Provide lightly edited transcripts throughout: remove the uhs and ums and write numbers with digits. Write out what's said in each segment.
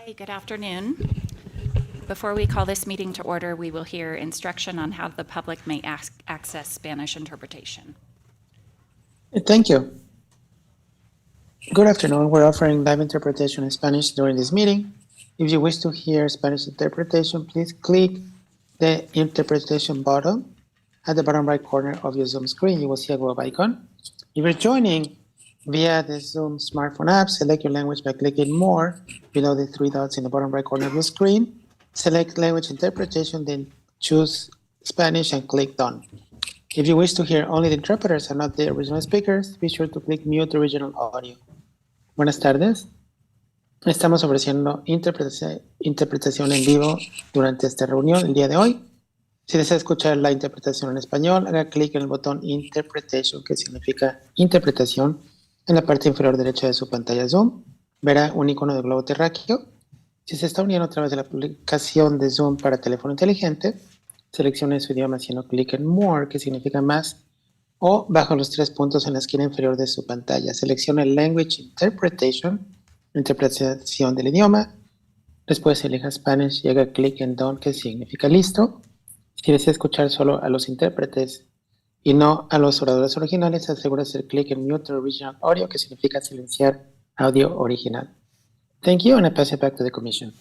Okay, good afternoon. Before we call this meeting to order, we will hear instruction on how the public may access Spanish interpretation. Thank you. Good afternoon. We're offering live interpretation in Spanish during this meeting. If you wish to hear Spanish interpretation, please click the interpretation button at the bottom right corner of your Zoom screen. You will see a globe icon. If you're joining via the Zoom smartphone app, select your language by clicking More below the three dots in the bottom right corner of the screen. Select Language Interpretation, then choose Spanish and click Done. If you wish to hear only the interpreters and not the original speakers, be sure to click Mute Original Audio. Buenas tardes. Estamos ofreciendo interpretación en vivo durante esta reunión el día de hoy. Si desea escuchar la interpretación en español, haga clic en el botón Interpretation, que significa interpretación, en la parte inferior derecha de su pantalla Zoom. Verá un icono de globo terráqueo. Si se está uniendo a través de la aplicación de Zoom para teléfono inteligente, seleccione su idioma haciendo clic en More, que significa más, o bajo los tres puntos en la esquina inferior de su pantalla. Seleccione Language Interpretation, interpretación del idioma. Después elija Spanish y haga clic en Done, que significa listo. Si desea escuchar solo a los intérpretes y no a los oradores originales, asegúrese de hacer clic en Mute Original Audio, que significa silenciar audio original. Thank you, and I pass it back to the Commission.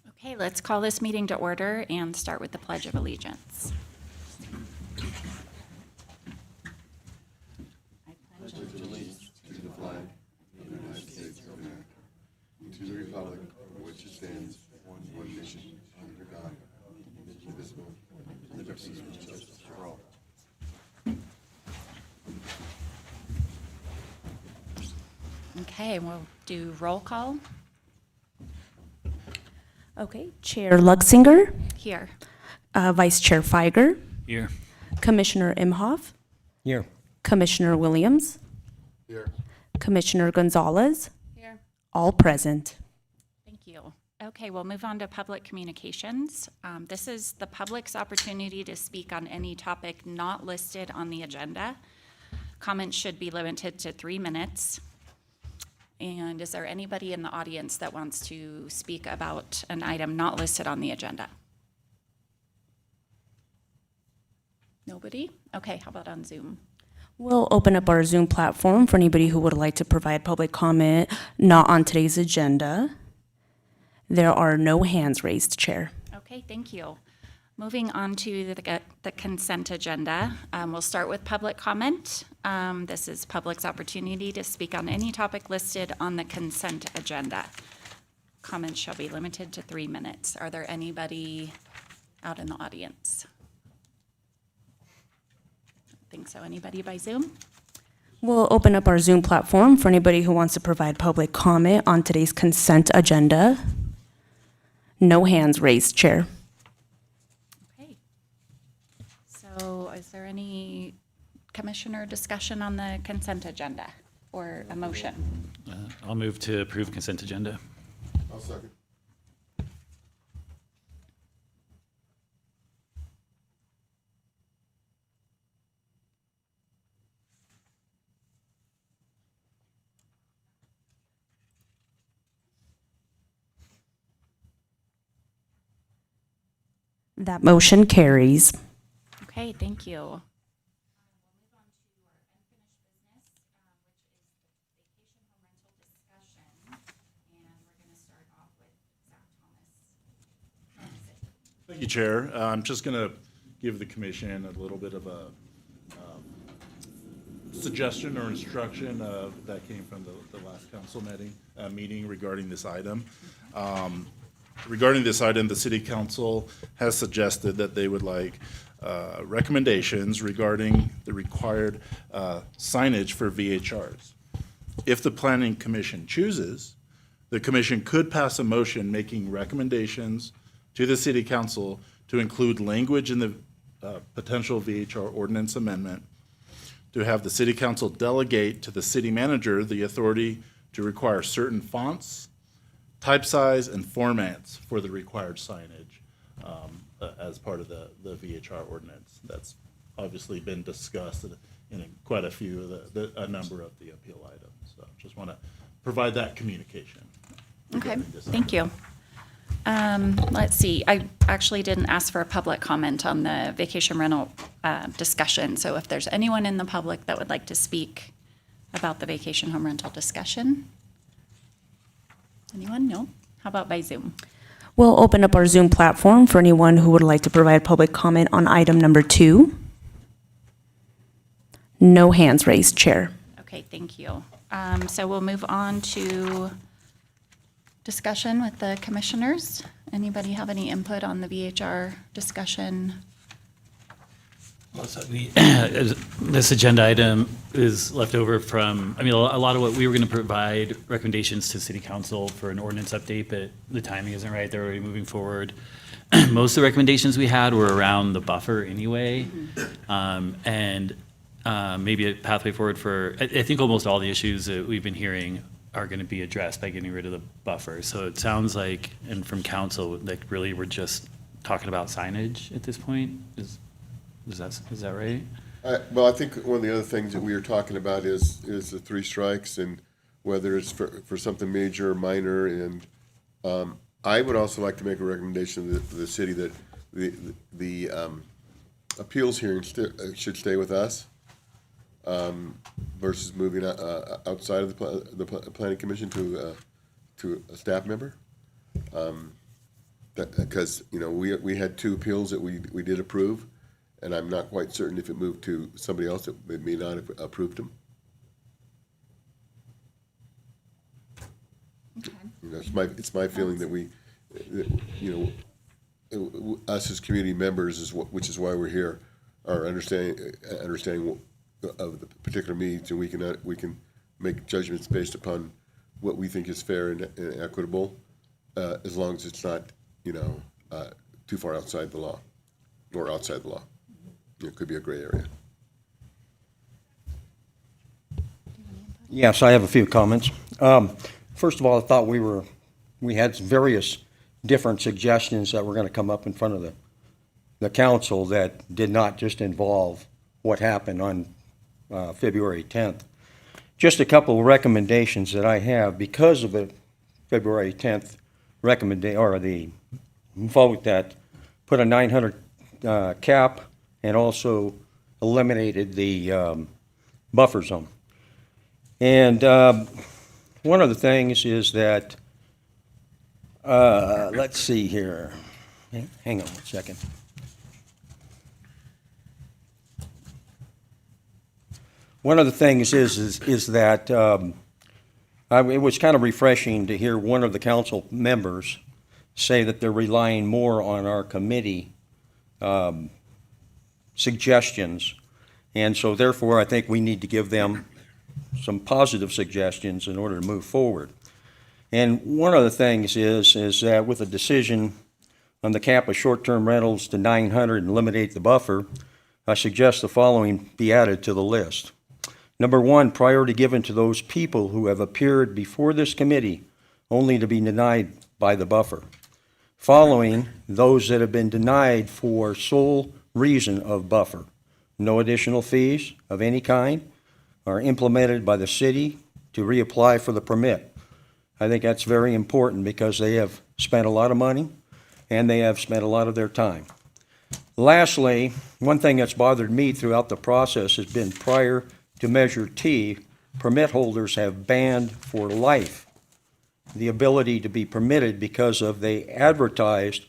Okay, let's call this meeting to order and start with the Pledge of Allegiance. To the republic for which it stands, one nation, under God, indivisible, with liberty and justice for all. Okay, we'll do roll call Okay, Chair Luxinger, here. Vice Chair Feiger, Here. Commissioner Imhoff, Here. Commissioner Williams, Here. Commissioner Gonzalez, Here. all present. Thank you. Okay, we'll move on to public communications. This is the public's opportunity to speak on any topic not listed on the agenda. Comments should be limited to 3 minutes. And is there anybody in the audience that wants to speak about an item not listed on the agenda? Nobody? Okay, how about on Zoom? We'll open up our Zoom platform for anybody who would like to provide public comment not on today's agenda. There are no hands raised, Chair. Okay, thank you. Moving on to the consent agenda, we'll start with public comment. This is public's opportunity to speak on any topic listed on the consent agenda. Comments shall be limited to 3 minutes. Are there anybody out in the audience? I don't think so. Anybody by Zoom? We'll open up our Zoom platform for anybody who wants to provide public comment on today's consent agenda. No hands raised, Chair. Okay. So is there any commissioner discussion on the consent agenda or a motion? I'll move to approve consent agenda. I'll second. That motion carries. Okay, thank you. Thank you, Chair. I'm just going to give the commission a little bit of a suggestion or instruction that came from the last council meeting regarding this item. Regarding this item, the City Council has suggested that they would like recommendations regarding the required signage for VHRs. If the Planning Commission chooses, the Commission could pass a motion making recommendations to the City Council to include language in the potential VHR ordinance amendment, to have the City Council delegate to the City Manager the authority to require certain fonts, type size, and formats for the required signage as part of the VHR ordinance. That's obviously been discussed in quite a few of a number of the appeal items. So just want to provide that communication. Okay, thank you. Let's see, I actually didn't ask for a public comment on the vacation rental discussion. So if there's anyone in the public that would like to speak about the vacation home rental discussion? Anyone? No? How about by Zoom? We'll open up our Zoom platform for anyone who would like to provide public comment on item number 2. No hands raised, Chair. Okay, thank you. So we'll move on to discussion with the commissioners. Anybody have any input on the VHR discussion? So this agenda item is left over from, I mean, a lot of what we were going to provide recommendations to city council for an ordinance update, but the timing isn't right. They're already moving forward. Most of the recommendations we had were around the buffer anyway. And maybe a pathway forward for, I think almost all the issues that we've been hearing are going to be addressed by getting rid of the buffer. So it sounds like, and from council, like really we're just talking about signage at this point. Is that right? Well, I think one of the other things that we were talking about is the 3 strikes and whether it's for something major or minor. And I would also like to make a recommendation to the city that the appeals hearing should stay with us versus moving outside of the planning commission to a staff member. Because, you know, we had 2 appeals that we did approve. And I'm not quite certain if it moved to somebody else that may not have approved them. Okay. You know, it's my feeling that you know, us as community members which is why we're here, are understanding of the particular needs, and we can make judgments based upon what we think is fair and equitable, as long as it's not, you know, too far outside the law or outside the law. It could be a gray area. Yes, I have a few comments. First of all, I thought we had various different suggestions that were going to come up in front of the council that did not just involve what happened on February 10th. Just a couple of recommendations that I have because of the February 10th recommendation, or the vote that put a 900 cap and also eliminated the buffer zone. And one of the things is that, let's see here. Hang on one second. One of the things is that it was kind of refreshing to hear one of the council members say that they're relying more on our committee suggestions, and so therefore I think we need to give them some positive suggestions in order to move forward. And one of the things is that with a decision on the cap of short-term rentals to 900 and eliminate the buffer, I suggest the following be added to the list. Number 1, priority given to those people who have appeared before this committee only to be denied by the buffer. Following, those that have been denied for sole reason of buffer. No additional fees of any kind are implemented by the city to reapply for the permit. I think that's very important because they have spent a lot of money and they have spent a lot of their time. Lastly, one thing that's bothered me throughout the process has been prior to Measure T, permit holders have banned for life the ability to be permitted because of they advertised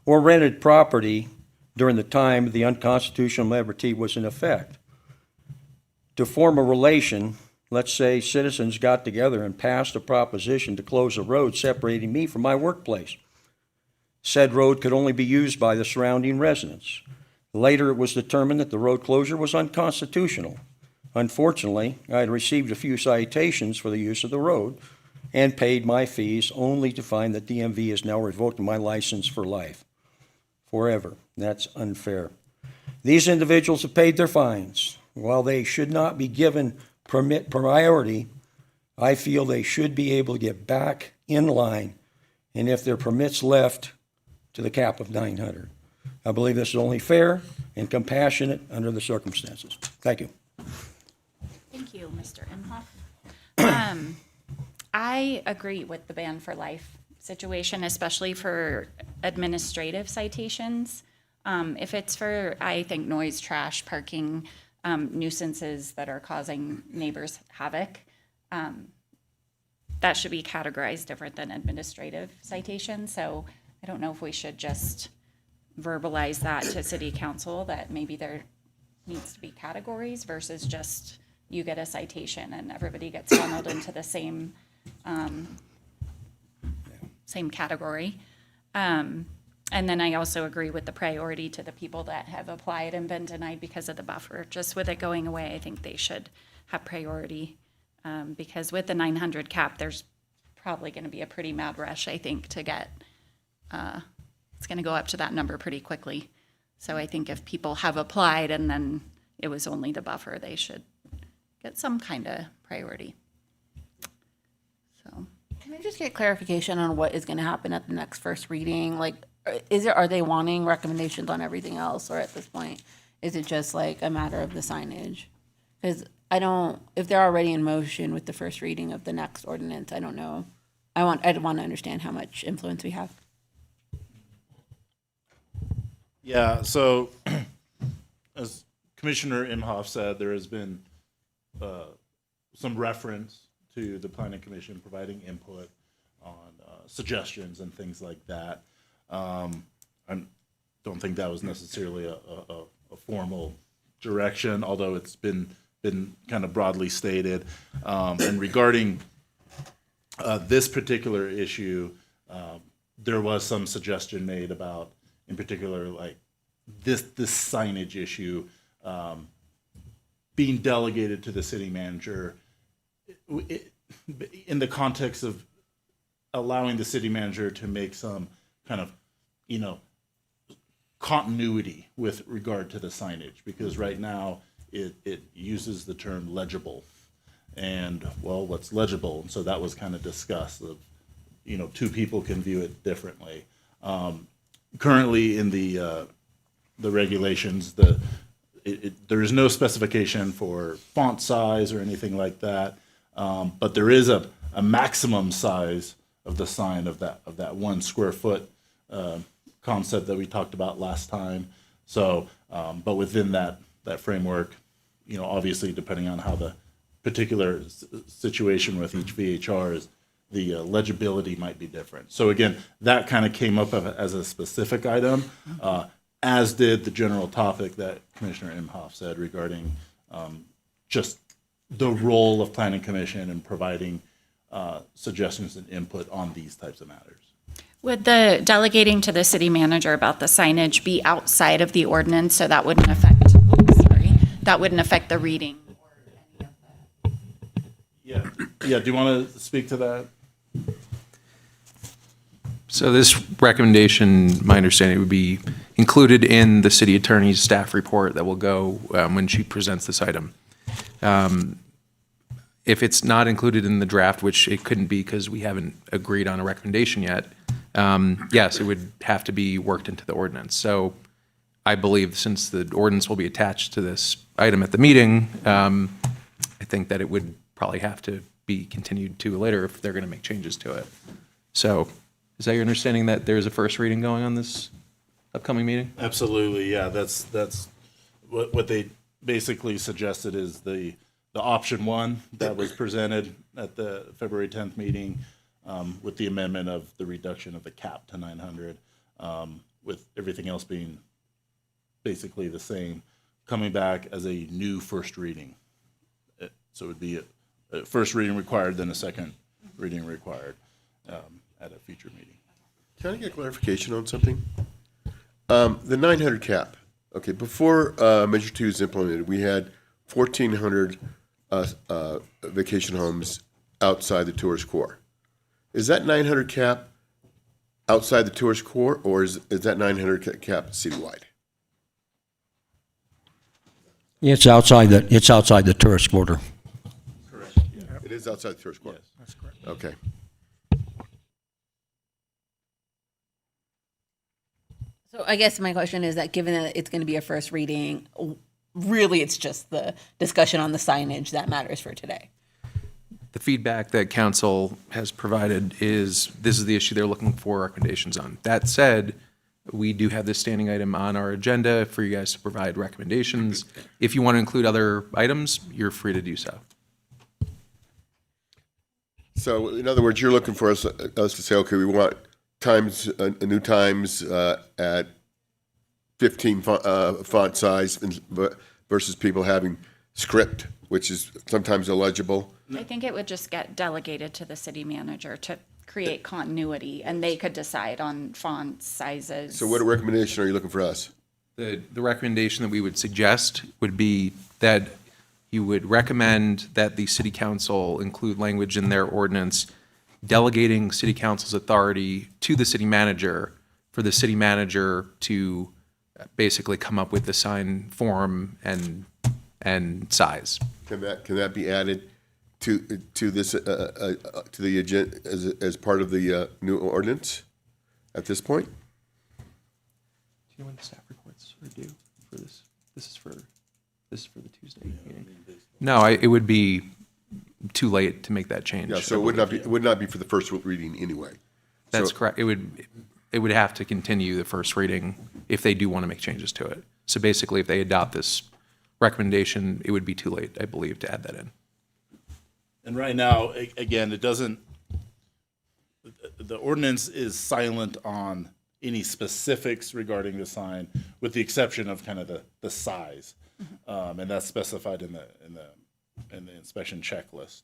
or rented property during the time the unconstitutional Measure T was in effect. To form a relation, let's say citizens got together and passed a proposition to close a road separating me from my workplace. Said road could only be used by the surrounding residents. Later, it was determined that the road closure was unconstitutional. Unfortunately, I had received a few citations for the use of the road and paid my fees only to find that DMV has now revoked my license for life. Forever. That's unfair. These individuals have paid their fines. While they should not be given permit priority, I feel they should be able to get back in line, and if their permits left, to the cap of 900. I believe this is only fair and compassionate under the circumstances. Thank you. Thank you, Mr. Imhoff. I agree with the ban for life situation, especially for administrative citations. If it's for, I think, noise, trash, parking, nuisances that are causing neighbors havoc, that should be categorized different than administrative citations. So I don't know if we should just verbalize that to city council, that maybe there needs to be categories versus just you get a citation and everybody gets funneled into the same category. And then I also agree with the priority to the people that have applied and been denied because of the buffer. Just with it going away, I think they should have priority. Because with the 900 cap, there's probably going to be a pretty mad rush, I think, to get, it's going to go up to that number pretty quickly. So I think if people have applied and then it was only the buffer, they should get some kind of priority. So. Can I just get clarification on what is going to happen at the next first reading? Like, are they wanting recommendations on everything else, or at this point, is it just like a matter of the signage? Because if they're already in motion with the first reading of the next ordinance, I don't know. I'd want to understand how much influence we have. Yeah, so as Commissioner Imhoff said, there has been some reference to the Planning Commission providing input on suggestions and things like that. I don't think that was necessarily a formal direction, although it's been kind of broadly stated. And regarding this particular issue, there was some suggestion made about, in particular, like this signage issue being delegated to the city manager in the context of allowing the city manager to make some kind of, continuity with regard to the signage, because right now it uses the term legible, and well, what's legible? And so that was kind of discussed of, two people can view it differently. Currently in the regulations, there is no specification for font size or anything like that, but there is a maximum size of the sign of that 1 square foot concept that we talked about last time. So, but within that framework, obviously depending on how the particular situation with each VHR is, the legibility might be different. So again, that kind of came up as a specific item, as did the general topic that Commissioner Imhoff said regarding just the role of Planning Commission in providing suggestions and input on these types of matters. Would the delegating to the city manager about the signage be outside of the ordinance, so that wouldn't affect, that wouldn't affect the reading? Yeah, do you want to speak to that? So this recommendation, my understanding, would be included in the city attorney's staff report that will go when she presents this item. If it's not included in the draft, which it couldn't be because we haven't agreed on a recommendation yet, yes, it would have to be worked into the ordinance. So I believe since the ordinance will be attached to this item at the meeting, I think that it would probably have to be continued to later if they're going to make changes to it. So is that your understanding that there's a first reading going on this upcoming meeting? Absolutely, yeah. That's what they basically suggested is the option 1 that was presented at the February 10th meeting, with the amendment of the reduction of the cap to 900, with everything else being basically the same, coming back as a new first reading. So it would be a first reading required, then a second reading required at a future meeting. Can I get clarification on something? The 900 cap, okay, before Measure 2 is implemented, we had 1,400 vacation homes outside the tourist core. Is that 900 cap outside the tourist core, or is that 900 cap citywide? It's outside the tourist quarter. Correct. Yeah. It is outside the tourist core? Yes, that's correct. Okay. So I guess my question is that given that it's going to be a first reading, really it's just the discussion on the signage that matters for today. the feedback that council has provided is, this is the issue they're looking for recommendations on. That said, we do have this standing item on our agenda for you guys to provide recommendations. If you want to include other items, you're free to do so. So in other words, you're looking for us to say, okay, we want times, new times at 15 font size versus people having script, which is sometimes illegible. I think it would just get delegated to the city manager to create continuity, and they could decide on font sizes. So what recommendation are you looking for us? The recommendation that we would suggest would be that you would recommend that the city council include language in their ordinance delegating city council's authority to the city manager for the city manager to basically come up with the sign form and size. Can that be added to this to the agenda as part of the new ordinance at this point? Do you know when the staff reports are due for this? This is for the Tuesday meeting. No, it would be too late to make that change. Yeah, so it would not be for the first reading anyway. That's So- correct. It would have to continue the first reading if they do want to make changes to it. So basically, if they adopt this recommendation, it would be too late, I believe, to add that in. And right now, again, it doesn't, the ordinance is silent on any specifics regarding the sign, with the exception of kind of the size. And that's specified in the inspection checklist.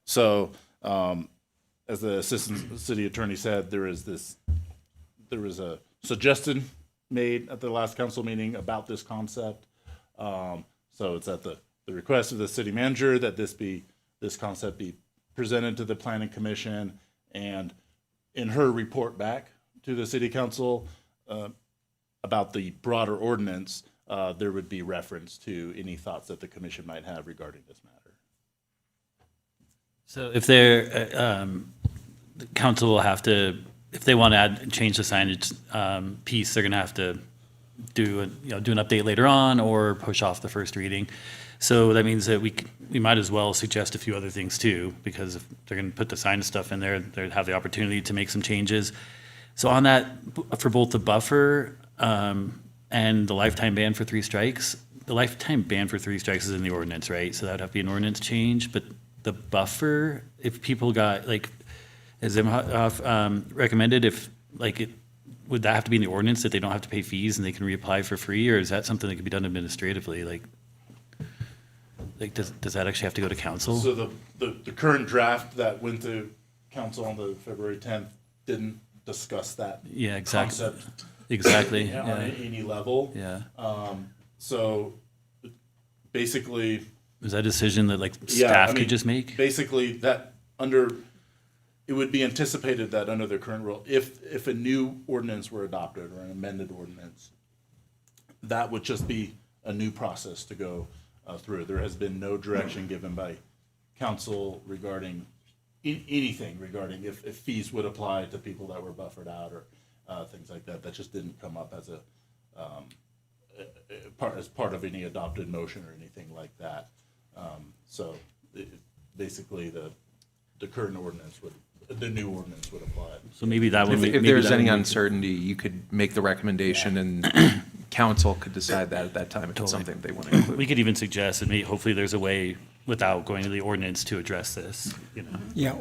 So, as the assistant city attorney said, there was a suggestion made at the last council meeting about this concept. So it's at the request of the city manager that this concept be presented to the planning commission, and in her report back to the city council about the broader ordinance, there would be reference to any thoughts that the commission might have regarding this matter. So if they're, the council will have to, if they want to change the signage piece, they're going to have to do an update later on or push off the first reading. So that means that we might as well suggest a few other things too, because if they're going to put the sign stuff in there, they'd have the opportunity to make some changes. So on that, for both the buffer and the lifetime ban for 3 strikes, the lifetime ban for 3 strikes is in the ordinance, right? So that would have to be an ordinance change, but the buffer, if people got, like, as Imhoff recommended, would that have to be in the ordinance that they don't have to pay fees and they can reapply for free, or is that something that could be done administratively? Like does that actually have to go to council? So the current draft that went to council on the February 10th didn't discuss that Yeah, exactly. concept Exactly. on Yeah. any level. Yeah. So basically, Is that a decision that yeah, staff I mean, could just make? Basically, it would be anticipated that under the current rule, if a new ordinance were adopted or an amended ordinance, that would just be a new process to go through. There has been no direction given by council regarding anything regarding if fees would apply to people that were buffered out or things like that. That just didn't come up as part of any adopted motion or anything like that. So basically, the current ordinance the new ordinance would apply. So maybe that would If maybe there's that any would make- uncertainty, you could make the recommendation and council could decide that at that time if it's something they want to include. We could even suggest, and hopefully there's a way without going to the ordinance to address this, you know. Yeah,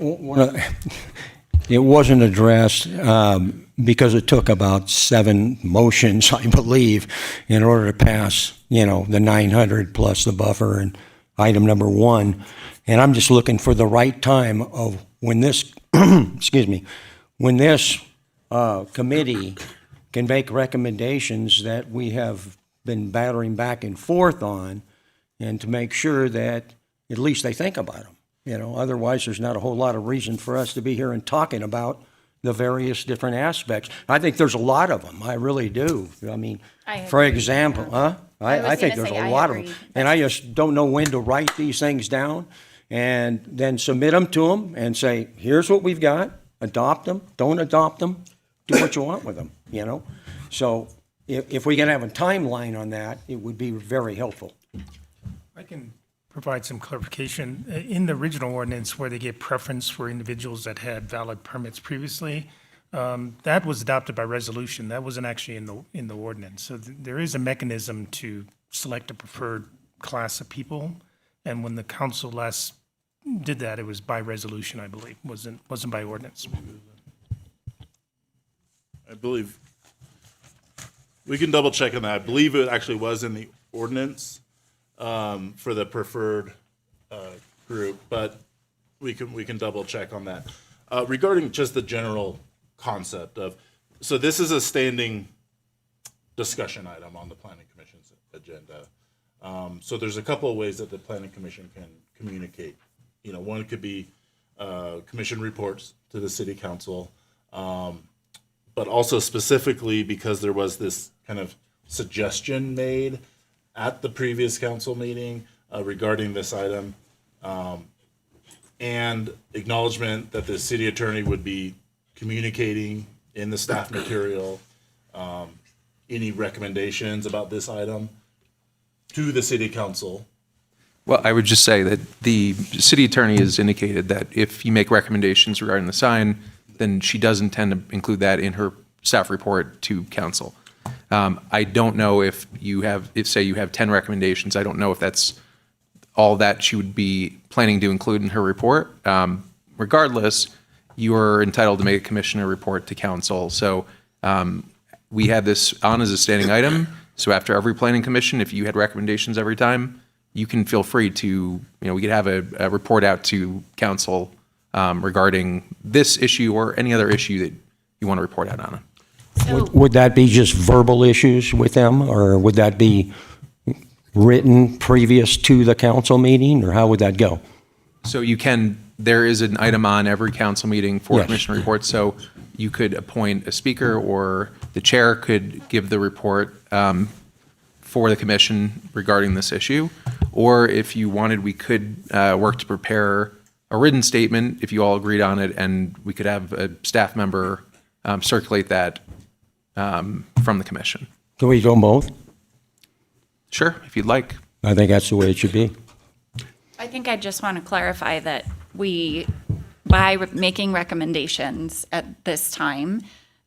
it wasn't addressed because it took about 7 motions, I believe, in order to pass, the 900 plus the buffer and item number 1. And I'm just looking for the right time of when this, excuse me, when this committee can make recommendations that we have been battering back and forth on, and to make sure that at least they think about them. Otherwise, there's not a whole lot of reason for us to be here and talking about the various different aspects. I think there's a lot of them. I really do. I mean, I for agree, example, yeah. I think gonna there's say, a I lot of agree. them. And I just don't know when to write these things down and then submit them to them and say, here's what we've got, adopt them, don't adopt them, do what you want with them, So if we can have a timeline on that, it would be very helpful. I can provide some clarification. In the original ordinance where they gave preference for individuals that had valid permits previously, that was adopted by resolution. That wasn't actually in the ordinance. So there is a mechanism to select a preferred class of people. And when the council last did that, it was by resolution, I believe, wasn't by ordinance. I believe, we can double check on that. I believe it actually was in the ordinance for the preferred group, but we can double check on that. Regarding just the general concept of, so this is a standing discussion item on the planning commission's agenda. So there's a couple of ways that the planning commission can communicate. You know, one could be commission reports to the city council, but also specifically because there was this kind of suggestion made at the previous council meeting regarding this item, and acknowledgement that the city attorney would be communicating in the staff material any recommendations about this item to the city council. Well, I would just say that the city attorney has indicated that if you make recommendations regarding the sign, then she does intend to include that in her staff report to council. I don't know if say you have 10 recommendations, I don't know if that's all that she would be planning to include in her report. Regardless, you are entitled to make a commissioner report to council. So we had this on as a standing item. So after every planning commission, if you had recommendations every time, you can feel free to, we could have a report out to council regarding this issue or any other issue that you want to report out on. Would that be just verbal issues with them, or would that be written previous to the council meeting, or how would that go? So there is an item on every council meeting for Yes. commission reports. So you could appoint a speaker, or the chair could give the report for the commission regarding this issue. Or if you wanted, we could work to prepare a written statement if you all agreed on it, and we could have a staff member circulate that from the commission. Can we do both? Sure, if you'd like. I think that's the way it should be. I think I just want to clarify that by making recommendations at this time,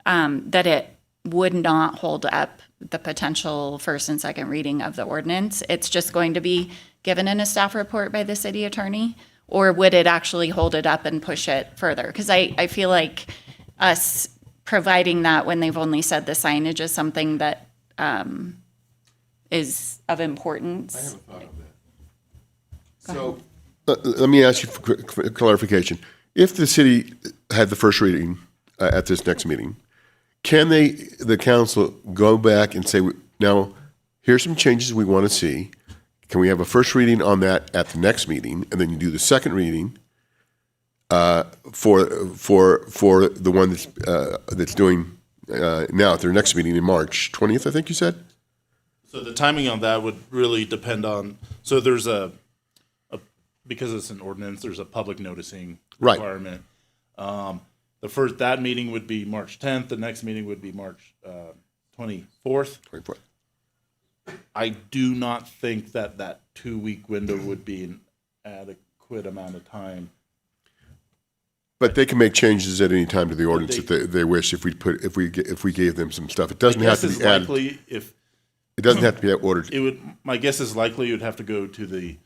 that it would not hold up the potential first and second reading of the ordinance. It's just going to be given in a staff report by the city attorney, or would it actually hold it up and push it further? Because I feel like us providing that when they've only said the signage is something that is of importance. So, let me ask you for clarification. If the city had the first reading at this next meeting, can the council go back and say, now, here's some changes we want to see. Can we have a first reading on that at the next meeting, and then you do the second reading for the one that's doing now at their next meeting in March 20th, I think you said? So the timing on that would really depend on, so there's because it's an ordinance, there's a public noticing Right. requirement. That meeting would be March 10th, the next meeting would be March 24th. 24th. I do not think that 2-week window would be an adequate amount of time. But they can make changes at any time to the ordinance if they wish, if we gave them some stuff. It doesn't have to be added. Likely if It doesn't have to be ordered. it would, my guess is likely it would have to go to the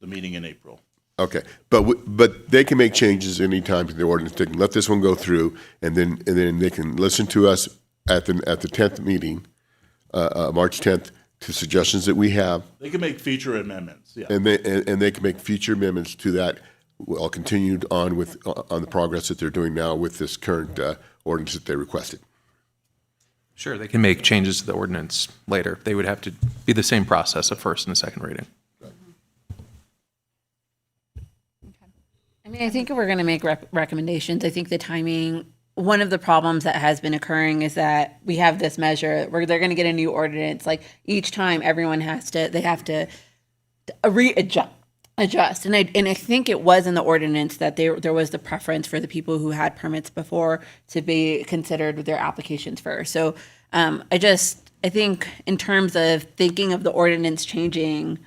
meeting in April. Okay, but they can make changes any time to the ordinance. They can let this one go through, and then they can listen to us at the 10th meeting, March 10th, to suggestions that we have, They can make future amendments, yeah. and they can make future amendments to that. I'll continue on the progress that they're doing now with this current ordinance that they requested. Sure, they can make changes to the ordinance later. They would have to be the same process of first and a second reading. I mean, I think if we're going to make recommendations, I think the timing, one of the problems that has been occurring is that we have this measure where they're going to get a new ordinance. Like each time everyone have to adjust. And I think it was in the ordinance that there was the preference for the people who had permits before to be considered with their applications first. So I think in terms of thinking of the ordinance changing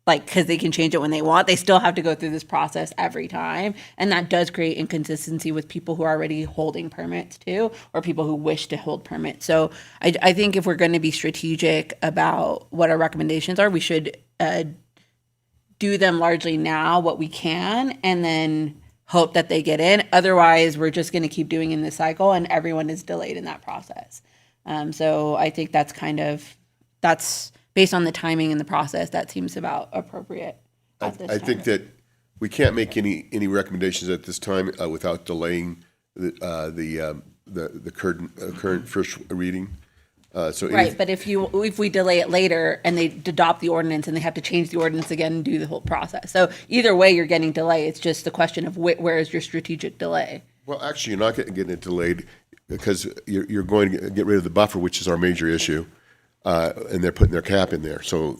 like, because they can change it when they want. They still have to go through this process every time. And that does create inconsistency with people who are already holding permits too, or people who wish to hold permits. So I think if we're going to be strategic about what our recommendations are, we should do them largely now, what we can, and then hope that they get in. Otherwise, we're just going to keep doing in this cycle and everyone is delayed in that process. So I think that's based on the timing and the process, that seems about appropriate at this I time. think that we can't make any recommendations at this time without delaying the current first reading. So Right, but if we delay it later and they adopt the ordinance and they have to change the ordinance again and do the whole process. So either way, you're getting delay. It's just the question of where is your strategic delay? Well, actually, you're not getting it delayed because you're going to get rid of the buffer, which is our major issue, and they're putting their cap in there. So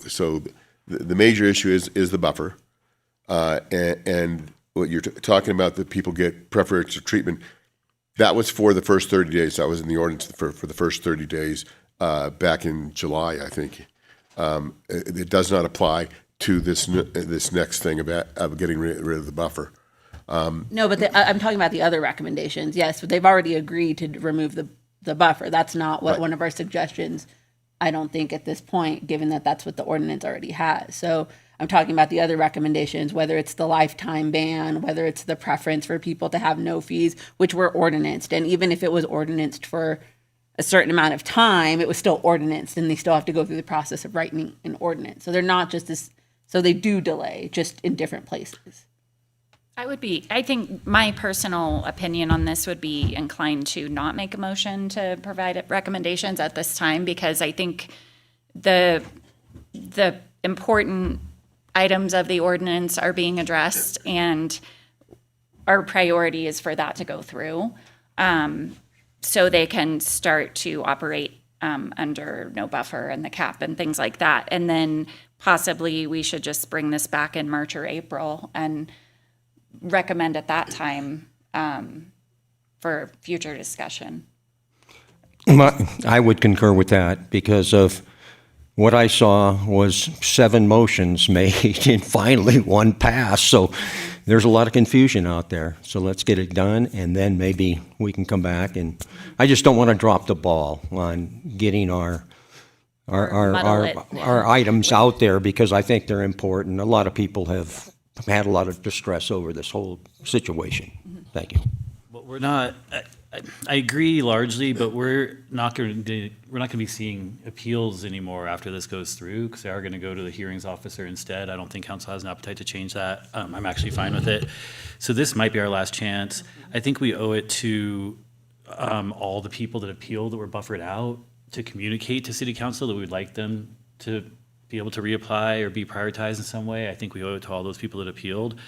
the major issue is the buffer, and what you're talking about, that people get preferential treatment. That was for the first 30 days. That was in the ordinance for the first 30 days back in July, I think. It does not apply to this next thing of getting rid of the buffer. No, but I'm talking about the other recommendations. Yes, but they've already agreed to remove the buffer. That's not what Right. one of our suggestions, I don't think at this point, given that that's what the ordinance already has. So I'm talking about the other recommendations, whether it's the lifetime ban, whether it's the preference for people to have no fees, which were ordinanced. And even if it was ordinanced for a certain amount of time, it was still ordinanced and they still have to go through the process of writing an ordinance. So they're not just this, so they do delay, just in different places. I think my personal opinion on this would be inclined to not make a motion to provide recommendations at this time, because I think the important items of the ordinance are being addressed and our priority is for that to go through. So they can start to operate under no buffer and the cap and things like that. And then possibly we should just bring this back in March or April and recommend at that time for future discussion. I would concur with that because of what I saw was 7 motions made and finally one passed. So there's a lot of confusion out there. So let's get it done and then maybe we can come back. And I just don't want to drop the ball on getting our items out there because I think they're important. A lot of people have had a lot of distress over this whole situation. Thank you. Well, we're not, I agree largely, but we're not going to be seeing appeals anymore after this goes through, because they are going to go to the hearings officer instead. I don't think council has an appetite to change that. I'm actually fine with it. So this might be our last chance. I think we owe it to all the people that appealed that were buffered out to communicate to city council that we would like them to be able to reapply or be prioritized in some way. I think we owe it to all those people that appealed.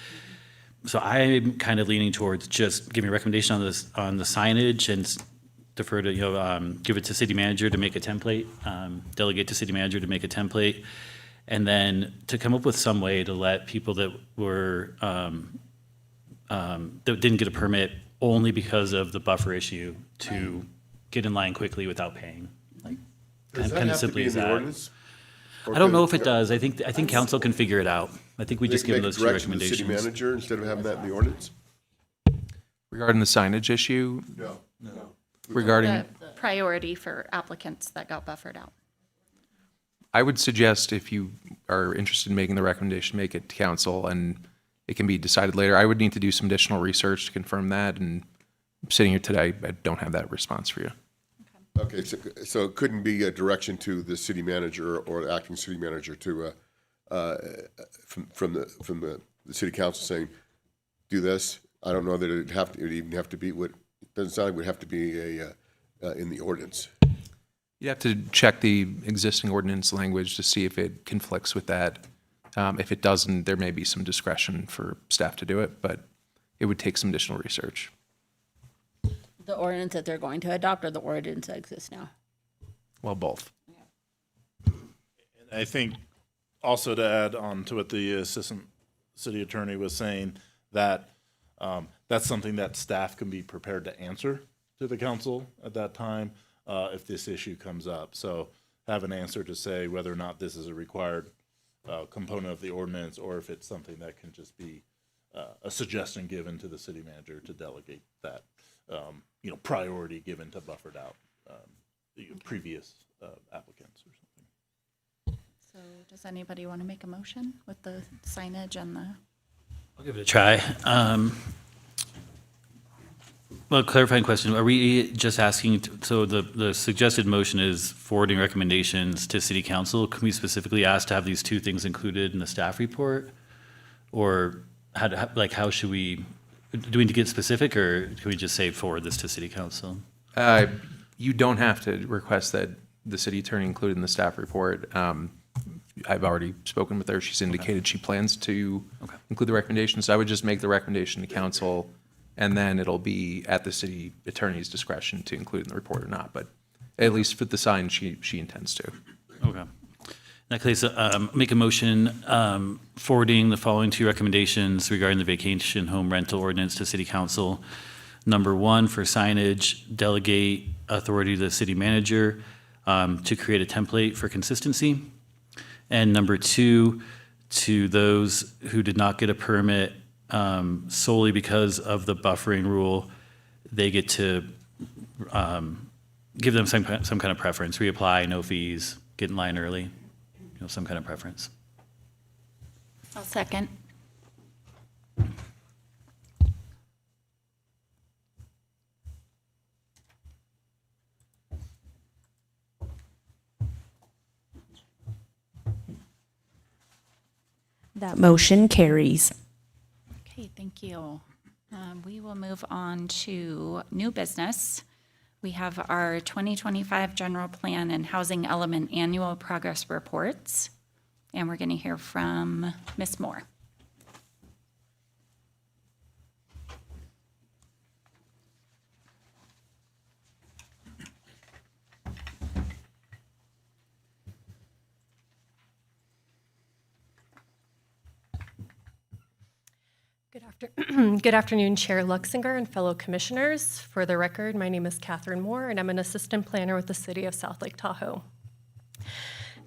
So I'm kind of leaning towards just giving a recommendation on the signage and defer to, give it to city manager to make a template, delegate to city manager to make a template, and then to come up with some way to let people that were, that didn't get a permit only because of the buffer issue to get in line quickly without paying. Like, Does that kind of have to simply be in as the that. ordinance? Or I don't can- know if it does. I think council can figure it out. I think we They just can give make those two direction to the city recommendations. manager instead of having that in the ordinance? Regarding the signage issue, No. regarding, The priority for applicants that got buffered out. I would suggest if you are interested in making the recommendation, make it to council and it can be decided later. I would need to do some additional research to confirm that, and sitting here today, I don't have that response for you. Okay, so it couldn't be a direction to the city manager or the acting city manager to, from the city council saying, do this. I don't know that it'd even have to be doesn't sound like it would have to be in the ordinance. You have to check the existing ordinance language to see if it conflicts with that. If it doesn't, there may be some discretion for staff to do it, but it would take some additional research. The ordinance that they're going to adopt or the ordinance that exists now? Well, both. I think also to add on to what the assistant city attorney was saying, that that's something that staff can be prepared to answer to the council at that time if this issue comes up. So have an answer to say whether or not this is a required component of the ordinance, or if it's something that can just be a suggestion given to the city manager to delegate that, priority given to buffered out the previous applicants or something. So does anybody want to make a motion with the signage and the? I'll give it a try. Well, clarifying question, are we just asking, so the suggested motion is forwarding recommendations to city council. Can we specifically ask to have these two things included in the staff report? Or how should we, do we need to get specific, or can we just say forward this to city council? You don't have to request that the city attorney included in the staff report. I've already spoken with her. She's indicated she plans to include the recommendations. I would just make the recommendation to council, and then it'll be at the city attorney's discretion to include in the report or not. But at least for the sign, she intends to. Okay. In that case, make a motion forwarding the following two recommendations regarding the vacation home rental ordinance to city council. Number one, for signage, delegate authority to the city manager to create a template for consistency. And number two, to those who did not get a permit solely because of the buffering rule, they get to give them some kind of preference, reapply, no fees, get in line early, some kind of preference. I'll second. That motion carries. Okay, thank you. We will move on to new business. We have our 2025 general plan and housing element annual progress reports, and we're going to hear from Ms. Moore. Good afternoon, Chair Luxinger and fellow commissioners. For the record, my name is Catherine Moore, and I'm an assistant planner with the City of South Lake Tahoe.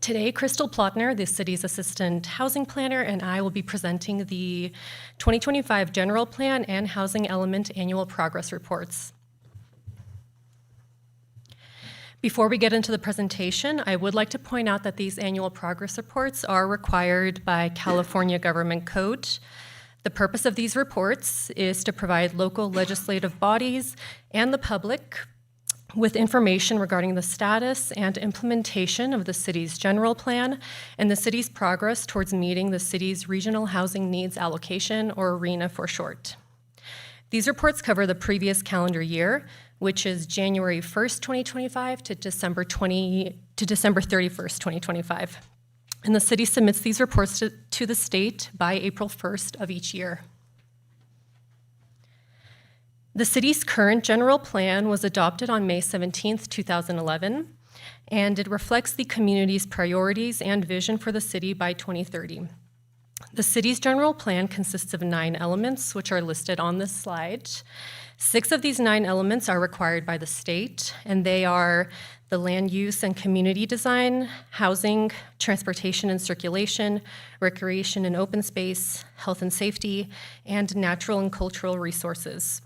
Today, Crystal Plotner, the city's assistant housing planner, and I will be presenting the 2025 general plan and housing element annual progress reports. Before we get into the presentation, I would like to point out that these annual progress reports are required by California Government Code. The purpose of these reports is to provide local legislative bodies and the public with information regarding the status and implementation of the city's general plan and the city's progress towards meeting the city's regional housing needs allocation, or RHNA for short. These reports cover the previous calendar year, which is January 1st, 2025 to December 31st, 2025. And the city submits these reports to the state by April 1st of each year. The city's current general plan was adopted on May 17th, 2011, and it reflects the community's priorities and vision for the city by 2030. The city's general plan consists of 9 elements, which are listed on this slide. 6 of these 9 elements are required by the state, and they are the land use and community design, housing, transportation and circulation, recreation and open space, health and safety, and natural and cultural resources.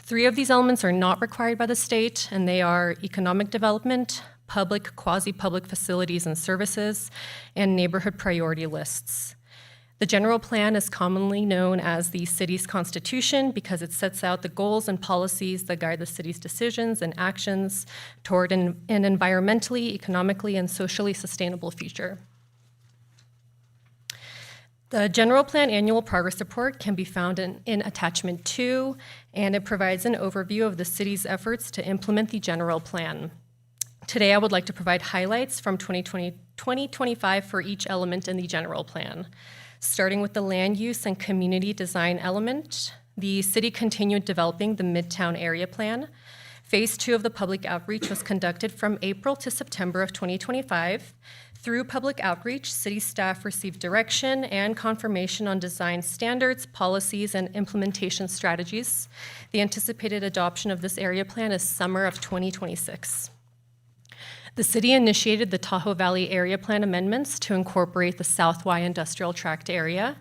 3 of these elements are not required by the state, and they are economic development, public, quasi-public facilities and services, and neighborhood priority lists. The general plan is commonly known as the city's constitution because it sets out the goals and policies that guide the city's decisions and actions toward an environmentally, economically, and socially sustainable future. The general plan annual progress report can be found in attachment 2, and it provides an overview of the city's efforts to implement the general plan. Today, I would like to provide highlights from 2025 for each element in the general plan. Starting with the land use and community design element, the city continued developing the Midtown Area Plan. Phase 2 of the public outreach was conducted from April to September of 2025. Through public outreach, city staff received direction and confirmation on design standards, policies, and implementation strategies. The anticipated adoption of this area plan is summer of 2026. The city initiated the Tahoe Valley Area Plan amendments to incorporate the South Y Industrial Tract area.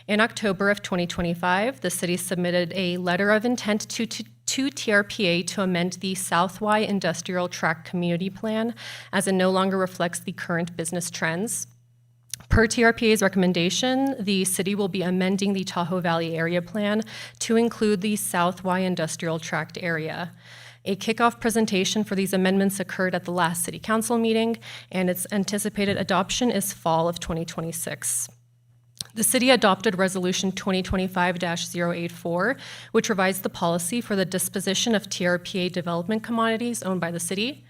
In October of 2025, the city submitted a letter of intent to TRPA to amend the South Y Industrial Tract Community Plan as it no longer reflects the current business trends. Per TRPA's recommendation, the city will be amending the Tahoe Valley Area Plan to include the South Y Industrial Tract area. A kickoff presentation for these amendments occurred at the last city council meeting, and its anticipated adoption is fall of 2026. The city adopted Resolution 2025-084, which revised the policy for the disposition of TRPA development commodities owned by the city.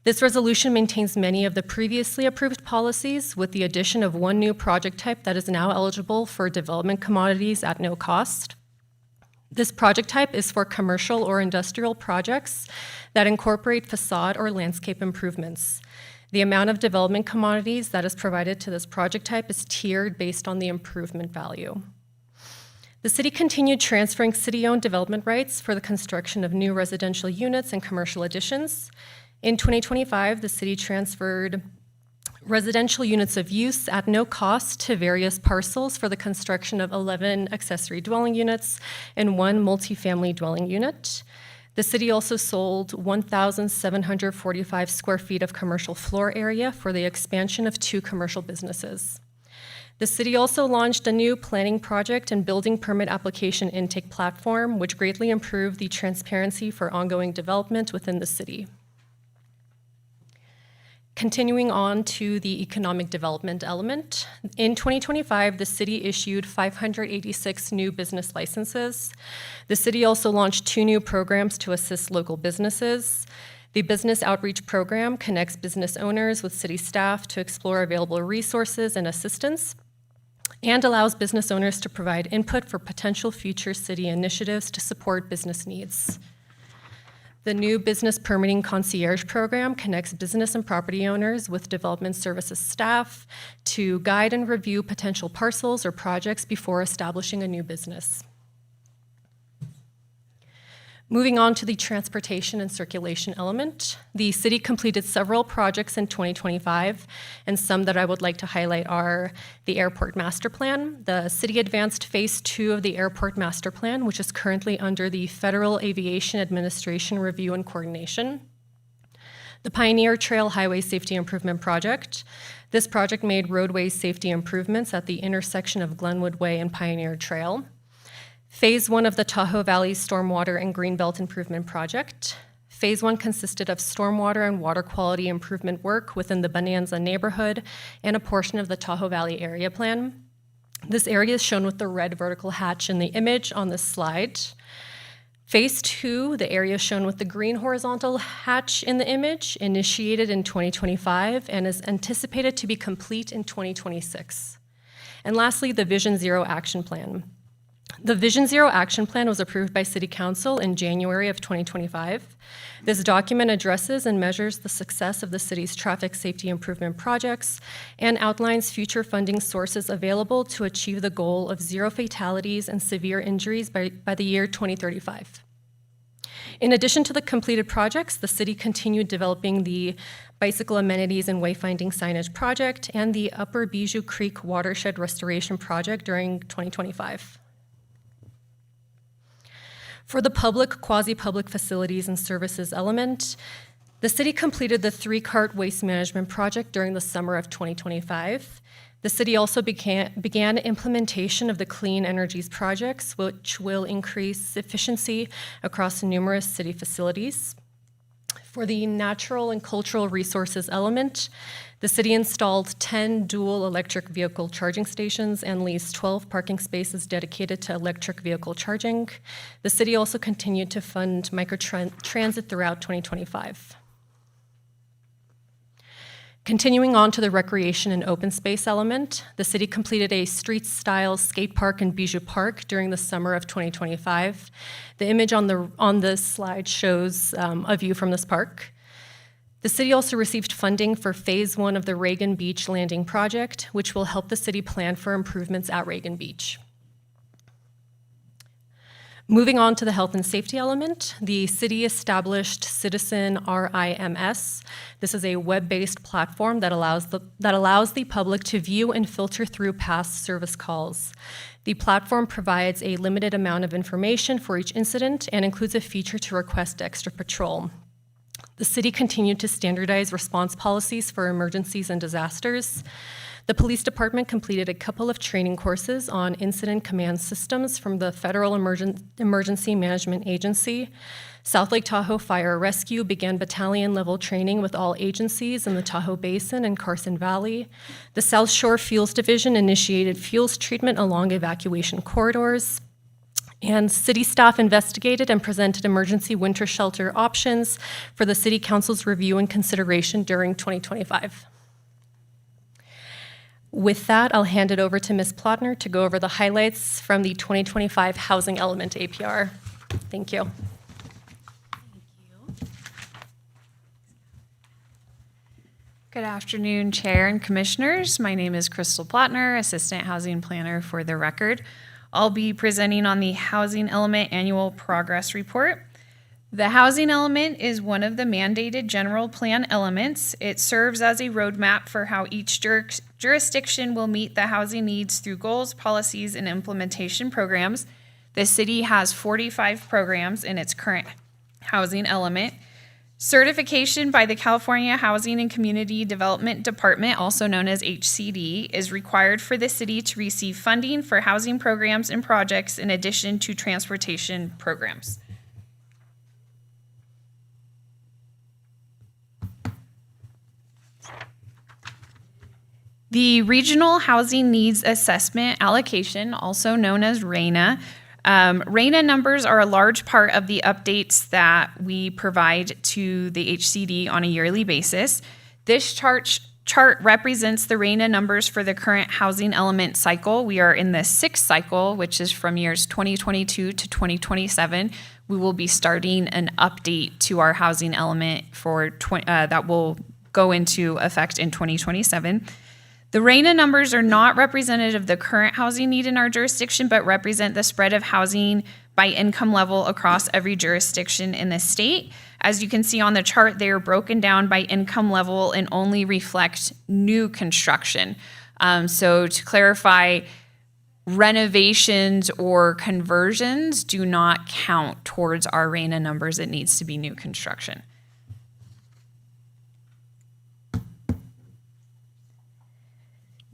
This resolution maintains many of the previously approved policies, with the addition of one new project type that is now eligible for development commodities at no cost. This project type is for commercial or industrial projects that incorporate facade or landscape improvements. The amount of development commodities that is provided to this project type is tiered based on the improvement value. The city continued transferring city-owned development rights for the construction of new residential units and commercial additions. In 2025, the city transferred residential units of use at no cost to various parcels for the construction of 11 accessory dwelling units and 1 multifamily dwelling unit. The city also sold 1,745 square feet of commercial floor area for the expansion of 2 commercial businesses. The city also launched a new planning project and building permit application intake platform, which greatly improved the transparency for ongoing development within the city. Continuing on to the economic development element, in 2025, the city issued 586 new business licenses. The city also launched 2 new programs to assist local businesses. The Business Outreach Program connects business owners with city staff to explore available resources and assistance, and allows business owners to provide input for potential future city initiatives to support business needs. The new Business Permitting Concierge Program connects business and property owners with development services staff to guide and review potential parcels or projects before establishing a new business. Moving on to the transportation and circulation element, the city completed several projects in 2025, and some that I would like to highlight are the Airport Master Plan. The city advanced Phase 2 of the Airport Master Plan, which is currently under the Federal Aviation Administration review and coordination. The Pioneer Trail Highway Safety Improvement Project. This project made roadway safety improvements at the intersection of Glenwood Way and Pioneer Trail. Phase 1 of the Tahoe Valley Stormwater and Greenbelt Improvement Project. Phase 1 consisted of stormwater and water quality improvement work within the Bonanza neighborhood and a portion of the Tahoe Valley Area Plan. This area is shown with the red vertical hatch in the image on this slide. Phase 2, the area shown with the green horizontal hatch in the image, initiated in 2025 and is anticipated to be complete in 2026. And lastly, the Vision Zero Action Plan. The Vision Zero Action Plan was approved by City Council in January of 2025. This document addresses and measures the success of the city's traffic safety improvement projects and outlines future funding sources available to achieve the goal of 0 fatalities and severe injuries by the year 2035. In addition to the completed projects, the city continued developing the bicycle amenities and wayfinding signage project and the Upper Bijou Creek Watershed Restoration Project during 2025. For the public, quasi-public facilities and services element, the city completed the 3-cart waste management project during the summer of 2025. The city also began implementation of the Clean Energies projects, which will increase efficiency across numerous city facilities. For the natural and cultural resources element, the city installed 10 dual electric vehicle charging stations and leased 12 parking spaces dedicated to electric vehicle charging. The city also continued to fund microtransit throughout 2025. Continuing on to the recreation and open space element, the city completed a street-style skate park in Bijou Park during the summer of 2025. The image on this slide shows a view from this park. The city also received funding for Phase 1 of the Reagan Beach Landing Project, which will help the city plan for improvements at Reagan Beach. Moving on to the health and safety element, the city established Citizen RIMS. This is a web-based platform that allows the public to view and filter through past service calls. The platform provides a limited amount of information for each incident and includes a feature to request extra patrol. The city continued to standardize response policies for emergencies and disasters. The police department completed a couple of training courses on incident command systems from the Federal Emergency Management Agency. South Lake Tahoe Fire Rescue began battalion-level training with all agencies in the Tahoe Basin and Carson Valley. The South Shore Fuels Division initiated fuels treatment along evacuation corridors. And city staff investigated and presented emergency winter shelter options for the City Council's review and consideration during 2025. With that, I'll hand it over to Ms. Plotner to go over the highlights from the 2025 Housing Element APR. Thank you. Good afternoon, Chair and Commissioners. My name is Crystal Plotner, Assistant Housing Planner for the record. I'll be presenting on the Housing Element Annual Progress Report. The housing element is one of the mandated general plan elements. It serves as a roadmap for how each jurisdiction will meet the housing needs through goals, policies, and implementation programs. The city has 45 programs in its current housing element. Certification by the California Housing and Community Development Department, also known as HCD, is required for the city to receive funding for housing programs and projects in addition to transportation programs. The Regional Housing Needs Assessment Allocation, also known as RHNA. RHNA numbers are a large part of the updates that we provide to the HCD on a yearly basis. This chart represents the RHNA numbers for the current housing element cycle. We are in the sixth cycle, which is from years 2022 to 2027. We will be starting an update to our housing element for that will go into effect in 2027. The RHNA numbers are not representative of the current housing need in our jurisdiction, but represent the spread of housing by income level across every jurisdiction in the state. As you can see on the chart, they are broken down by income level and only reflect new construction. So to clarify, renovations or conversions do not count towards our RHNA numbers. It needs to be new construction.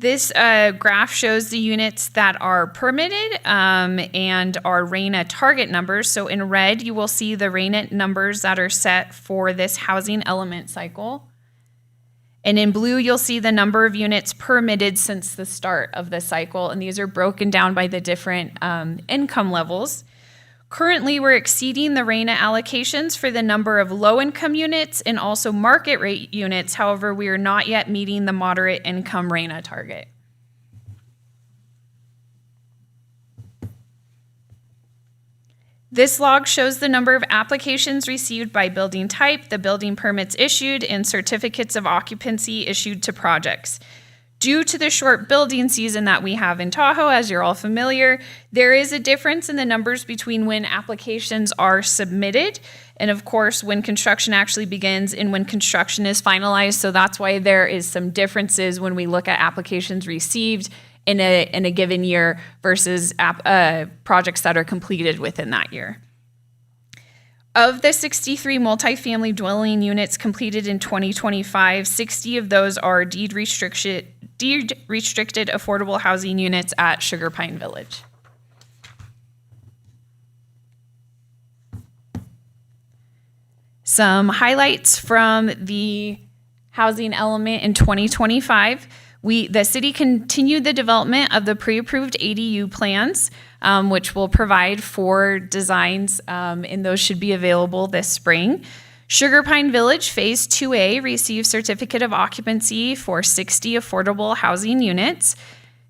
This graph shows the units that are permitted and our RHNA target numbers. So in red, you will see the RHNA numbers that are set for this housing element cycle. And in blue, you'll see the number of units permitted since the start of the cycle. And these are broken down by the different income levels. Currently, we're exceeding the RHNA allocations for the number of low-income units and also market rate units. However, we are not yet meeting the moderate income RHNA target. This log shows the number of applications received by building type, the building permits issued, and certificates of occupancy issued to projects. Due to the short building season that we have in Tahoe, as you're all familiar, there is a difference in the numbers between when applications are submitted and, of course, when construction actually begins and when construction is finalized. So that's why there is some differences when we look at applications received in a given year versus projects that are completed within that year. Of the 63 multifamily dwelling units completed in 2025, 60 of those are deed restricted affordable housing units at Sugar Pine Village. Some highlights from the housing element in 2025. The city continued the development of the pre-approved ADU plans, which will provide for designs, and those should be available this spring. Sugar Pine Village Phase 2A received certificate of occupancy for 60 affordable housing units.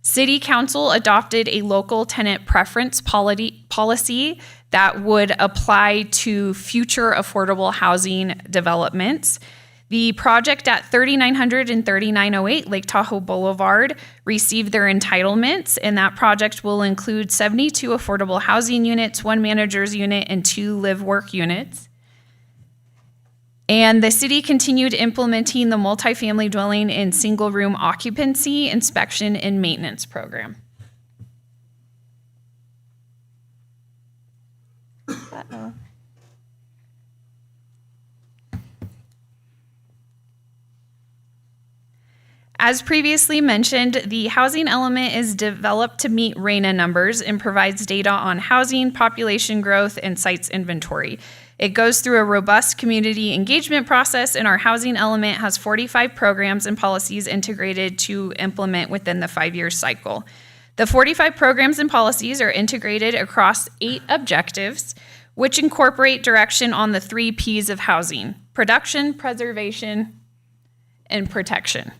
City Council adopted a local tenant preference policy that would apply to future affordable housing developments. The project at 3900 and 3908 Lake Tahoe Boulevard received their entitlements, and that project will include 72 affordable housing units, 1 manager's unit, and 2 live-work units. And the city continued implementing the multifamily dwelling and single-room occupancy inspection and maintenance program. As previously mentioned, the housing element is developed to meet RENA numbers and provides data on housing, population growth, and sites inventory. It goes through a robust community engagement process, and our housing element has 45 programs and policies integrated to implement within the 5-year cycle. The 45 programs and policies are integrated across 8 objectives, which incorporate direction on the 3 Ps of housing: production, preservation, and protection.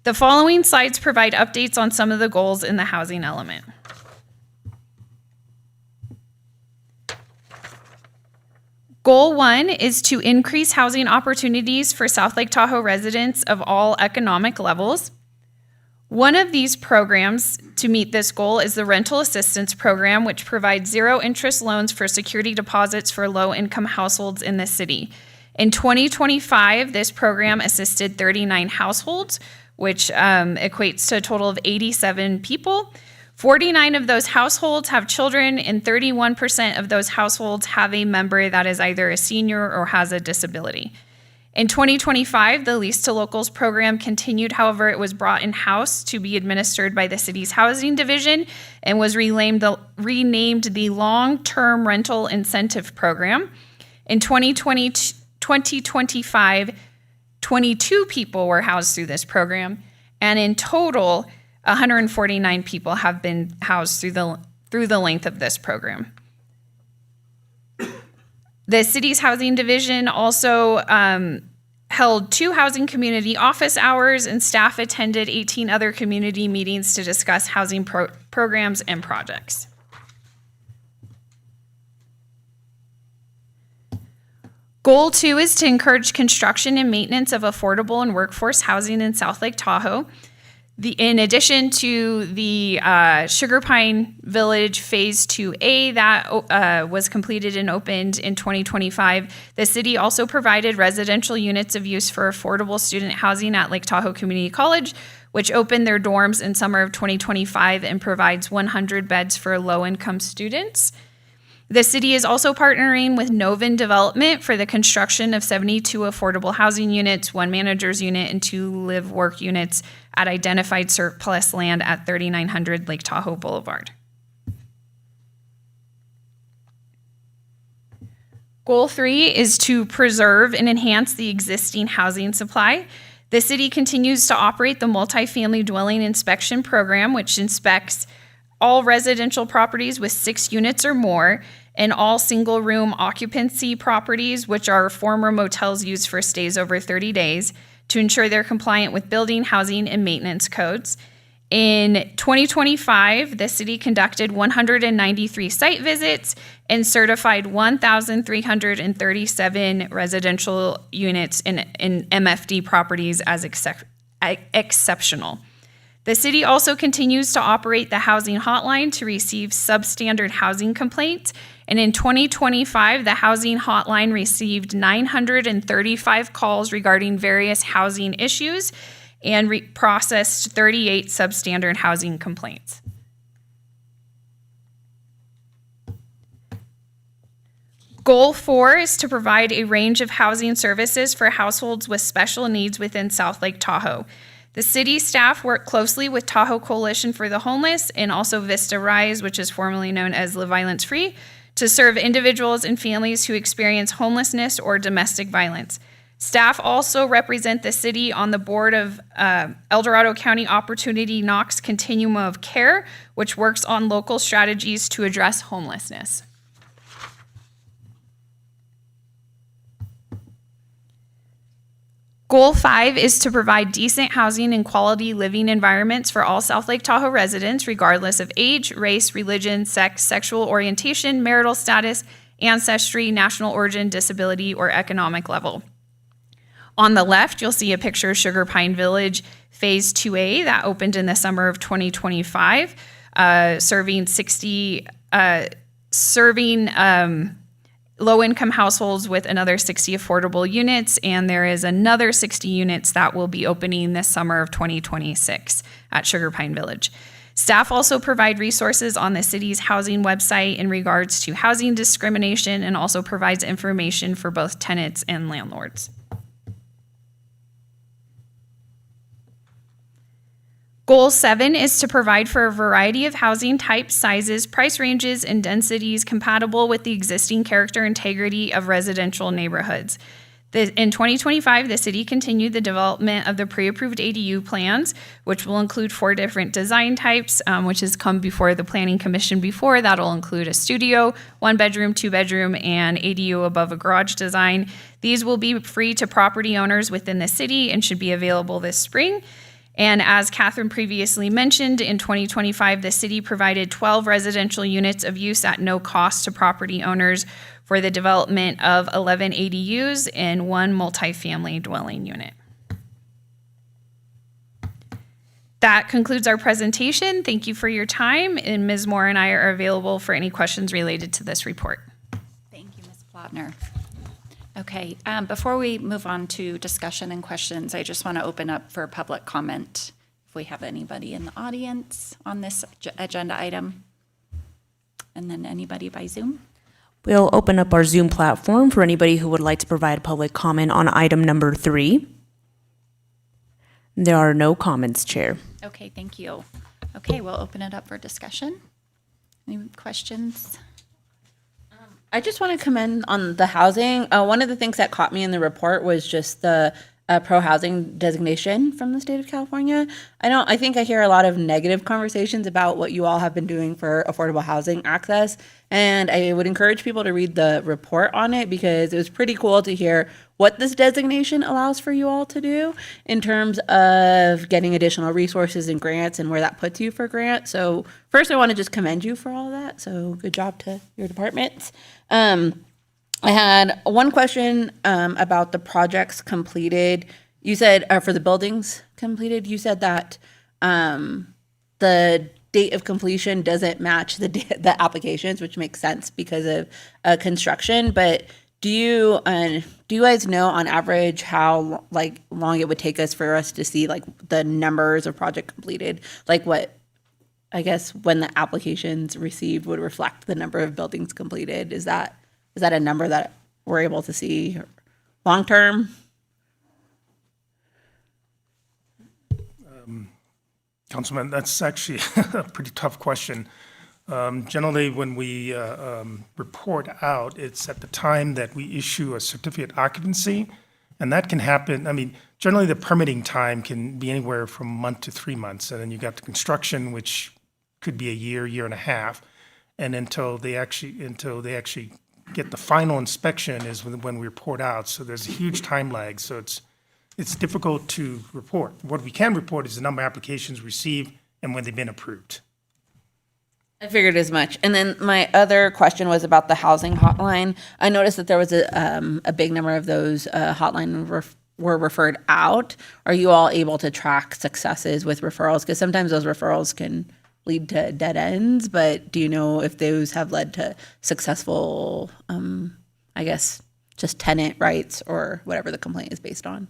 The following slides provide updates on some of the goals in the housing element. Goal 1 is to increase housing opportunities for South Lake Tahoe residents of all economic levels. One of these programs to meet this goal is the Rental Assistance Program, which provides 0-interest loans for security deposits for low-income households in the city. In 2025, this program assisted 39 households, which equates to a total of 87 people. 49 of those households have children, and 31% of those households have a member that is either a senior or has a disability. In 2025, the Lease to Locals program continued. However, it was brought in-house to be administered by the city's housing division and was renamed the Long-Term Rental Incentive Program. In 2025, 22 people were housed through this program, and in total, 149 people have been housed through the length of this program. The city's housing division also held 2 housing community office hours, and staff attended 18 other community meetings to discuss housing programs and projects. Goal 2 is to encourage construction and maintenance of affordable and workforce housing in South Lake Tahoe. In addition to the Sugar Pine Village Phase 2A that was completed and opened in 2025, the city also provided residential units of use for affordable student housing at Lake Tahoe Community College, which opened their dorms in summer of 2025 and provides 100 beds for low-income students. The city is also partnering with Novin Development for the construction of 72 affordable housing units, 1 manager's unit, and 2 live-work units at identified surplus land at 3900 Lake Tahoe Boulevard. Goal 3 is to preserve and enhance the existing housing supply. The city continues to operate the multifamily dwelling inspection program, which inspects all residential properties with 6 units or more, and all single-room occupancy properties, which are former motels used for stays over 30 days, to ensure they're compliant with building, housing, and maintenance codes. In 2025, the city conducted 193 site visits and certified 1,337 residential units in MFD properties as exceptional. The city also continues to operate the housing hotline to receive substandard housing complaints. And in 2025, the housing hotline received 935 calls regarding various housing issues and processed 38 substandard housing complaints. Goal 4 is to provide a range of housing services for households with special needs within South Lake Tahoe. The city staff work closely with Tahoe Coalition for the Homeless and also Vista Rise, which is formerly known as Live Violence Free, to serve individuals and families who experience homelessness or domestic violence. Staff also represent the city on the board of El Dorado County Opportunity Knox Continuum of Care, which works on local strategies to address homelessness. Goal 5 is to provide decent housing and quality living environments for all South Lake Tahoe residents, regardless of age, race, religion, sex, sexual orientation, marital status, ancestry, national origin, disability, or economic level. On the left, you'll see a picture of Sugar Pine Village Phase 2A that opened in the summer of 2025, serving low-income households with another 60 affordable units, and there is another 60 units that will be opening this summer of 2026 at Sugar Pine Village. Staff also provide resources on the city's housing website in regards to housing discrimination and also provides information for both tenants and landlords. Goal 7 is to provide for a variety of housing types, sizes, price ranges, and densities compatible with the existing character integrity of residential neighborhoods. In 2025, the city continued the development of the pre-approved ADU plans, which will include 4 different design types, which has come before the Planning Commission before. That'll include a studio, 1-bedroom, 2-bedroom, and ADU above a garage design. These will be free to property owners within the city and should be available this spring. And as Catherine previously mentioned, in 2025, the city provided 12 residential units of use at no cost to property owners for the development of 11 ADUs and 1 multifamily dwelling unit. That concludes our presentation. Thank you for your time, and Ms. Moore and I are available for any questions related to this report. Thank you, Ms. Plattner. Okay, before we move on to discussion and questions, I just want to open up for public comment. If we have anybody in the audience on this agenda item, and then anybody by Zoom. We'll open up our Zoom platform for anybody who would like to provide public comment on item number 3. There are no comments, Chair. Okay, thank you. Okay, we'll open it up for discussion. Any questions? I just want to commend on the housing. One of the things that caught me in the report was just the pro-housing designation from the state of California. I think I hear a lot of negative conversations about what you all have been doing for affordable housing access. And I would encourage people to read the report on it because it was pretty cool to hear what this designation allows for you all to do in terms of getting additional resources and grants and where that puts you for grants. So first, I want to just commend you for all of that. So good job to your departments. I had one question about the projects completed. You said for the buildings completed, you said that the date of completion doesn't match the applications, which makes sense because of construction. But do you guys know on average how long it would take us for us to see the numbers of project completed? What I guess when the applications received would reflect the number of buildings completed. Is that a number that we're able to see long term? Councilman, that's actually a pretty tough question. Generally, when we report out, it's at the time that we issue a certificate of occupancy, and that can happen. Generally, the permitting time can be anywhere from a month to 3 months, and then you got the construction, which could be a year and a half, and until they actually get the final inspection is when we report out. So there's a huge time lag. So it's difficult to report. What we can report is the number of applications received and when they've been approved. I figured as much. And then my other question was about the housing hotline. I noticed that there was a big number of those hotline were referred out. Are you all able to track successes with referrals? Because sometimes those referrals can lead to dead ends, but do you know if those have led to successful, just tenant rights or whatever the complaint is based on?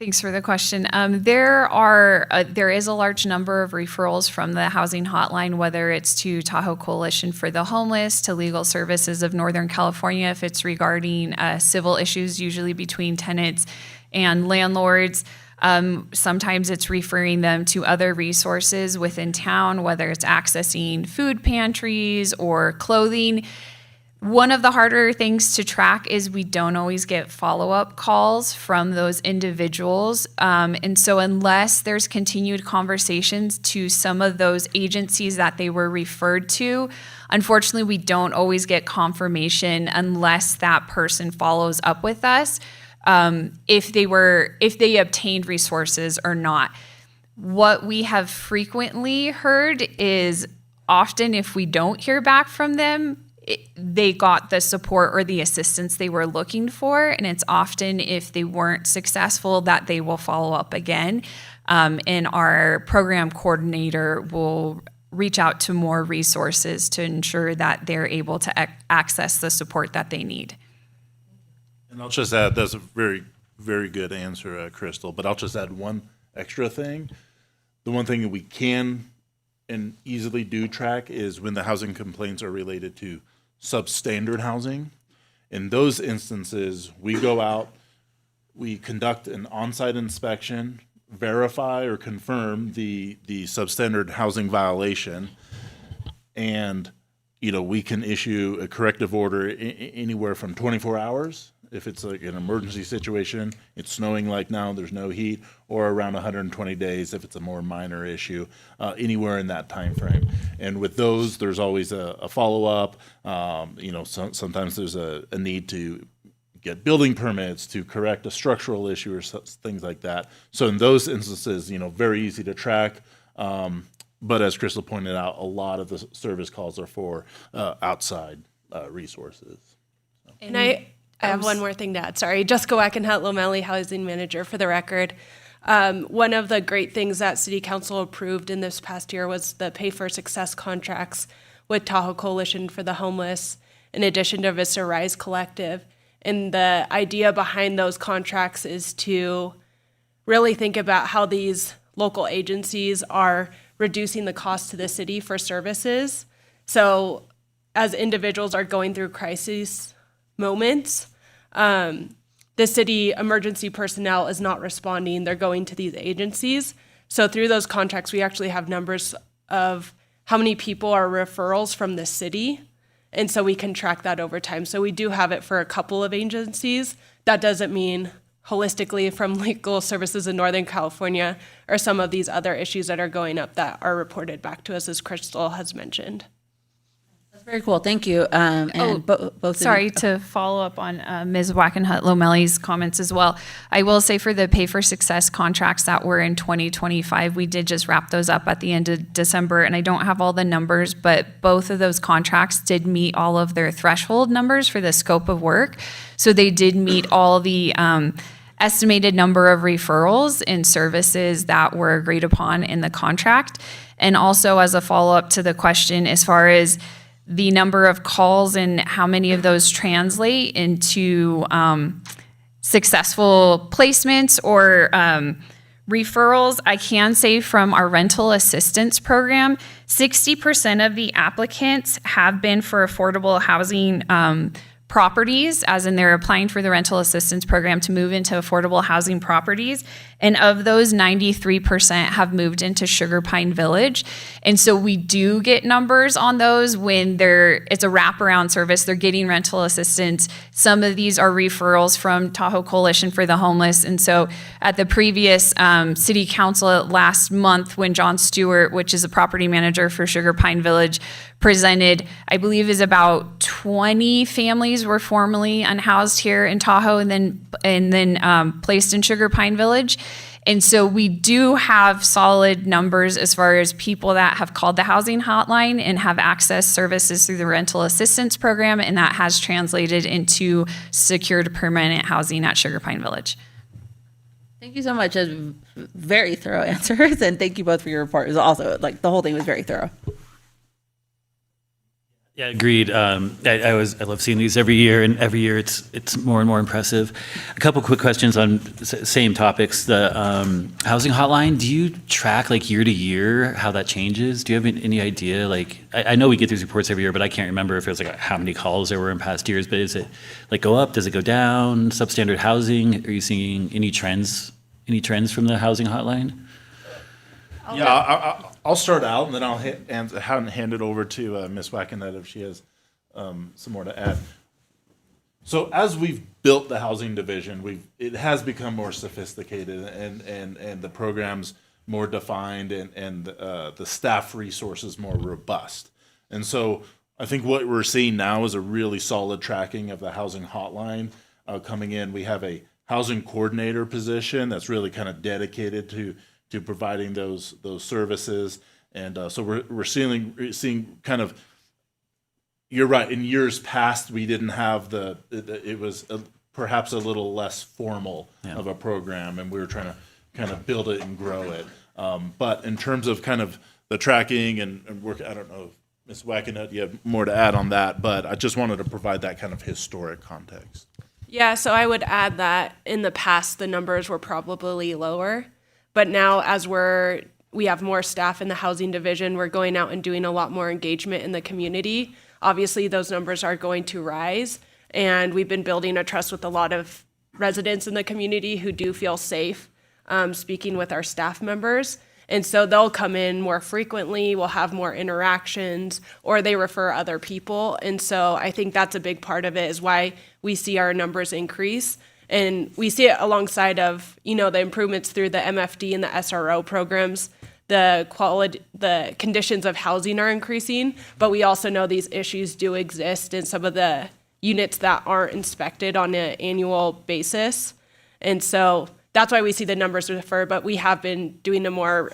Thanks for the question. There is a large number of referrals from the housing hotline, whether it's to Tahoe Coalition for the Homeless, to Legal Services of Northern California, if it's regarding civil issues, usually between tenants and landlords. Sometimes it's referring them to other resources within town, whether it's accessing food pantries or clothing. One of the harder things to track is we don't always get follow-up calls from those individuals. And so unless there's continued conversations to some of those agencies that they were referred to, unfortunately, we don't always get confirmation unless that person follows up with us, if they obtained resources or not. What we have frequently heard is often if we don't hear back from them, they got the support or the assistance they were looking for. And it's often if they weren't successful that they will follow up again. And our program coordinator will reach out to more resources to ensure that they're able to access the support that they need. And I'll just add, that's a very, very good answer, Crystal, but I'll just add one extra thing. The one thing that we can and easily do track is when the housing complaints are related to substandard housing. In those instances, we go out, we conduct an on-site inspection, verify or confirm the substandard housing violation, and we can issue a corrective order anywhere from 24 hours if it's like an emergency situation, it's snowing like now, there's no heat, or around 120 days if it's a more minor issue, anywhere in that time frame. And with those, there's always a follow-up. Sometimes there's a need to get building permits to correct a structural issue or things like that. So in those instances, very easy to track. But as Crystal pointed out, a lot of the service calls are for outside resources. And I have one more thing to add. Sorry, Jessica Wackenhut, Lomeli Housing Manager for the record. One of the great things that City Council approved in this past year was the Pay for Success contracts with Tahoe Coalition for the Homeless, in addition to Vista Rise Collective. And the idea behind those contracts is to really think about how these local agencies are reducing the cost to the city for services. So as individuals are going through crisis moments, the city emergency personnel is not responding. They're going to these agencies. So through those contracts, we actually have numbers of how many people are referrals from the city. And so we can track that over time. So we do have it for a couple of agencies. That doesn't mean holistically from legal services in Northern California or some of these other issues that are going up that are reported back to us, as Crystal has mentioned. That's very cool. Thank you. Sorry to follow up on Ms. Wackenhut Lomeli's comments as well. I will say for the Pay for Success contracts that were in 2025, we did just wrap those up at the end of December, and I don't have all the numbers, but both of those contracts did meet all of their threshold numbers for the scope of work. So they did meet all the estimated number of referrals and services that were agreed upon in the contract. And also as a follow-up to the question, as far as the number of calls and how many of those translate into successful placements or referrals, I can say from our rental assistance program, 60% of the applicants have been for affordable housing properties, as in they're applying for the rental assistance program to move into affordable housing properties. And of those, 93% have moved into Sugar Pine Village. And so we do get numbers on those when it's a wraparound service. They're getting rental assistance. Some of these are referrals from Tahoe Coalition for the Homeless. And so at the previous city council last month, when John Stewart, which is a property manager for Sugar Pine Village, presented, I believe is about 20 families were formerly unhoused here in Tahoe and then placed in Sugar Pine Village. And so we do have solid numbers as far as people that have called the housing hotline and have accessed services through the rental assistance program, and that has translated into secured permanent housing at Sugar Pine Village. Thank you so much. Very thorough answers, and thank you both for your report. It was also, the whole thing was very thorough. Yeah, agreed. I love seeing these every year, and every year it's more and more impressive. A couple quick questions on same topics. The housing hotline. Do you track year to year how that changes? Do you have any idea? I know we get these reports every year, but I can't remember if it was how many calls there were in past years. But is it go up? Does it go down? Substandard housing. Are you seeing any trends? Any trends from the housing hotline? Yeah, I'll start out, and then I'll hand it over to Ms. Wackenhut if she has some more to add. So as we've built the housing division, it has become more sophisticated, and the program's more defined, and the staff resources more robust. And so I think what we're seeing now is a really solid tracking of the housing hotline coming in. We have a housing coordinator position that's really kind of dedicated to providing those services, and so we're seeing kind of you're right. In years past, we didn't have it was perhaps a little less formal of a program, and we were trying to kind of build it and grow it. But in terms of kind of the tracking and work, I don't know, Ms. Wackenhut, you have more to add on that, but I just wanted to provide that kind of historic context. Yeah, so I would add that in the past, the numbers were probably lower, but now as we have more staff in the housing division, we're going out and doing a lot more engagement in the community. Obviously, those numbers are going to rise, and we've been building a trust with a lot of residents in the community who do feel safe speaking with our staff members. And so they'll come in more frequently, we'll have more interactions, or they refer other people. And so I think that's a big part of it, is why we see our numbers increase. And we see it alongside of, the improvements through the MFD and the SRO programs. The conditions of housing are increasing, but we also know these issues do exist in some of the units that aren't inspected on an annual basis. And so that's why we see the numbers differ, but we have been doing a more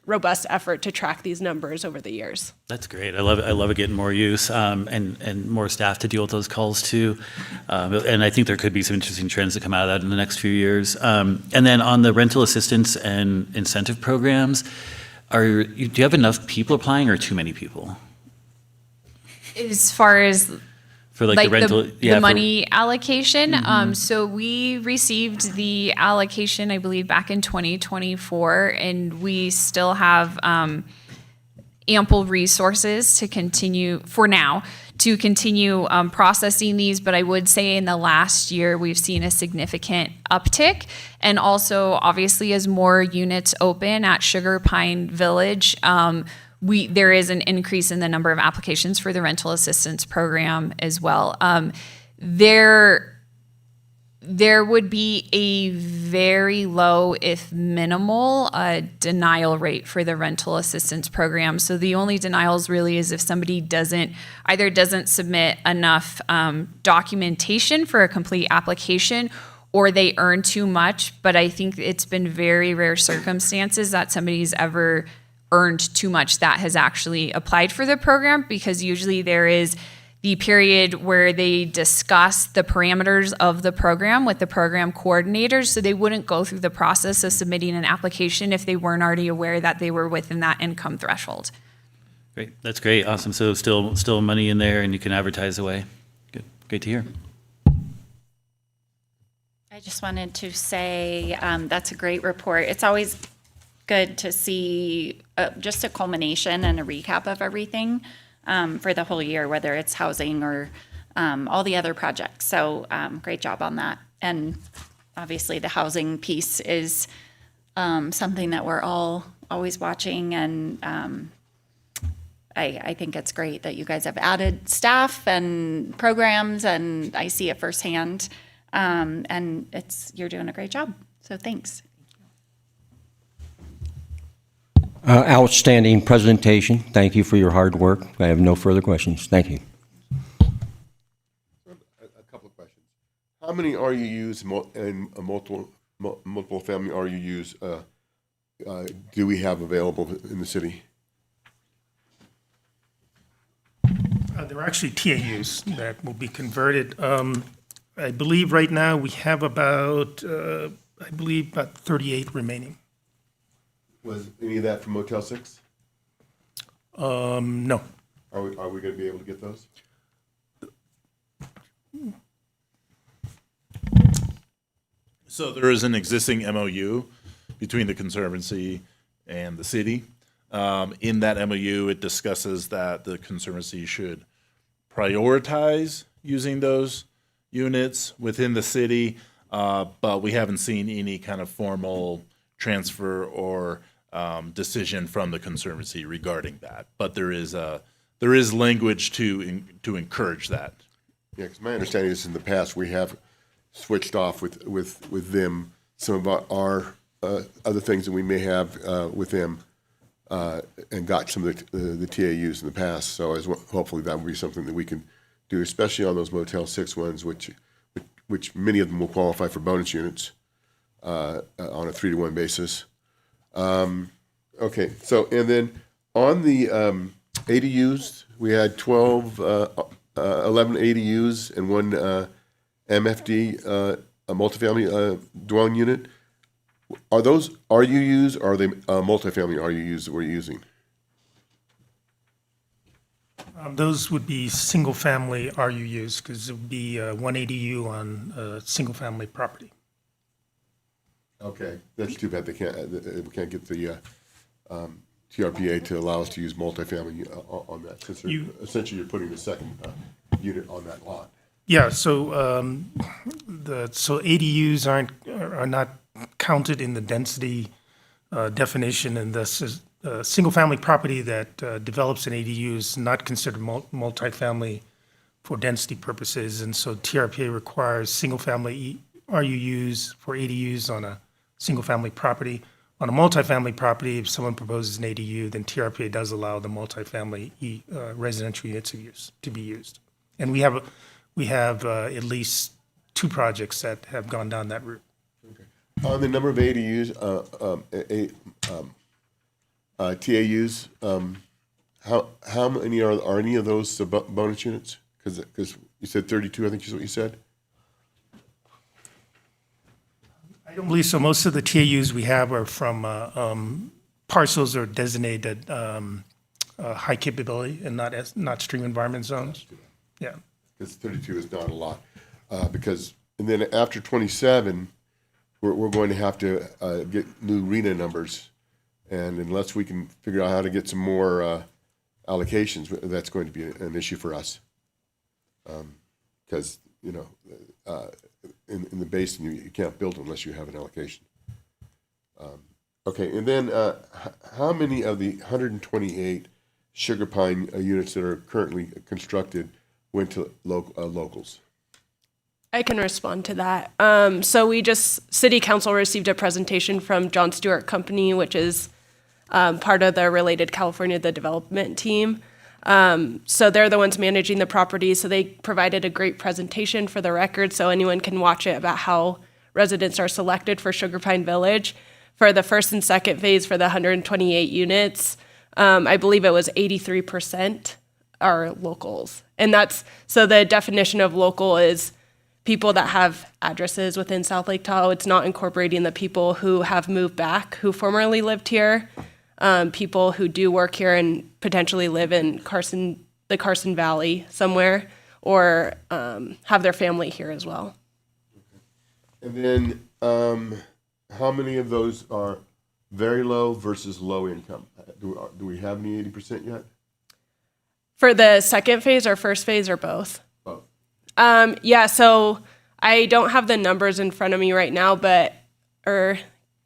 robust effort to track these numbers over the years. That's great. I love it getting more use and more staff to deal with those calls too. And I think there could be some interesting trends that come out of that in the next few years. And then on the rental assistance and incentive programs, do you have enough people applying or too many people? As far as For the rental, the money allocation. So we received the allocation, I believe, back in 2024, and we still have ample resources to continue, for now, to continue processing these. But I would say in the last year, we've seen a significant uptick. And also, obviously, as more units open at Sugar Pine Village, there is an increase in the number of applications for the rental assistance program as well. There would be a very low, if minimal, denial rate for the rental assistance program. So the only denials really is if somebody doesn't submit enough documentation for a complete application, or they earn too much. But I think it's been very rare circumstances that somebody's ever earned too much that has actually applied for the program, because usually there is the period where they discuss the parameters of the program with the program coordinators, so they wouldn't go through the process of submitting an application if they weren't already aware that they were within that income threshold. Great, that's great, awesome. So still money in there and you can advertise away. Good, great to hear. I just wanted to say that's a great report. It's always good to see just a culmination and a recap of everything for the whole year, whether it's housing or all the other projects. So great job on that. And obviously the housing piece is something that we're all always watching. And I think it's great that you guys have added staff and programs, and I see it firsthand. And you're doing a great job. So thanks. Outstanding presentation. Thank you for your hard work. I have no further questions. Thank you. A couple of questions. How many RUUs and multiple family RUUs do we have available in the city? There are actually TAUs that will be converted. I believe right now we have about 38 remaining. Was any of that from Motel 6? No. Are we going to be able to get those? So there is an existing MOU between the Conservancy and the city. In that MOU, it discusses that the Conservancy should prioritize using those units within the city, but we haven't seen any kind of formal transfer or decision from the Conservancy regarding that. But there is language to encourage that. Yeah, because my understanding is in the past we have switched off with them some of our other things that we may have with them and got some of the TAUs in the past. So hopefully that will be something that we can do, especially on those Motel 6 ones, which many of them will qualify for bonus units on a 3-to-1 basis. Okay, so and then on the ADUs, we had 11 ADUs and one MFD, a multifamily dwelling unit. Are those RUUs, or are they multifamily RUUs that we're using? Those would be single-family RUUs, because it would be one ADU on a single-family property. Okay, that's too bad we can't get the TRPA to allow us to use multifamily on that, since essentially you're putting the second unit on that lot. Yeah, so so ADUs are not counted in the density definition, and thus is a single-family property that develops an ADU is not considered multifamily for density purposes, and so TRPA requires single-family RUUs for ADUs on a single-family property. On a multifamily property, if someone proposes an ADU, then TRPA does allow the multifamily residential units to be used. And we have at least 2 projects that have gone down that route. On the number of ADUs, TAUs, how many are any of those bonus units? Because you said 32, I think is what you said. I don't believe so. Most of the TAUs we have are from parcels or designated high capability and not stream environment zones. Yeah. Because 32 is not a lot. And then after 27, we're going to have to get new RENA numbers. And unless we can figure out how to get some more allocations, that's going to be an issue for us. Because, in the basin, you can't build unless you have an allocation. Okay, and then how many of the 128 sugar pine units that are currently constructed went to locals? I can respond to that. So City Council received a presentation from John Stewart Company, which is part of the Related California, the development team. So they're the ones managing the property. So they provided a great presentation for the record, so anyone can watch it, about how residents are selected for Sugar Pine Village. For the first and second phase for the 128 units, I believe it was 83% are locals. And so the definition of local is people that have addresses within South Lake Tahoe. It's not incorporating the people who have moved back, who formerly lived here, people who do work here and potentially live in the Carson Valley somewhere, or have their family here as well. And then how many of those are very low versus low income? Do we have any 80% yet? For the second phase or first phase or both? Both. Yeah, so I don't have the numbers in front of me right now,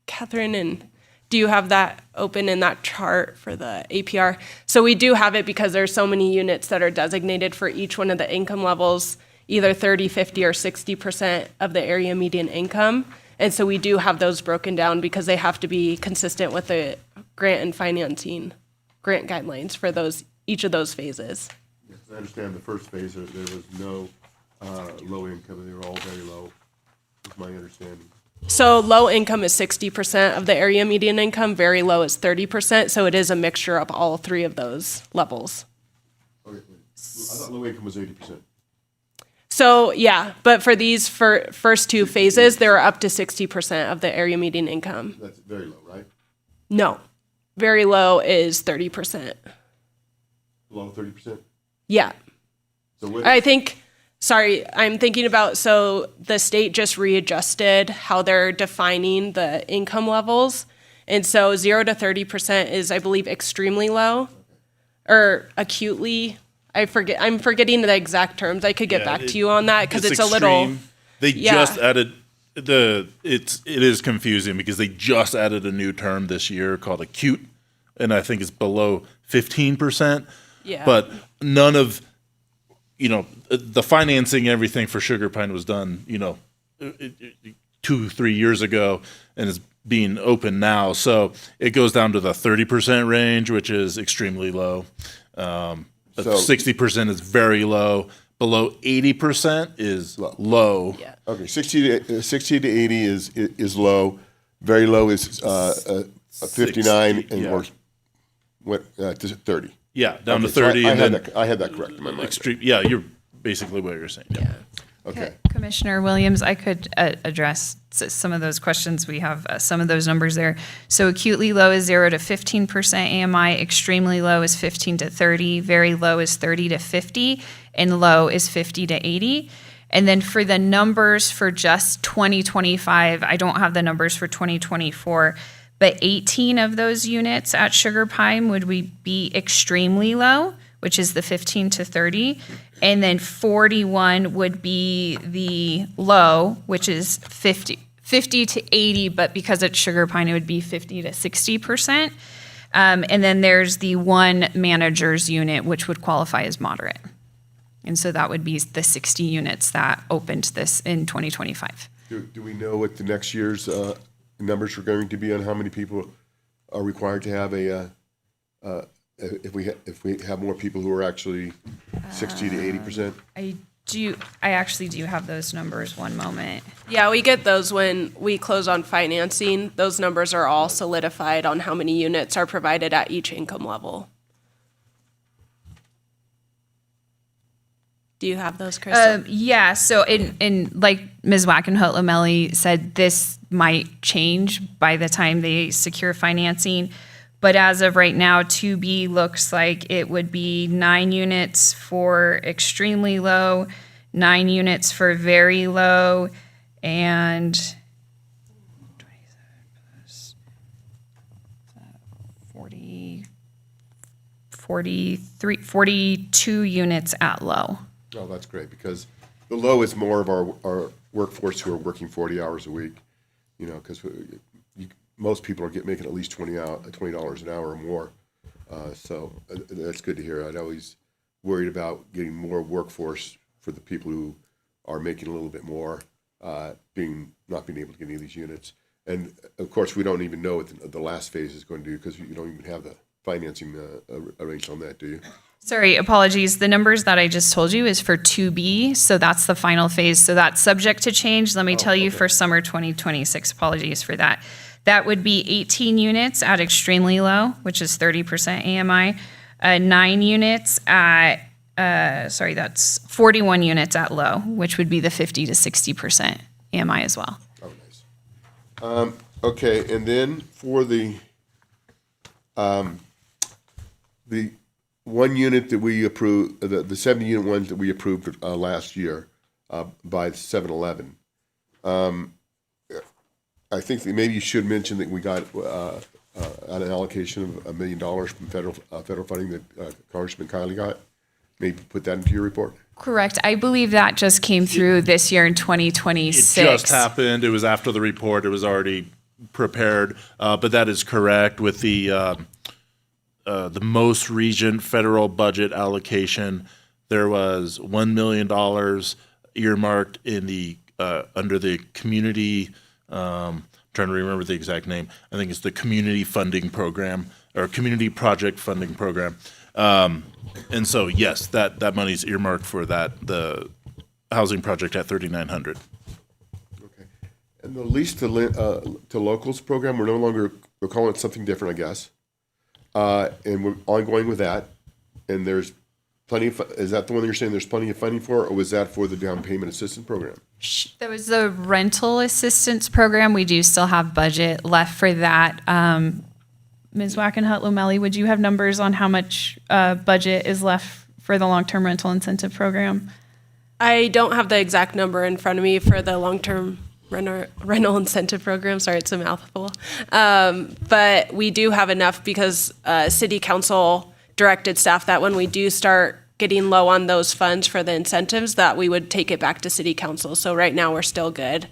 Catherine, do you have that open in that chart for the APR? So we do have it because there's so many units that are designated for each one of the income levels, either 30, 50, or 60% of the area median income. And so we do have those broken down because they have to be consistent with the grant and financing grant guidelines for each of those phases. Yes, I understand the first phase, there was no low income, they were all very low, is my understanding. So low income is 60% of the area median income, very low is 30%, so it is a mixture of all 3 of those levels. Okay, I thought low income was 80%. So yeah, but for these first 2 phases, they're up to 60% of the area median income. That's very low, right? No, very low is 30%. Below 30%? Yeah. So I'm thinking about, so the state just readjusted how they're defining the income levels. And so 0 to 30% is, I believe, extremely low or acutely. I'm forgetting the exact terms. I could get back to you on that because it's a little. Extreme. They just added it is confusing because they just added a new term this year called acute, and I think it's below 15%. Yeah. But none of, the financing, everything for Sugar Pine was done, 2-3 years ago, and is being open now. So it goes down to the 30% range, which is extremely low. But 60% is very low. Below 80% is low. Yeah. Okay, 60 to 80 is low. Very low is 59 and or what to 30. Yeah, down to Okay, so 30 and then I had that correct in my mind. extreme, yeah, you're basically what you're saying, yeah. Okay. Commissioner Williams, I could address some of those questions. We have some of those numbers there. So acutely low is 0 to 15% AMI, extremely low is 15 to 30, very low is 30 to 50, and low is 50 to 80. And then for the numbers for just 2025, I don't have the numbers for 2024, but 18 of those units at Sugar Pine would be extremely low, which is the 15 to 30. And then 41 would be the low, which is 50 to 80, but because it's Sugar Pine, it would be 50 to 60%. And then there's the one manager's unit, which would qualify as moderate. And so that would be the 60 units that opened this in 2025. Do we know what the next year's numbers are going to be on how many people are required to have if we have more people who are actually 60 to 80%? I actually do have those numbers. One moment. Yeah, we get those when we close on financing. Those numbers are all solidified on how many units are provided at each income level. Do you have those, Crystal? Yeah, so in like Ms. Wackenhut-Lamelli said, this might change by the time they secure financing. But as of right now, 2B looks like it would be 9 units for extremely low, 9 units for very low, and 42 units at low. Oh, that's great, because the low is more of our workforce who are working 40 hours a week, because most people are making at least $20 an hour or more. So that's good to hear. I'd always worried about getting more workforce for the people who are making a little bit more, not being able to get any of these units. And of course, we don't even know what the last phase is going to do, because you don't even have the financing arranged on that, do you? Sorry, apologies. The numbers that I just told you is for 2B, so that's the final phase. So that's subject to change. Let me tell you for summer 2026. Apologies for that. That would be 18 units at extremely low, which is 30% AMI, 9 units at, that's 41 units at low, which would be the 50 to 60% AMI as well. Oh, nice. Okay, and then for the one unit that we approved, the 70-unit ones that we approved last year by 7-Eleven, I think that maybe you should mention that we got an allocation of $1 million from federal funding that Congressman Kiley got. Maybe put that into your report. Correct. I believe that just came through this year in 2026. It just happened. It was after the report. It was already prepared. But that is correct with the most recent federal budget allocation. There was $1 million earmarked in the under the community. Trying to remember the exact name. I think it's the community funding program or community project funding program. And so, yes, that money's earmarked for the housing project at 3900. Okay. And the lease to locals program, we're calling it something different, I guess. And we're ongoing with that. And there's plenty of, is that the one that you're saying there's plenty of funding for, or was that for the down payment assistance program? That was the rental assistance program. We do still have budget left for that. Ms. Wackenhut-Lamelli, would you have numbers on how much budget is left for the long-term rental incentive program? I don't have the exact number in front of me for the long-term rental incentive program. Sorry, it's a mouthful. But we do have enough because City Council directed staff that when we do start getting low on those funds for the incentives, that we would take it back to City Council. So right now we're still good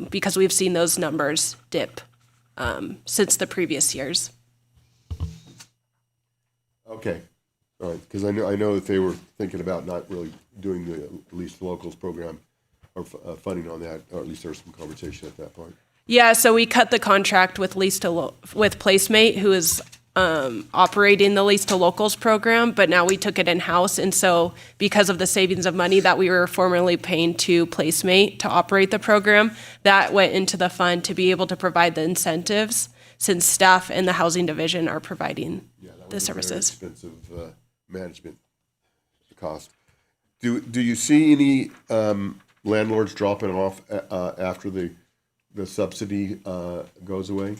because we've seen those numbers dip since the previous years. Okay, all right, because I know that they were thinking about not really doing the lease to locals program or funding on that, or at least there was some conversation at that point. Yeah, so we cut the contract with with Placemate, who is operating the lease to locals program, but now we took it in-house. And so because of the savings of money that we were formerly paying to Placemate to operate the program, that went into the fund to be able to provide the incentives since staff in the housing division are providing the services. Very expensive management cost. Do you see any landlords dropping off after the subsidy goes away?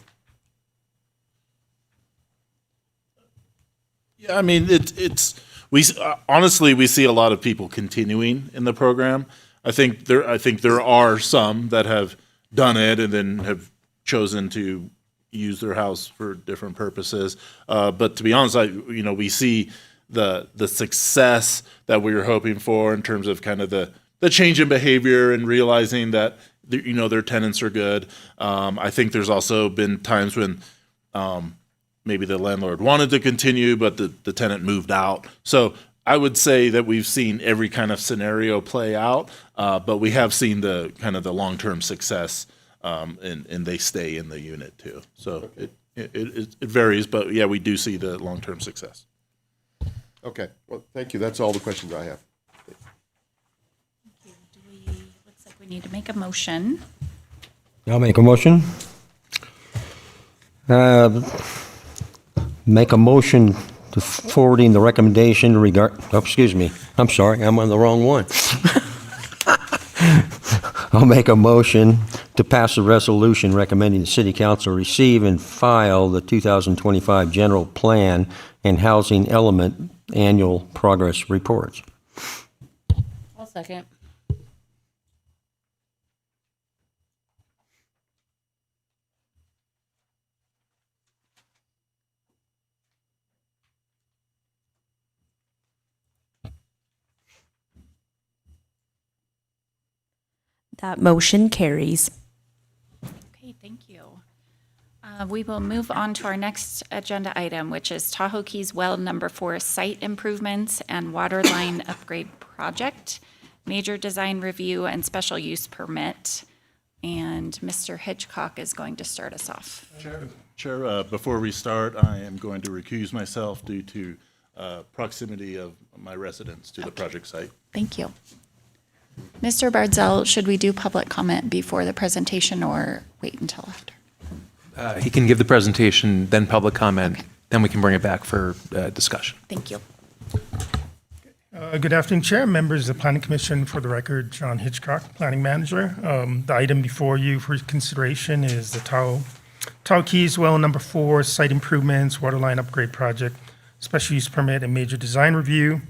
Yeah, I mean, honestly, we see a lot of people continuing in the program. I think there are some that have done it and then have chosen to use their house for different purposes. But to be honest, we see the success that we were hoping for in terms of kind of the change in behavior and realizing that their tenants are good. I think there's also been times when maybe the landlord wanted to continue, but the tenant moved out. So I would say that we've seen every kind of scenario play out, but we have seen the kind of the long-term success, and they stay in the unit too. So it varies, but yeah, we do see the long-term success. Okay, well, thank you. That's all the questions I have. Looks like we need to make a motion. I'll make a motion. Make a motion to forwarding the recommendation excuse me, I'm sorry, I'm on the wrong one. I'll make a motion to pass a resolution recommending the City Council receive and file the 2025 General Plan and Housing Element Annual Progress Reports. I'll second. That motion carries. Okay, thank you. We will move on to our next agenda item, which is Tahoe Keys Well Number 4 Site Improvements and Water Line Upgrade Project, Major Design Review and Special Use Permit. And Mr. Hitchcock is going to start us off. Chair, before we start, I am going to recuse myself due to proximity of my residence to the project site. Thank you. Mr. Bardzell, should we do public comment before the presentation or wait until after? He can give the presentation, then public comment, then we can bring it back for discussion. Thank you. Good afternoon, Chair, members of the Planning Commission. For the record, John Hitchcock, Planning Manager. The item before you for consideration is the Tahoe Keys Well Number 4 Site Improvements, Waterline Upgrade Project, Special Use Permit and Major Design Review.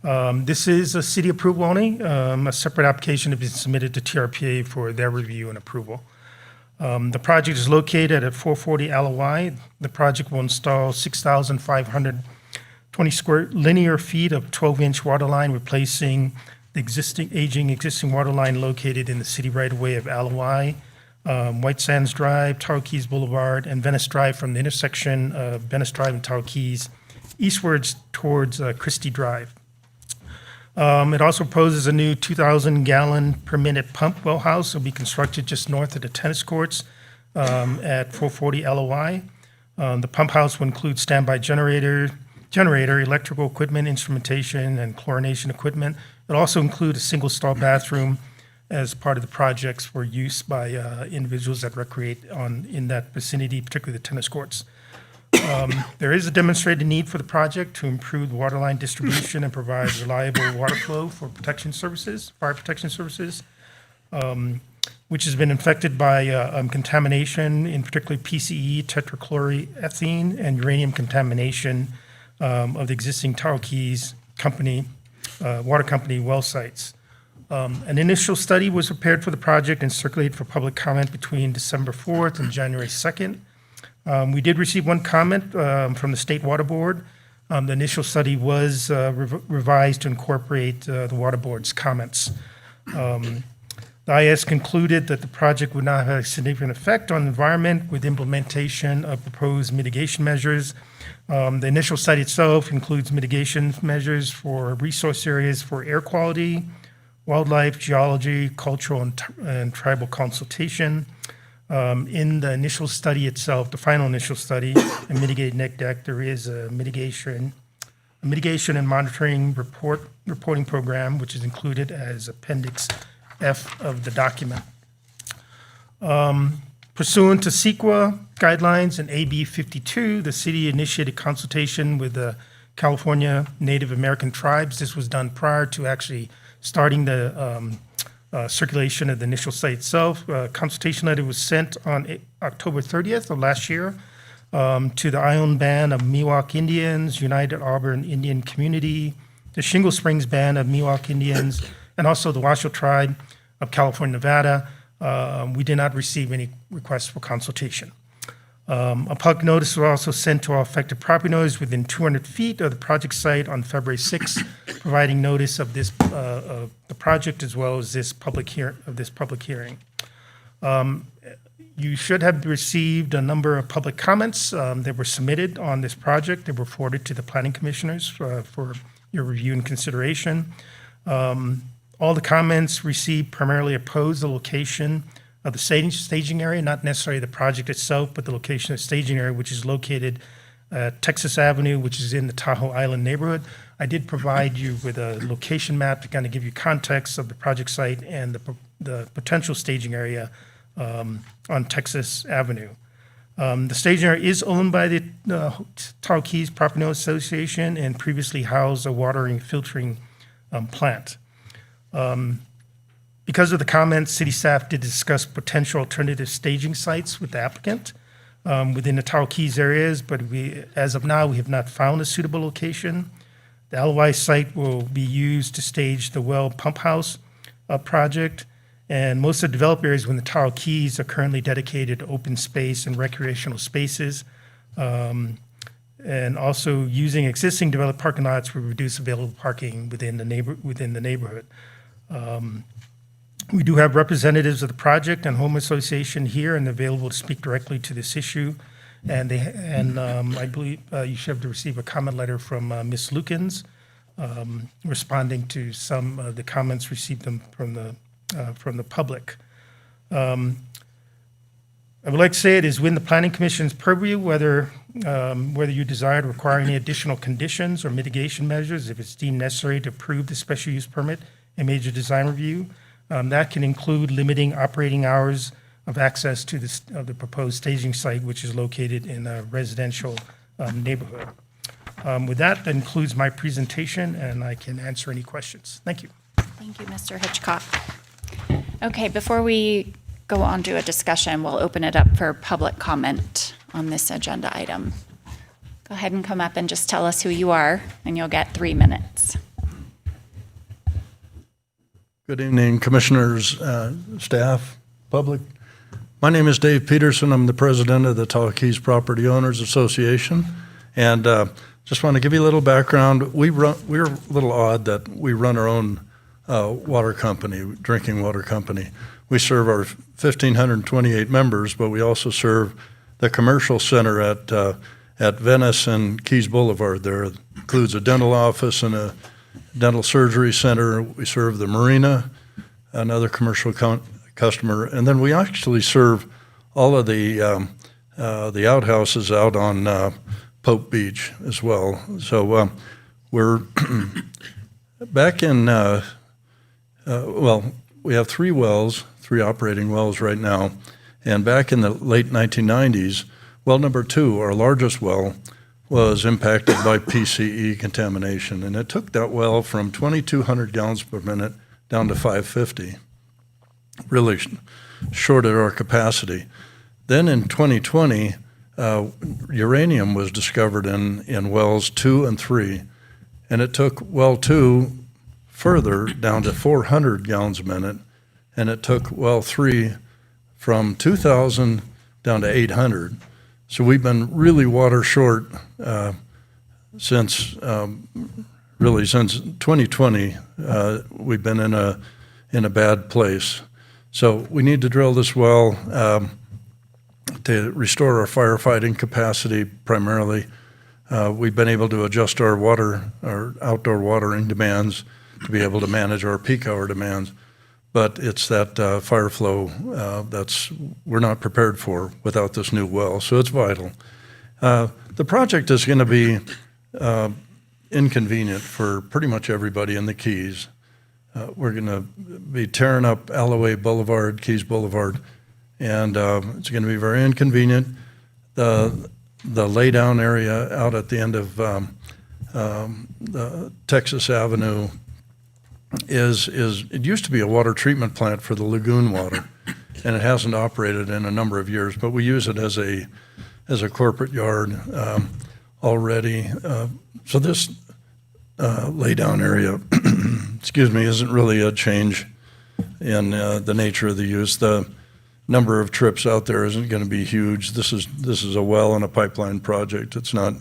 This is a city approval only. A separate application has been submitted to TRPA for their review and approval. The project is located at 440 LOI. The project will install 6,520 square linear feet of 12-inch water line, replacing the existing water line located in the city right-of-way of LOI, White Sands Drive, Tahoe Keys Boulevard, and Venice Drive from the intersection of Venice Drive and Tahoe Keys eastwards towards Christie Drive. It also proposes a new 2,000-gallon per minute pump well house will be constructed just north of the tennis courts at 440 LOI. The pump house will include standby generator, electrical equipment, instrumentation, and chlorination equipment. It'll also include a single-stall bathroom as part of the projects for use by individuals that recreate in that vicinity, particularly the tennis courts. There is a demonstrated need for the project to improve waterline distribution and provide reliable water flow for protection services, fire protection services, which has been infected by contamination, in particular PCE, tetrachloroethene, and uranium contamination of the existing Tahoe Keys water company well sites. An initial study was prepared for the project and circulated for public comment between December 4th and January 2nd. We did receive one comment from the State Water Board. The initial study was revised to incorporate the Water Board's comments. The IS concluded that the project would not have a significant effect on the environment with implementation of proposed mitigation measures. The initial study itself includes mitigation measures for resource areas for air quality, wildlife, geology, cultural, and tribal consultation. In the initial study itself, the final initial study, and mitigate neck deck, there is a mitigation and monitoring reporting program, which is included as Appendix F of the document. Pursuant to CEQA guidelines and AB 52, the city initiated consultation with the California Native American tribes. This was done prior to actually starting the circulation of the initial site itself. Consultation letter was sent on October 30th of last year to the Ione Band of Miwok Indians, United Auburn Indian Community, the Shingle Springs Band of Miwok Indians, and also the Washoe Tribe of California, Nevada. We did not receive any requests for consultation. A public notice was also sent to all affected property owners within 200 feet of the project site on February 6th, providing notice of this, of the project as well as this public hearing. You should have received a number of public comments that were submitted on this project. They were forwarded to the planning commissioners for your review and consideration. All the comments received primarily oppose the location of the staging area, not necessarily the project itself, but the location of the staging area, which is located at Texas Avenue, which is in the Tahoe Island neighborhood. I did provide you with a location map to kind of give you context of the project site and the potential staging area on Texas Avenue. The staging area is owned by the Tahoe Keys Property Owners Association and previously housed a watering filtering plant. Because of the comments, city staff did discuss potential alternative staging sites with the applicant within the Tahoe Keys areas, but as of now, we have not found a suitable location. The LOI site will be used to stage the well pump house project, and most of the developed areas within the Tahoe Keys are currently dedicated to open space and recreational spaces, and also using existing developed parking lots will reduce available parking within the neighborhood. We do have representatives of the project and home association here and available to speak directly to this issue. And I believe you should have to receive a comment letter from Ms. Lukens responding to some of the comments received from the public. I would like to say it is within the Planning Commission's purview whether you desire to require any additional conditions or mitigation measures if it's deemed necessary to approve the special use permit and major design review. That can include limiting operating hours of access to the proposed staging site, which is located in a residential neighborhood. With that concludes my presentation, and I can answer any questions. Thank you. Thank you, Mr. Hitchcock. Okay, before we go on to a discussion, we'll open it up for public comment on this agenda item. Go ahead and come up and just tell us who you are, and you'll get 3 minutes. Good evening, commissioners, staff, public. My name is Dave Peterson. I'm the president of the Tahoe Keys Property Owners Association. And just want to give you a little background. We're a little odd that we run our own water company, drinking water company. We serve our 1,528 members, but we also serve the commercial center at Venice and Keys Boulevard. There includes a dental office and a dental surgery center. We serve the marina, another commercial customer, and then we actually serve all of the outhouses out on Pope Beach as well. So we're back in. We have 3 wells, 3 operating wells right now, and back in the late 1990s, well number 2, our largest well, was impacted by PCE contamination, and it took that well from 2,200 gallons per minute down to 550, really shorted our capacity. Then in 2020, uranium was discovered in wells 2 and 3, and it took well 2 further down to 400 gallons a minute, and it took well 3 from 2,000 down to 800. So we've been really water short since 2020. We've been in a bad place. So we need to drill this well to restore our firefighting capacity primarily. We've been able to adjust our outdoor watering demands to be able to manage our peak hour demands. But it's that fire flow we're not prepared for without this new well, so it's vital. The project is going to be inconvenient for pretty much everybody in the Keys. We're going to be tearing up Alloway Boulevard, Keys Boulevard, and it's going to be very inconvenient. The laydown area out at the end of the Texas Avenue is it used to be a water treatment plant for the lagoon water, and it hasn't operated in a number of years, but we use it as a corporate yard already. So this laydown area, excuse me, isn't really a change in the nature of the use. The number of trips out there isn't going to be huge. This is a well and a pipeline project. It's not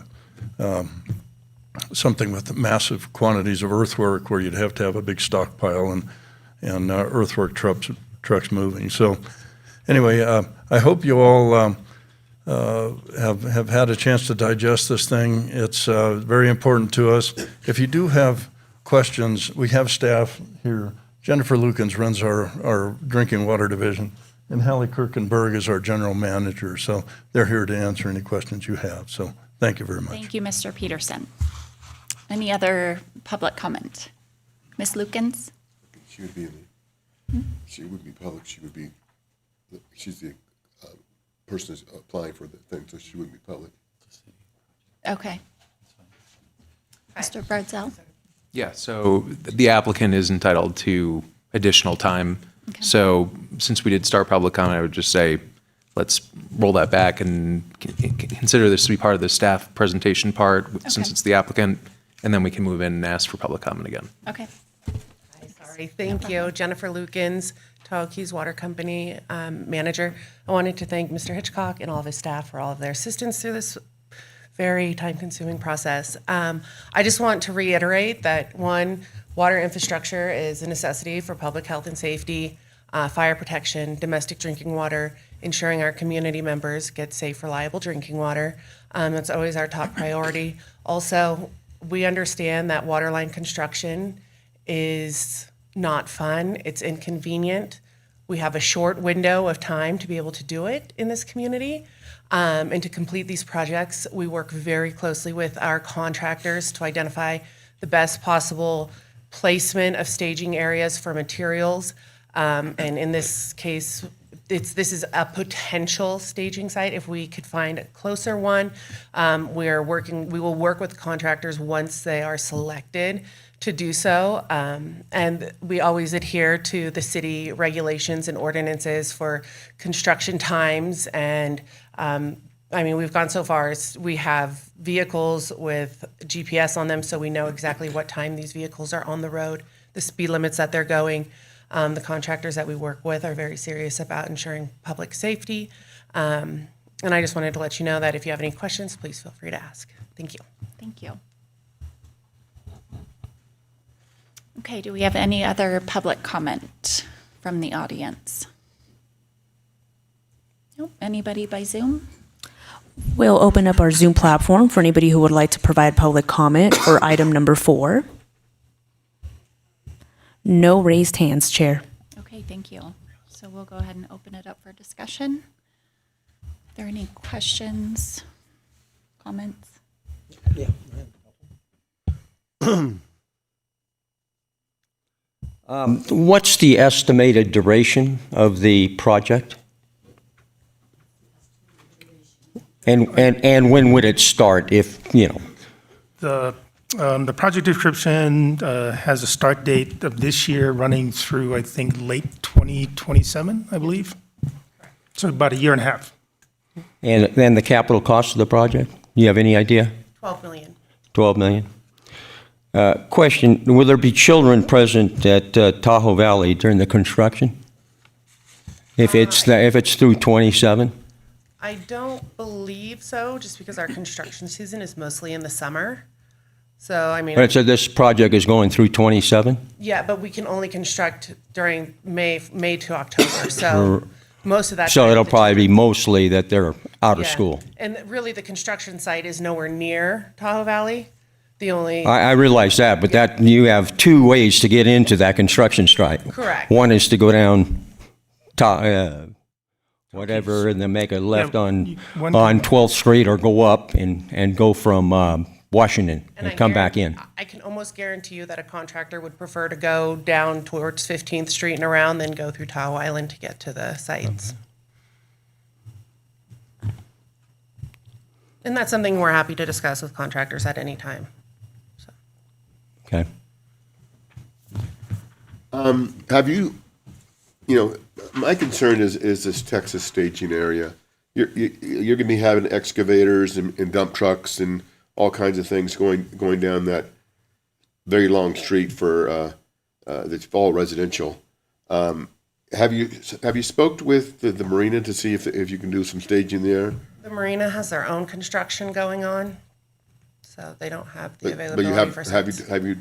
something with massive quantities of earthwork where you'd have to have a big stockpile and earthwork trucks moving. So anyway, I hope you all have had a chance to digest this thing. It's very important to us. If you do have questions, we have staff here. Jennifer Lukens runs our drinking water division, and Hallie Kirkenberg is our general manager. So they're here to answer any questions you have. So thank you very much. Thank you, Mr. Peterson. Any other public comment? Ms. Lukens? She would be she would be public. She's the person who's applying for the thing, so she wouldn't be public. Okay. Mr. Bardzell? Yeah, so the applicant is entitled to additional time. Okay. So since we did start public comment, I would just say, let's roll that back and consider this to be part of the staff presentation part, since Okay. it's the applicant, and then we can move in and ask for public comment again. Okay. Sorry, thank you. Jennifer Lukens, Tahoe Keys Water Company manager. I wanted to thank Mr. Hitchcock and all of his staff for all of their assistance through this very time-consuming process. I just want to reiterate that, one, water infrastructure is a necessity for public health and safety, fire protection, domestic drinking water, ensuring our community members get safe, reliable drinking water. That's always our top priority. Also, we understand that water line construction is not fun. It's inconvenient. We have a short window of time to be able to do it in this community. And to complete these projects, we work very closely with our contractors to identify the best possible placement of staging areas for materials. And in this case, this is a potential staging site. If we could find a closer one, we will work with contractors once they are selected to do so. And we always adhere to the city regulations and ordinances for construction times. And we've gone so far as we have vehicles with GPS on them, so we know exactly what time these vehicles are on the road, the speed limits that they're going. The contractors that we work with are very serious about ensuring public safety. And I just wanted to let you know that if you have any questions, please feel free to ask. Thank you. Thank you. Okay, do we have any other public comment from the audience? Nope. Anybody by Zoom? We'll open up our Zoom platform for anybody who would like to provide public comment for item number 4. No raised hands, Chair. Okay, thank you. So we'll go ahead and open it up for discussion. Are there any questions, comments? What's the estimated duration of the project? And when would it start if, The project description has a start date of this year running through, I think, late 2027, I believe. So about a year and a half. And then the capital cost of the project? Do you have any idea? $12 million. 12 million? Question, will there be children present at Tahoe Valley during the construction? If it's through 27? I don't believe so, just because our construction season is mostly in the summer. So, But so this project is going through 27? yeah, but we can only construct during May to October, so most of that. So time it'll the probably be children- mostly that they're out of Yeah. school. And really, the construction site is nowhere near Tahoe Valley. The only, I realize that, but that, you have two ways to get into that construction site. Correct. One is to go down, whatever, and then make a left on 12th Street, or go up and go from Washington and I come back in. I can almost guarantee you that a contractor would prefer to go down towards 15th Street and around than go through Tahoe Island to get to the sites. And that's something we're happy to discuss with contractors at any time. Okay. Have you, you know, my concern is this Texas staging area. You're gonna be having excavators and dump trucks and all kinds of things going down that very long street for, that's all residential. Have you spoke with the marina to see if you can do some staging there? The marina has their own construction going on, so they don't have the But you availability for sites. have you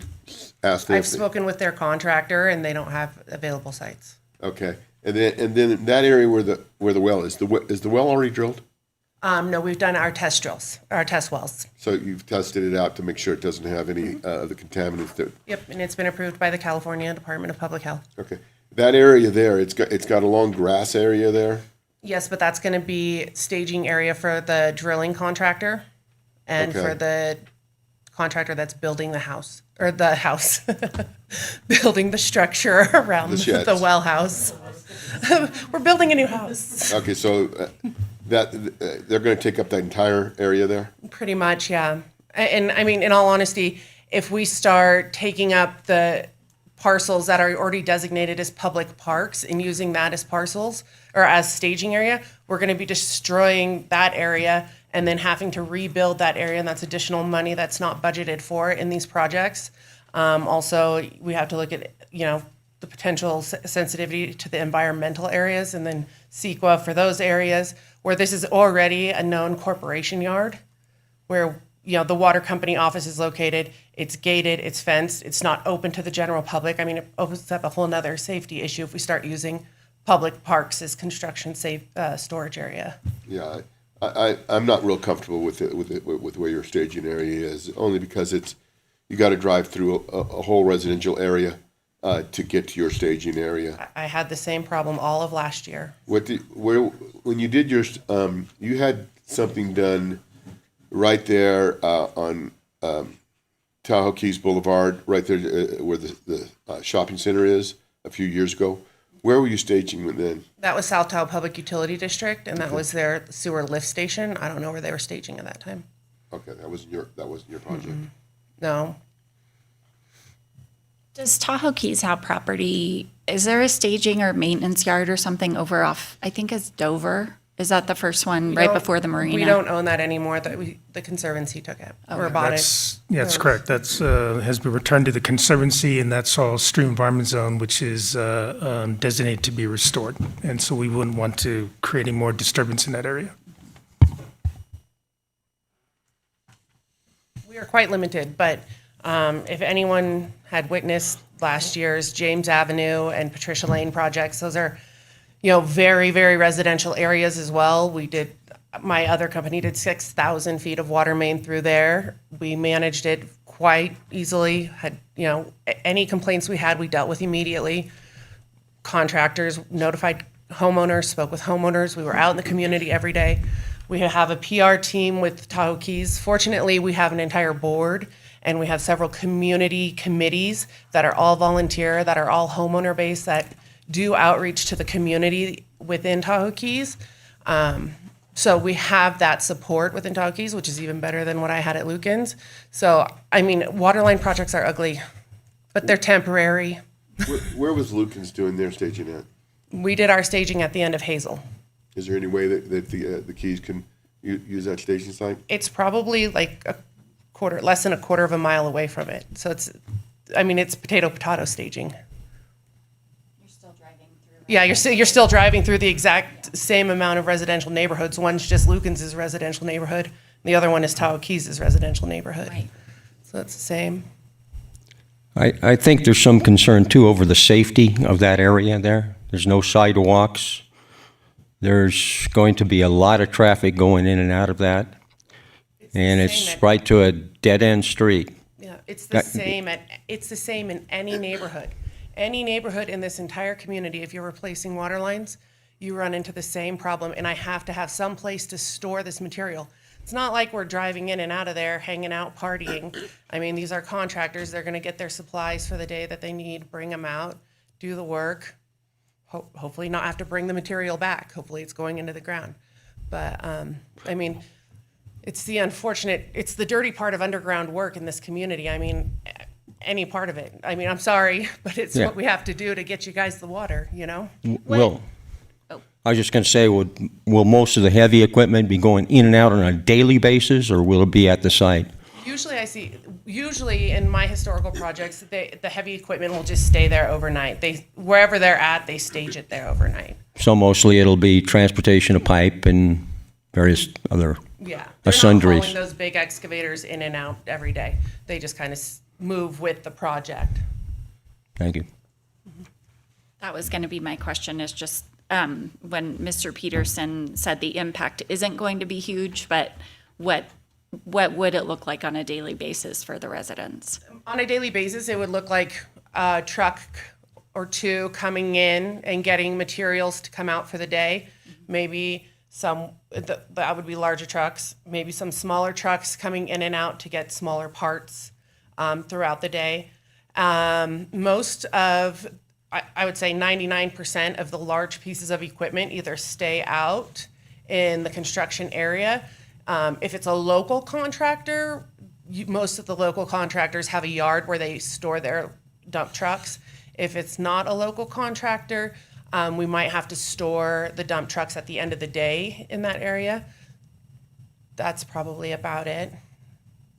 asked them? I've spoken with their contractor, and they don't have available sites. Okay, and then that area where the well is the well already drilled? No, we've done our test drills, our test wells. So you've tested it out to make sure it doesn't have any of the contaminants that. Yep, and it's been approved by the California Department of Public Health. Okay, that area there, it's got a long grass area there. Yes, but that's going to be staging area for the drilling contractor and Okay. for the contractor that's building the house, or the house, building the structure around The sheds. the well house. We're building a new house. Okay, so that they're going to take up that entire area there. Pretty much, yeah. And I mean, in all honesty, if we start taking up the parcels that are already designated as public parks and using that as parcels or as staging area, we're going to be destroying that area and then having to rebuild that area, and that's additional money that's not budgeted for in these projects. Also, we have to look at, you know, the potential sensitivity to the environmental areas, and then CEQA for those areas where this is already a known corporation yard, where, you know, the water company office is located, it's gated, it's fenced, it's not open to the general public. I mean, it opens up a whole nother safety issue if we start using public parks as construction safe storage area. Yeah, I'm not real comfortable with where your staging area is, only because you got to drive through a whole residential area to get to your staging area. I had the same problem all of last year. When you did your, you had something done right there on Tahoe Keys Boulevard, right there where the shopping center is, a few years ago. Where were you staging then? That was South Tahoe Public Utility District, and that was their sewer lift station. I don't know where they were staging at that time. Okay, that wasn't your project. No. Does Tahoe Keys have property, is there a staging or maintenance yard or something over off, I think it's Dover? Is that the first one right before the marina? We don't own that anymore. The Conservancy took it or bought it. Yeah, that's correct. That's, has been returned to the Conservancy, and that's all stream environment zone, which is designated to be restored. And so we wouldn't want to create any more disturbance in that area. We are quite limited, but if anyone had witnessed last year's James Avenue and Patricia Lane projects, those are, you know, very, very residential areas as well. My other company did 6,000 feet of water main through there. We managed it quite easily. Had, you know, any complaints we had, we dealt with immediately. Contractors notified homeowners, spoke with homeowners. We were out in the community every day. We have a PR team with Tahoe Keys. Fortunately, we have an entire board, and we have several community committees that are all volunteer, that are all homeowner based, that do outreach to the community within Tahoe Keys. So we have that support within Tahoe Keys, which is even better than what I had at Lukens. So, I mean, waterline projects are ugly, but they're temporary. Where was Lukens doing their staging at? We did our staging at the end of Hazel. Is there any way that the Keys can use that staging site? It's probably like less than a quarter of a mile away from it. So it's potato staging. Yeah, you're still driving through the exact same amount of residential neighborhoods. One's just Lukens' residential neighborhood. The other one is Tahoe Keys' residential neighborhood. Right. So it's the same. I think there's some concern too over the safety of that area there. There's no sidewalks. There's going to be a lot of traffic going in and out of that. And it's right to a dead-end street. Yeah, it's the same in any neighborhood. Any neighborhood in this entire community, if you're replacing water lines, you run into the same problem, and I have to have some place to store this material. It's not like we're driving in and out of there, hanging out, partying. I mean, these are contractors. They're going to get their supplies for the day that they need, bring them out, do the work, hopefully not have to bring the material back. Hopefully it's going into the ground. But, I mean, it's the unfortunate, it's the dirty part of underground work in this community. I mean, any part of it. I mean, I'm sorry, but it's Yeah. what we have to do to get you guys the water, you know? Will, I was just going to say, will most of the heavy equipment be going in and out on a daily basis, or will it be at the site? Usually in my historical projects, the heavy equipment will just stay there overnight. Wherever they're at, they stage it there overnight. So mostly it'll be transportation of pipe and various other Yeah. They're not sundries. hauling those big excavators in and out every day. They just kind of move with the project. Thank you. That was going to be my question, is just when Mr. Peterson said the impact isn't going to be huge, but what would it look like on a daily basis for the residents? On a daily basis, it would look like a truck or two coming in and getting materials to come out for the day. Maybe that would be larger trucks, maybe some smaller trucks coming in and out to get smaller parts throughout the day. Most of, I would say 99% of the large pieces of equipment either stay out in the construction area. If it's a local contractor, most of the local contractors have a yard where they store their dump trucks. If it's not a local contractor, we might have to store the dump trucks at the end of the day in that area. That's probably about it.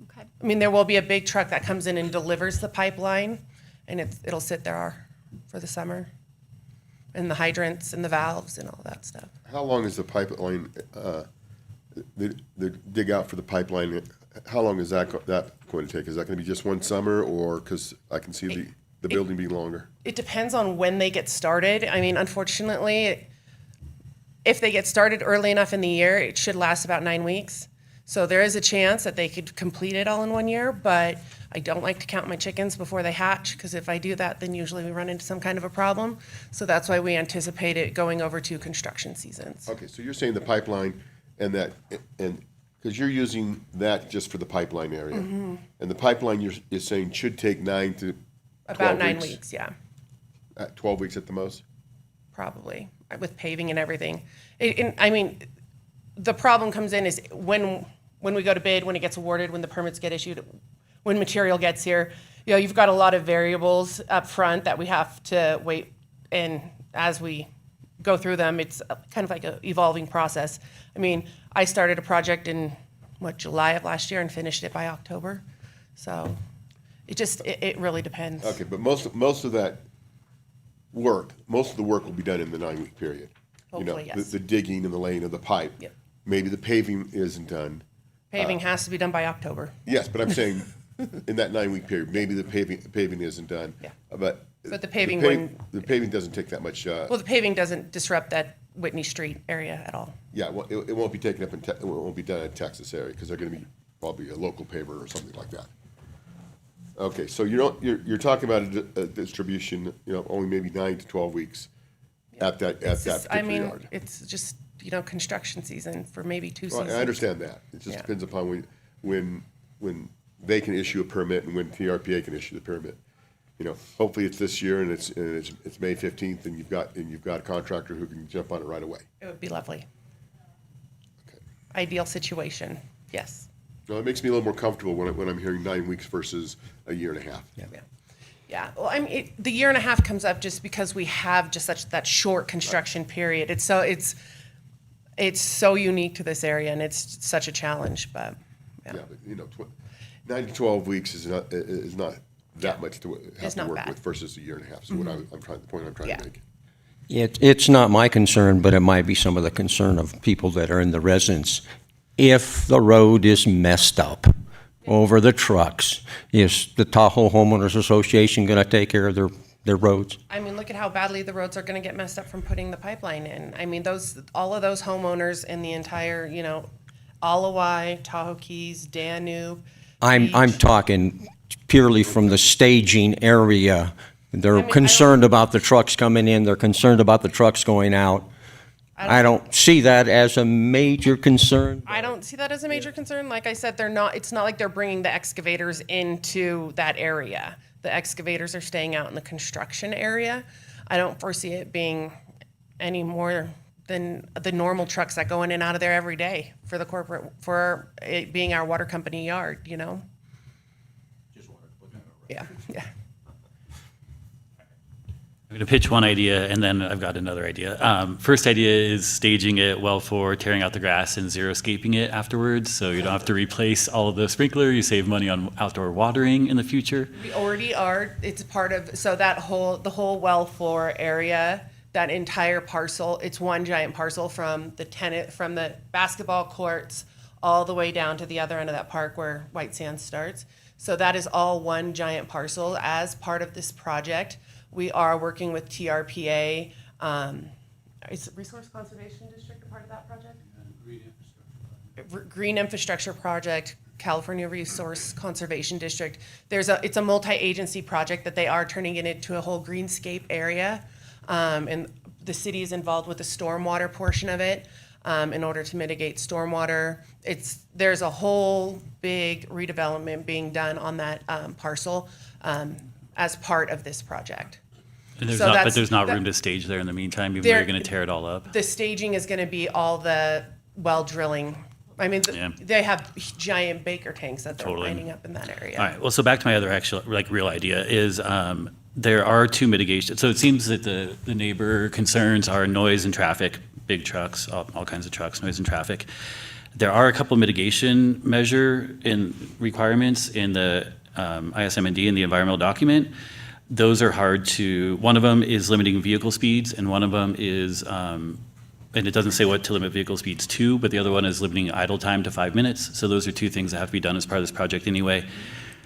Okay. I mean, there will be a big truck that comes in and delivers the pipeline, and it'll sit there for the summer, and the hydrants and the valves and all that stuff. How long is the pipeline, the dig out for the pipeline, how long is that going to take? Is that going to be just one summer, or, because I can see the building being longer? It depends on when they get started. I mean, unfortunately, if they get started early enough in the year, it should last about 9 weeks. So there is a chance that they could complete it all in 1 year, but I don't like to count my chickens before they hatch, because if I do that, then usually we run into some kind of a problem. So that's why we anticipate it going over 2 construction seasons. Okay, so you're saying the pipeline and because you're using that just for the pipeline area. Mm-hmm. And the pipeline you're saying should take 9 to 12 About 9 weeks? weeks, yeah, 12 weeks at the most? probably, with paving and everything. I mean, the problem comes in is when we go to bid, when it gets awarded, when the permits get issued, when material gets here, you know, you've got a lot of variables up front that we have to wait, and as we go through them, it's kind of like an evolving process. I mean, I started a project in, July of last year and finished it by October. So it really depends. Okay, but most of the work will be done in the 9-week period. Hopefully, You know, yes. the digging and the laying of the pipe. Yep. Maybe the paving isn't done. Paving has to be done by October. Yes, but I'm saying in that 9-week period, maybe the paving isn't done. Yeah. But But the paving wouldn't- the paving doesn't take that much. Well, the paving doesn't disrupt that Whitney Street area at all. Yeah, well, it won't be taken up it won't be done in Texas area, because they're gonna be probably a local paver or something like that. Okay, so you're talking about a distribution, only maybe 9 to 12 weeks at that particular yard. It's just, construction season for maybe 2 Well, seasons. I understand that. It just Yeah. depends upon when they can issue a permit and when TRPA can issue the permit. Hopefully it's this year and it's May 15th, and you've got a contractor who can jump on it right away. It would be lovely. Okay. Ideal situation, yes. No, it makes me a little more comfortable when I'm hearing 9 weeks versus a year and a half. Yeah, well, I mean, the year and a half comes up just because we have just that short construction period. It's so unique to this area, and it's such a challenge, but, Yeah, but 9 to 12 weeks is not that much to have It's to not work bad. with versus a year and a half. So the point I'm trying Yeah. to make. It's not my concern, but it might be some of the concern of people that are in the residence. If the road is messed up over the trucks, is the Tahoe Homeowners Association going to take care of their roads? I mean, look at how badly the roads are gonna get messed up from putting the pipeline in. I mean, all of those homeowners in the entire, Alawai, Tahoe Keys, Danube. I'm Beach. talking purely from the staging area. They're concerned about the trucks coming in, they're concerned about the trucks going out. I don't see that as a major concern. I don't see that as a major concern. Like I said, it's not like they're bringing the excavators into that area. The excavators are staying out in the construction area. I don't foresee it being any more than the normal trucks that go in and out of there every day for the corporate, for it being our water company yard, you know? Yeah, yeah. I'm going to pitch one idea, and then I've got another idea. First idea is staging it well for tearing out the grass and zero-scaping it afterwards, so you don't have to replace all of the sprinkler. You save money on outdoor watering in the future. We already are, it's part of, so the whole well floor area, that entire parcel, it's one giant parcel from the basketball courts all the way down to the other end of that park where White Sands starts. So that is all one giant parcel as part of this project. We are working with TRPA. Is Resource Conservation District a part of that project? Green Infrastructure Project, California Resource Conservation District. It's a multi-agency project that they are turning it into a whole greenscape area. And the city is involved with the stormwater portion of it in order to mitigate stormwater. There's a whole big redevelopment being done on that parcel as part of this project. And there's So but there's not room to stage there in the meantime, even though you're going to tear it all up. The staging is going to be all the well drilling. I mean, they have giant Baker tanks that they're lining up in that area. All right, well, so back to my other actual, real idea is there are two mitigations. So it seems that the neighbor concerns are noise and traffic, big trucks, all kinds of trucks, noise and traffic. There are a couple mitigation measure requirements in the ISM&D in the environmental document. Those are hard to, one of them is limiting vehicle speeds, and one of them is, and it doesn't say what to limit vehicle speeds to, but the other one is limiting idle time to 5 minutes. So those are two things that have to be done as part of this project anyway.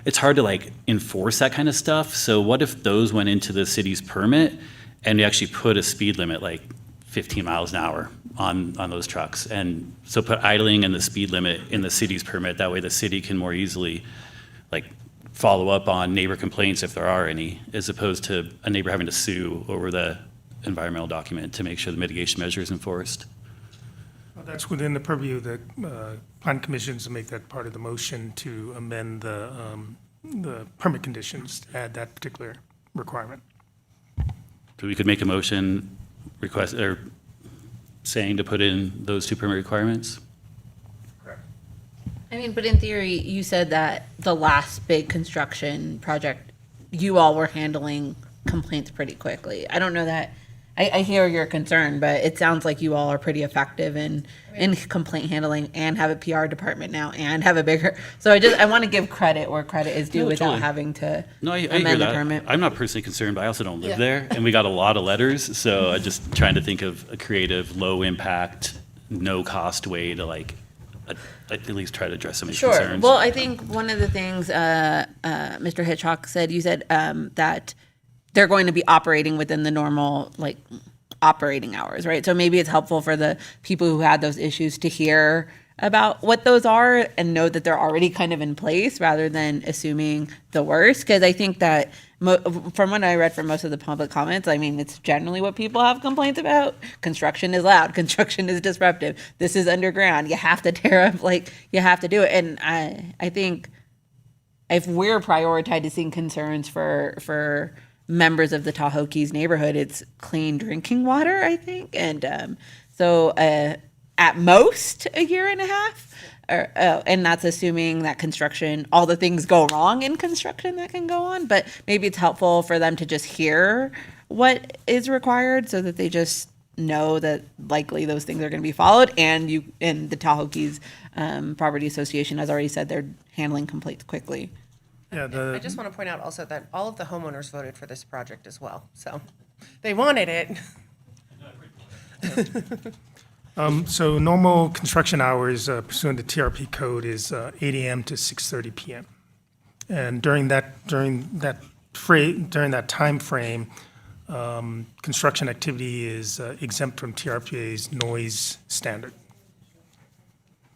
It's hard to enforce that kind of stuff. So what if those went into the city's permit and we actually put a speed limit 15 miles an hour on those trucks? And so put idling and the speed limit in the city's permit. That way the city can more easily follow up on neighbor complaints if there are any, as opposed to a neighbor having to sue over the environmental document to make sure the mitigation measure is enforced. Well, that's within the purview of the plan commissions to make that part of the motion to amend the permit conditions to add that particular requirement. So we could make a motion saying to put in those two permit requirements? I mean, but in theory, you said that the last big construction project, you all were handling complaints pretty quickly. I don't know that, I hear your concern, but it sounds like you all are pretty effective in complaint handling and have a PR department now and have a bigger, so I want to give credit where credit is due without having to I hear amend the that. permit. I'm not personally concerned, but I also don't live there, and we got a lot of letters, so I'm just trying to think of a creative, low impact, no cost way to at least try to address some of these concerns. Well, I think one of the things Mr. Hitchcock said, you said that they're going to be operating within the normal operating hours, right? So maybe it's helpful for the people who had those issues to hear about what those are and know that they're already kind of in place rather than assuming the worst. Because I think that from what I read from most of the public comments, I mean, it's generally what people have complaints about. Construction is loud. Construction is disruptive. This is underground. You have to tear up, you have to do it. And I think if we're prioritizing concerns for members of the Tahoe Keys neighborhood, it's clean drinking water, I think. And so at most a year and a half, and that's assuming that construction, all the things go wrong in construction that can go on, but maybe it's helpful for them to just hear what is required so that they just know that likely those things are going to be followed. And the Tahoe Keys Property Association has already said they're handling complaints quickly. Yeah, I just want to point out also that all of the homeowners voted for this project as well, so they wanted it. So normal construction hours pursuant to TRP code is 8 a.m. to 6:30 p.m. And during that time frame, construction activity is exempt from TRPA's noise standard.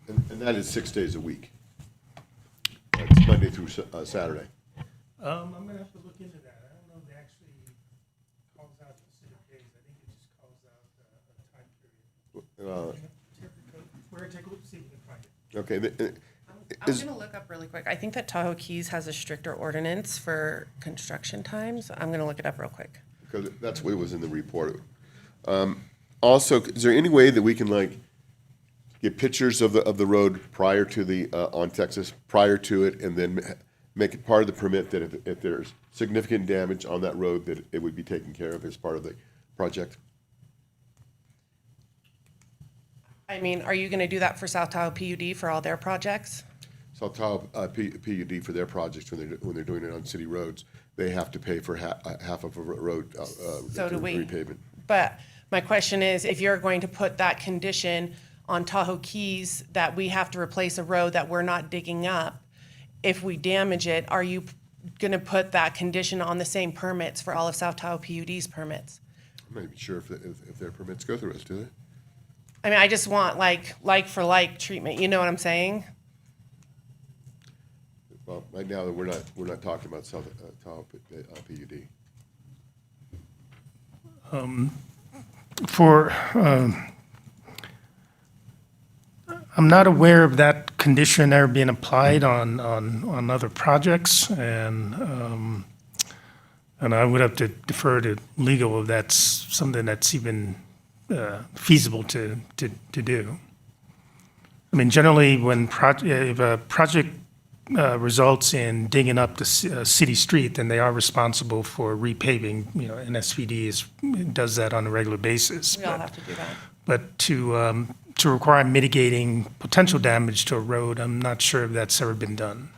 And that is 6 days a week. That's Monday through Saturday. I'm going to have to look into that. I don't know if it actually calls out specific days. I think it just calls out a time period. We're going to take a look, see if we can find it. Okay. I'm going to look up really quick. I think that Tahoe Keys has a stricter ordinance for construction times. I'm going to look it up real quick. Because that's what was in the report. Also, is there any way that we can like get pictures of the road prior to the, on Texas, prior to it, and then make it part of the permit that if there's significant damage on that road, that it would be taken care of as part of the project? I mean, are you going to do that for South Tahoe PUD for all their projects? South Tahoe PUD for their projects, when they're doing it on city roads, they have to pay for half of a road So do we. repavement. But my question is, if you're going to put that condition on Tahoe Keys that we have to replace a road that we're not digging up, if we damage it, are you going to put that condition on the same permits for all of South Tahoe PUD's permits? I'm not even sure if their permits go through us, do they? I mean, I just want like for like treatment, you know what I'm saying? Well, right now, we're not talking about South Tahoe PUD. I'm not aware of that condition ever being applied on other projects, and I would have to defer to legal if that's something that's even feasible to do. I mean, generally, when if a project results in digging up the city street, then they are responsible for repaving. You know, NSVD does that on a regular basis. We all have to do that. But to require mitigating potential damage to a road, I'm not sure if that's ever been done.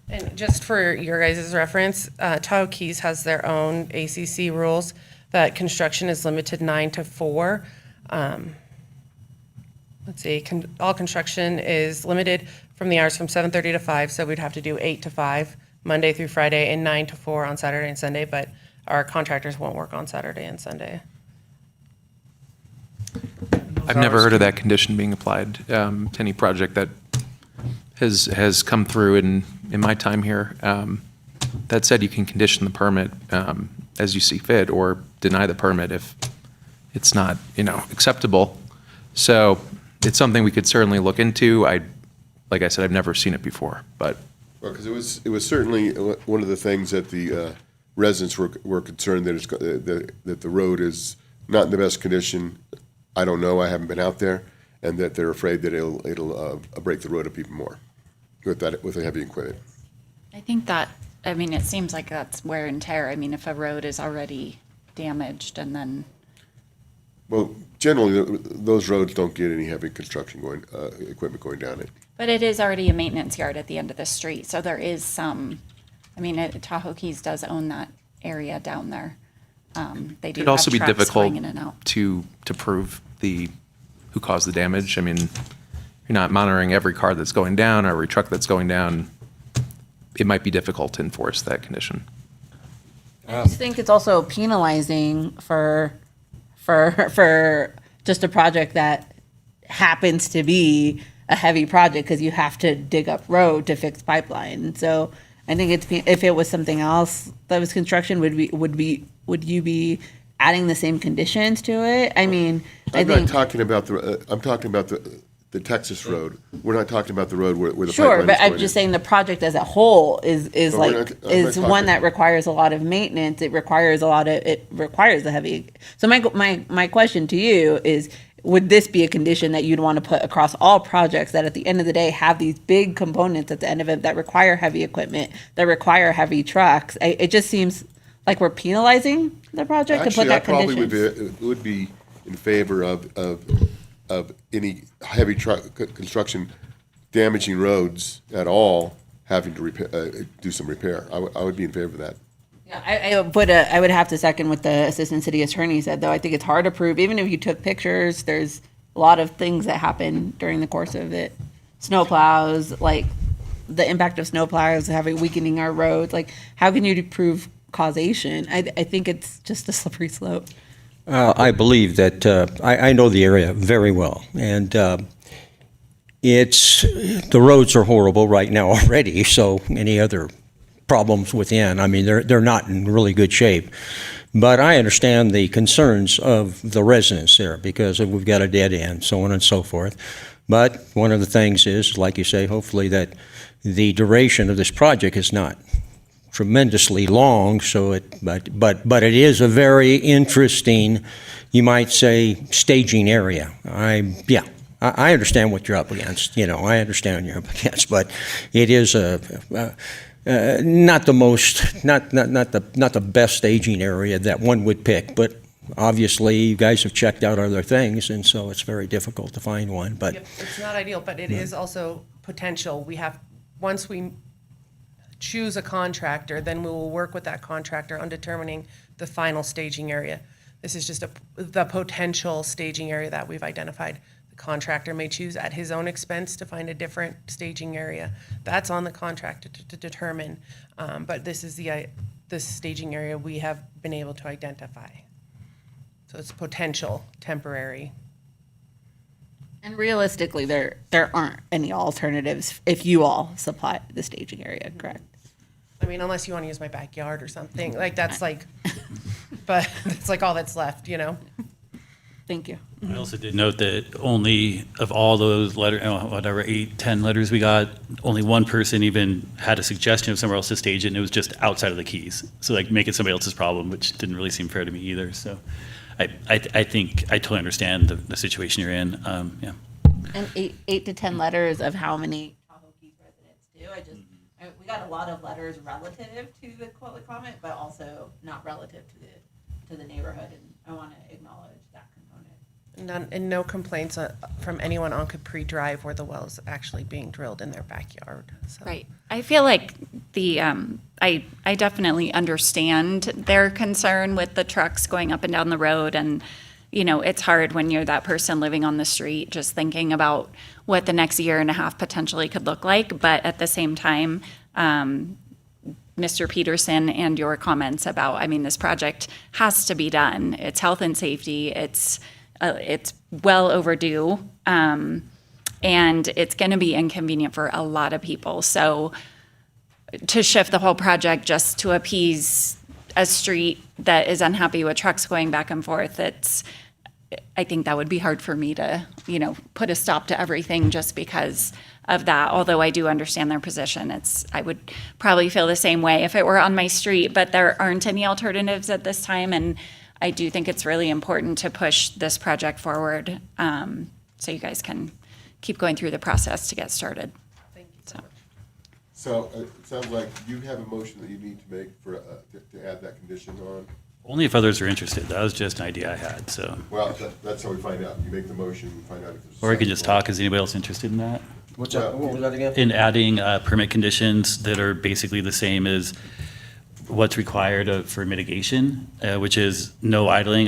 And just for your guys' reference, Tahoe Keys has their own ACC rules that construction is limited 9 to 4. Let's see, all construction is limited from the hours from 7:30 to 5, so we'd have to do 8 to 5, Monday through Friday, and 9 to 4 on Saturday and Sunday, but our contractors won't work on Saturday and Sunday. I've never heard of that condition being applied to any project that has come through in my time here. That said, you can condition the permit as you see fit, or deny the permit if it's not, acceptable. So it's something we could certainly look into. Like I said, I've never seen it before, but. Well, because it was certainly one of the things that the residents were concerned that the road is not in the best condition. I don't know, I haven't been out there, and that they're afraid that it'll break the road up even more with the heavy equipment. I think that, it seems like that's wear and tear. If a road is already damaged and then. Well, generally, those roads don't get any heavy construction equipment going down it. But it is already a maintenance yard at the end of the street, so there is some, Tahoe Keys does own that area down there. They do It'd also have be trucks difficult going in and out. to prove who caused the damage. You're not monitoring every car that's going down or every truck that's going down. It might be difficult to enforce that condition. I just think it's also penalizing for just a project that happens to be a heavy project because you have to dig up road to fix pipeline. And so I think if it was something else that was construction, would you be adding the same conditions to it? I'm talking about the Texas road. We're not talking about the road where the pipeline is Sure, but I'm going just in. saying the project as a whole is But we're not- I'm not one talking- that requires a lot of maintenance. It requires a heavy. So my question to you is, would this be a condition that you'd want to put across all projects that at the end of the day have these big components at the end of it that require heavy equipment, that require heavy trucks? It just seems like we're penalizing the project to put that condition. Actually, I probably would be in favor of any heavy truck construction damaging roads at all, having to do some repair. I would be in favor of that. Yeah, I would have to second what the assistant city attorney said, though. I think it's hard to prove. Even if you took pictures, there's a lot of things that happen during the course of it. Snowplows, like the impact of snowplows having weakening our roads. Like, how can you prove causation? I think it's just a slippery slope. I believe that I know the area very well, and the roads are horrible right now already. So any other problems within, they're not in really good shape. But I understand the concerns of the residents there because we've got a dead end, so on and so forth. But one of the things is, like you say, hopefully that the duration of this project is not tremendously long, but it is a very interesting you might say staging area. I understand what you're up against, I understand what you're up against, but it is not the best staging area that one would pick, but obviously you guys have checked out other things, and so it's very difficult to find one, but. Yep, it's not ideal, but it is also potential. Once we choose a contractor, then we will work with that contractor on determining the final staging area. This is just the potential staging area that we've identified. The contractor may choose at his own expense to find a different staging area. That's on the contractor to determine, but this is the staging area we have been able to identify. So it's potential, temporary. And realistically, there aren't any alternatives if you all supply the staging area, correct? I mean, unless you want to use my backyard or something, like that's like, but it's like all that's left, Thank you. I also did note that only of all those whatever, 8, 10 letters we got, only one person even had a suggestion of somewhere else to stage it, and it was just outside of the Keys. So like make it somebody else's problem, which didn't really seem fair to me either. So I think I totally understand the situation you're in. Yeah. And 8 to 10 letters of how many Tahoe Keys residents do. We got a lot of letters relative to the public comment, but also not relative to the neighborhood, and I want to acknowledge that component. And no complaints from anyone on Capri Drive where the well is actually being drilled in their backyard. So. Right. I feel like I definitely understand their concern with the trucks going up and down the road, and it's hard when you're that person living on the street just thinking about what the next year and a half potentially could look like. But at the same time, Mr. Peterson and your comments about, this project has to be done. It's health and safety. It's well overdue. And it's going to be inconvenient for a lot of people. So to shift the whole project just to appease a street that is unhappy with trucks going back and forth, I think that would be hard for me to, put a stop to everything just because of that. Although I do understand their position. I would probably feel the same way if it were on my street, but there aren't any alternatives at this time. And I do think it's really important to push this project forward, so you guys can keep going through the process to get started. Thank you so much. So it sounds like you have a motion that you need to make for, to add that condition on. Only if others are interested. That was just an idea I had, so. Well, that's how we find out. You make the motion, we find out if there's. Or I could just talk. Is anybody else interested in that? What's that, what was that again? In adding permit conditions that are basically the same as what's required for mitigation, which is no idling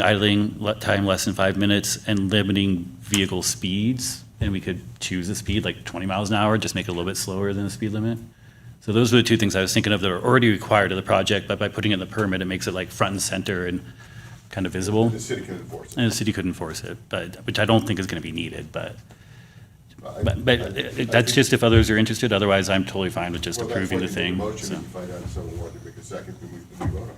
time less than 5 minutes, and limiting vehicle speeds. And we could choose a speed like 20 miles an hour, just make it a little bit slower than the speed limit. So those were the two things I was thinking of that are already required of the project, but by putting it in the permit, it makes it like front and center and kind of visible. The city can enforce it. And the city could enforce it, which I don't think is going to be needed, but that's just if others are interested. Otherwise, I'm totally fine with just Well, that's approving why the you make a thing. motion, so. and you find out if someone wanted to make a second, then we vote on it.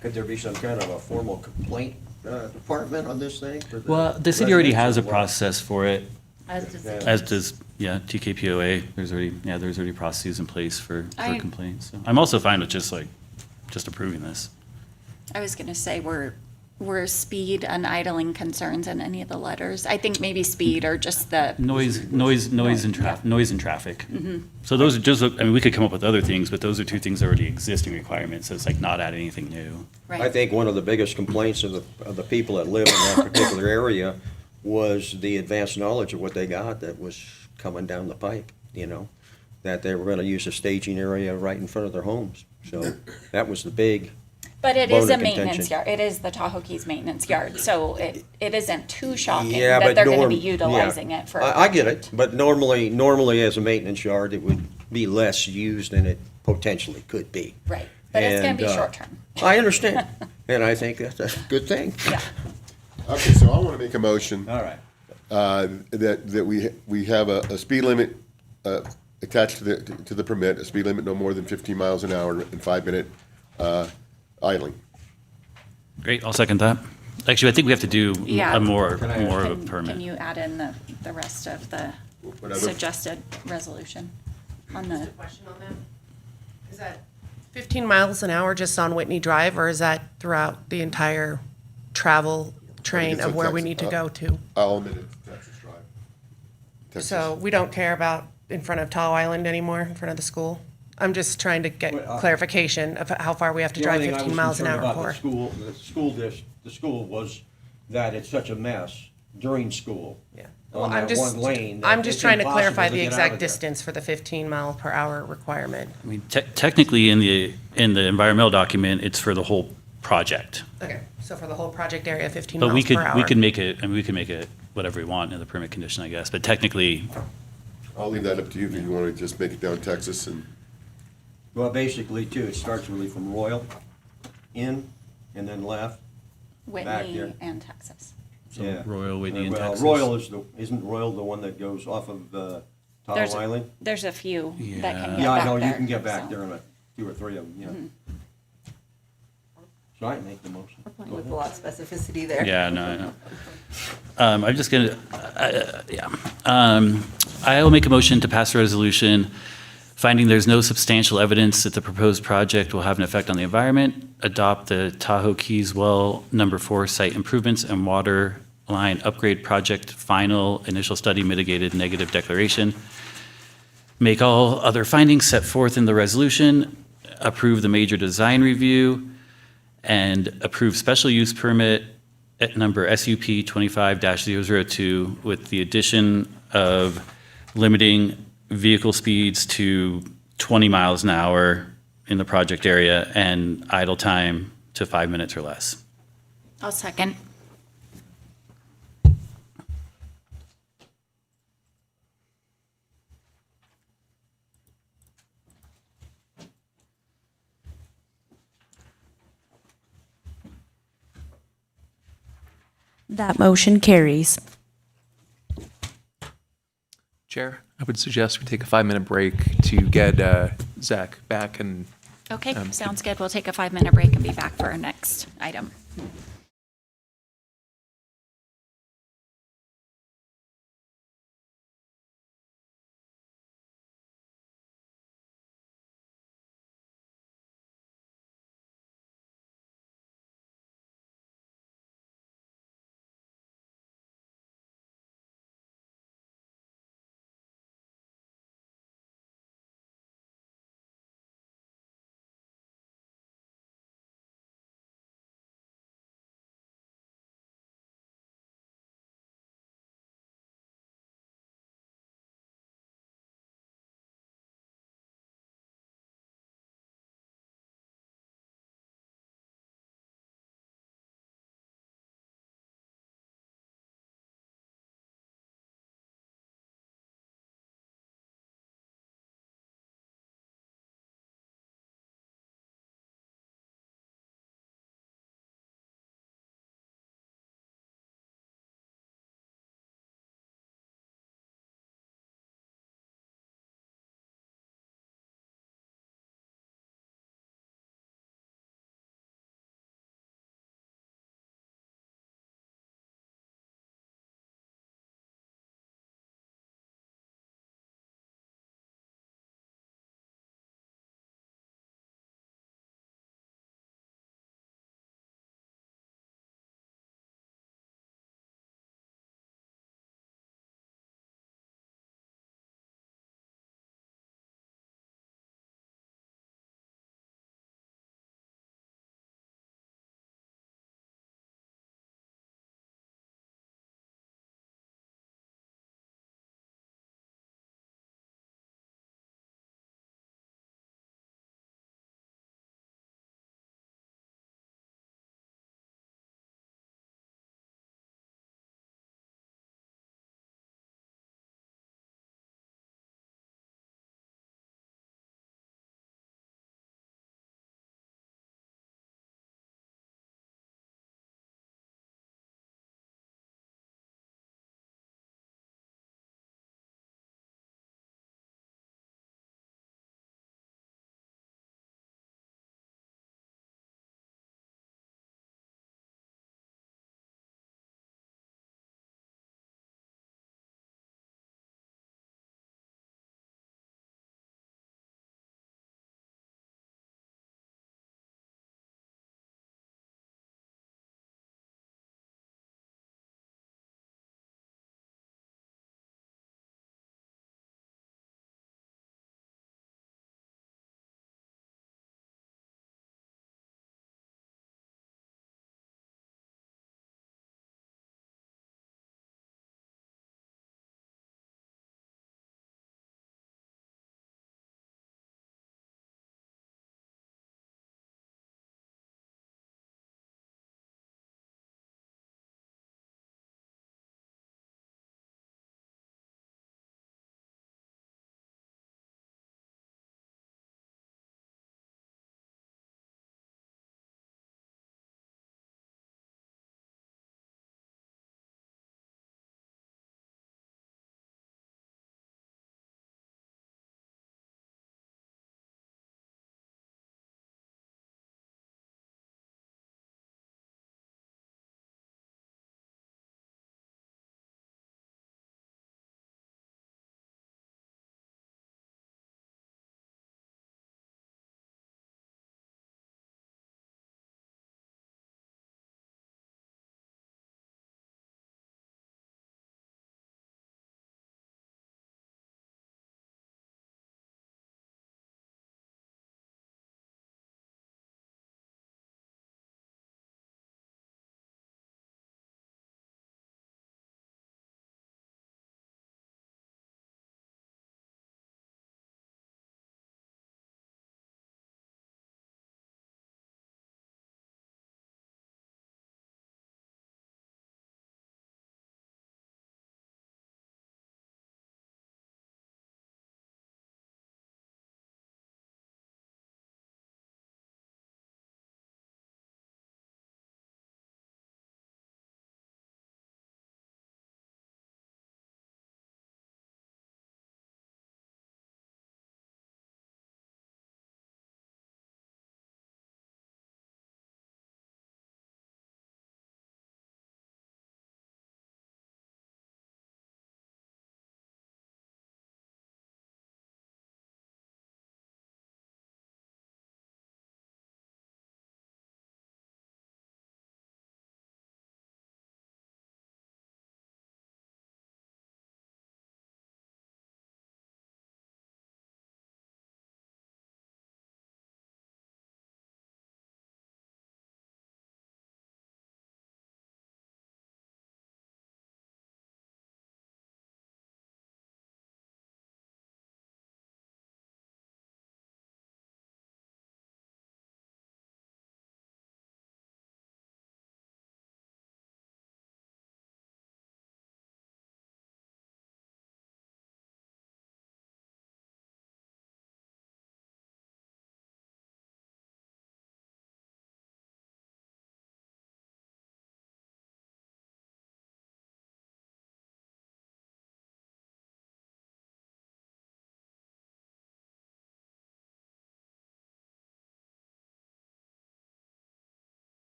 Could there be some kind of a formal complaint department on this thing? for Well, the city already has a residents or what? process for it, As as does TKPOA. There's already processes in place for I- complaints. So I'm also fine with just approving this. I was going to say, were speed and idling concerns in any of the letters? I think maybe speed or just the, Noise and traffic. Mm-hmm. So those are just, we could come up with other things, but those are two things that are already existing requirements, so it's like not adding anything new. I right? think one of the biggest complaints of the people that live in that particular area was the advanced knowledge of what they got that was coming down the pike, that they were gonna use a staging area right in front of their homes. So that was the big, But it is bone a of maintenance contention. yard. It is the Tahoe Keys maintenance yard, so it isn't too shocking yeah, that but they're going to be yeah. utilizing it for. I get it, but normally as a maintenance yard, it would be less used than it potentially could be. Right, but it's going And, to be short term. I understand, and I think that's a good thing. Yeah. Okay, so I want to make a motion. All right. That we have a speed limit attached to the permit, a speed limit no more than 15 miles an hour and 5-minute idling. Great, I'll second that. Actually, I think we have to do Yeah. more of a Can permit. you add in the rest of the Whatever. suggested resolution on the? Question on that? Is that 15 miles an hour just on Whitney Drive, or is that throughout the entire travel train it's of on where we Texas- need to go to. I'll admit it, Texas Drive. Texas. So we don't care about in front of Tahoe Island anymore, in front of the school? I'm just trying to get Well, clarification of how far we have to drive 15 miles an hour for. The school was that it's such a mess during school. Yeah. On Well, that one lane. that I'm just it's trying to impossible clarify to the get out exact of there. distance for the 15 mile per hour requirement. I mean, technically, in the environmental document, it's for the whole project. Okay, so for the whole project area, 15 But miles we per could, hour. we could make it, I mean, we could make it whatever we want in the permit condition, I guess. But technically, I'll leave that up to you if you want to just make it down Texas and, Well, basically too, it starts really from Royal, in, and then left. Back Whitney there. and Texas. so Yeah. Royal, Whitney, and Well, Texas. Royal isn't Royal the one that goes off of There's Tahoe a- Island? There's a few that can Yeah. get back there. Yeah, I know, you can get back so. there in two or three of them, yeah. So I make the motion. With a lot of specificity there. Yeah, no, I know. I'm just gonna, yeah. I will make a motion to pass a resolution finding there's no substantial evidence that the proposed project will have an effect on the environment, adopt the Tahoe Keys Well Number 4 site improvements and water line upgrade project final initial study mitigated negative declaration, make all other findings set forth in the resolution, approve the major design review, and approve special use permit at number SUP 25-002 with the addition of limiting vehicle speeds to 20 miles an hour in the project area and idle time to 5 minutes or less. I'll second. That motion carries. Chair, I would suggest we take a 5-minute break to get Zach back and. Okay, sounds good. We'll take a 5-minute break and be back for our next item.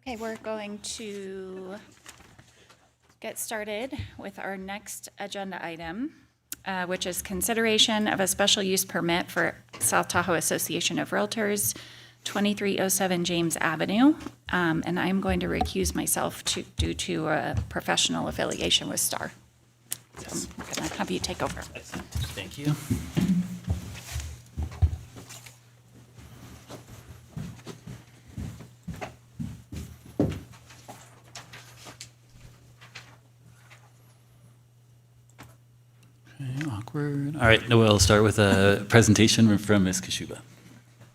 Okay, we're going to get started with our next agenda item, which is consideration of a special use permit for South Tahoe Association of Realtors, 2307 James Avenue. And I'm going to recuse myself due to a professional affiliation with Star. So I'm going to have you take over. Thank you. Okay, awkward. All right, we'll start with a presentation from Ms. Kashuba.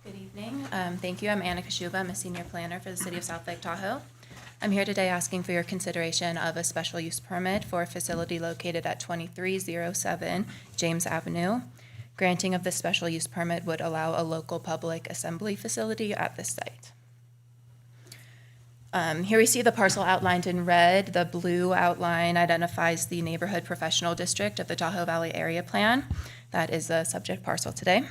Good evening. Thank you. I'm Anna Kashuba. I'm a senior planner for the City of South Lake Tahoe. I'm here today asking for your consideration of a special use permit for a facility located at 2307 James Avenue. Granting of this special use permit would allow a local public assembly facility at this site. Here we see the parcel outlined in red. The blue outline identifies the neighborhood professional district of the Tahoe Valley Area Plan. That is the subject parcel today.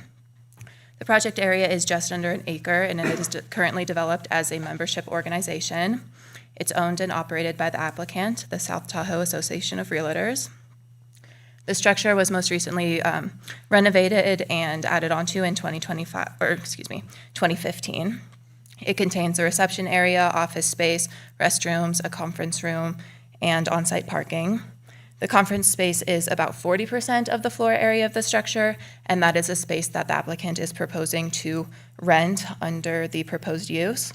The project area is just under an acre, and it is currently developed as a membership organization. It's owned and operated by the applicant, the South Tahoe Association of Realtors. The structure was most recently renovated and added onto in 2015. It contains a reception area, office space, restrooms, a conference room, and on-site parking. The conference space is about 40% of the floor area of the structure, and that is a space that the applicant is proposing to rent under the proposed use.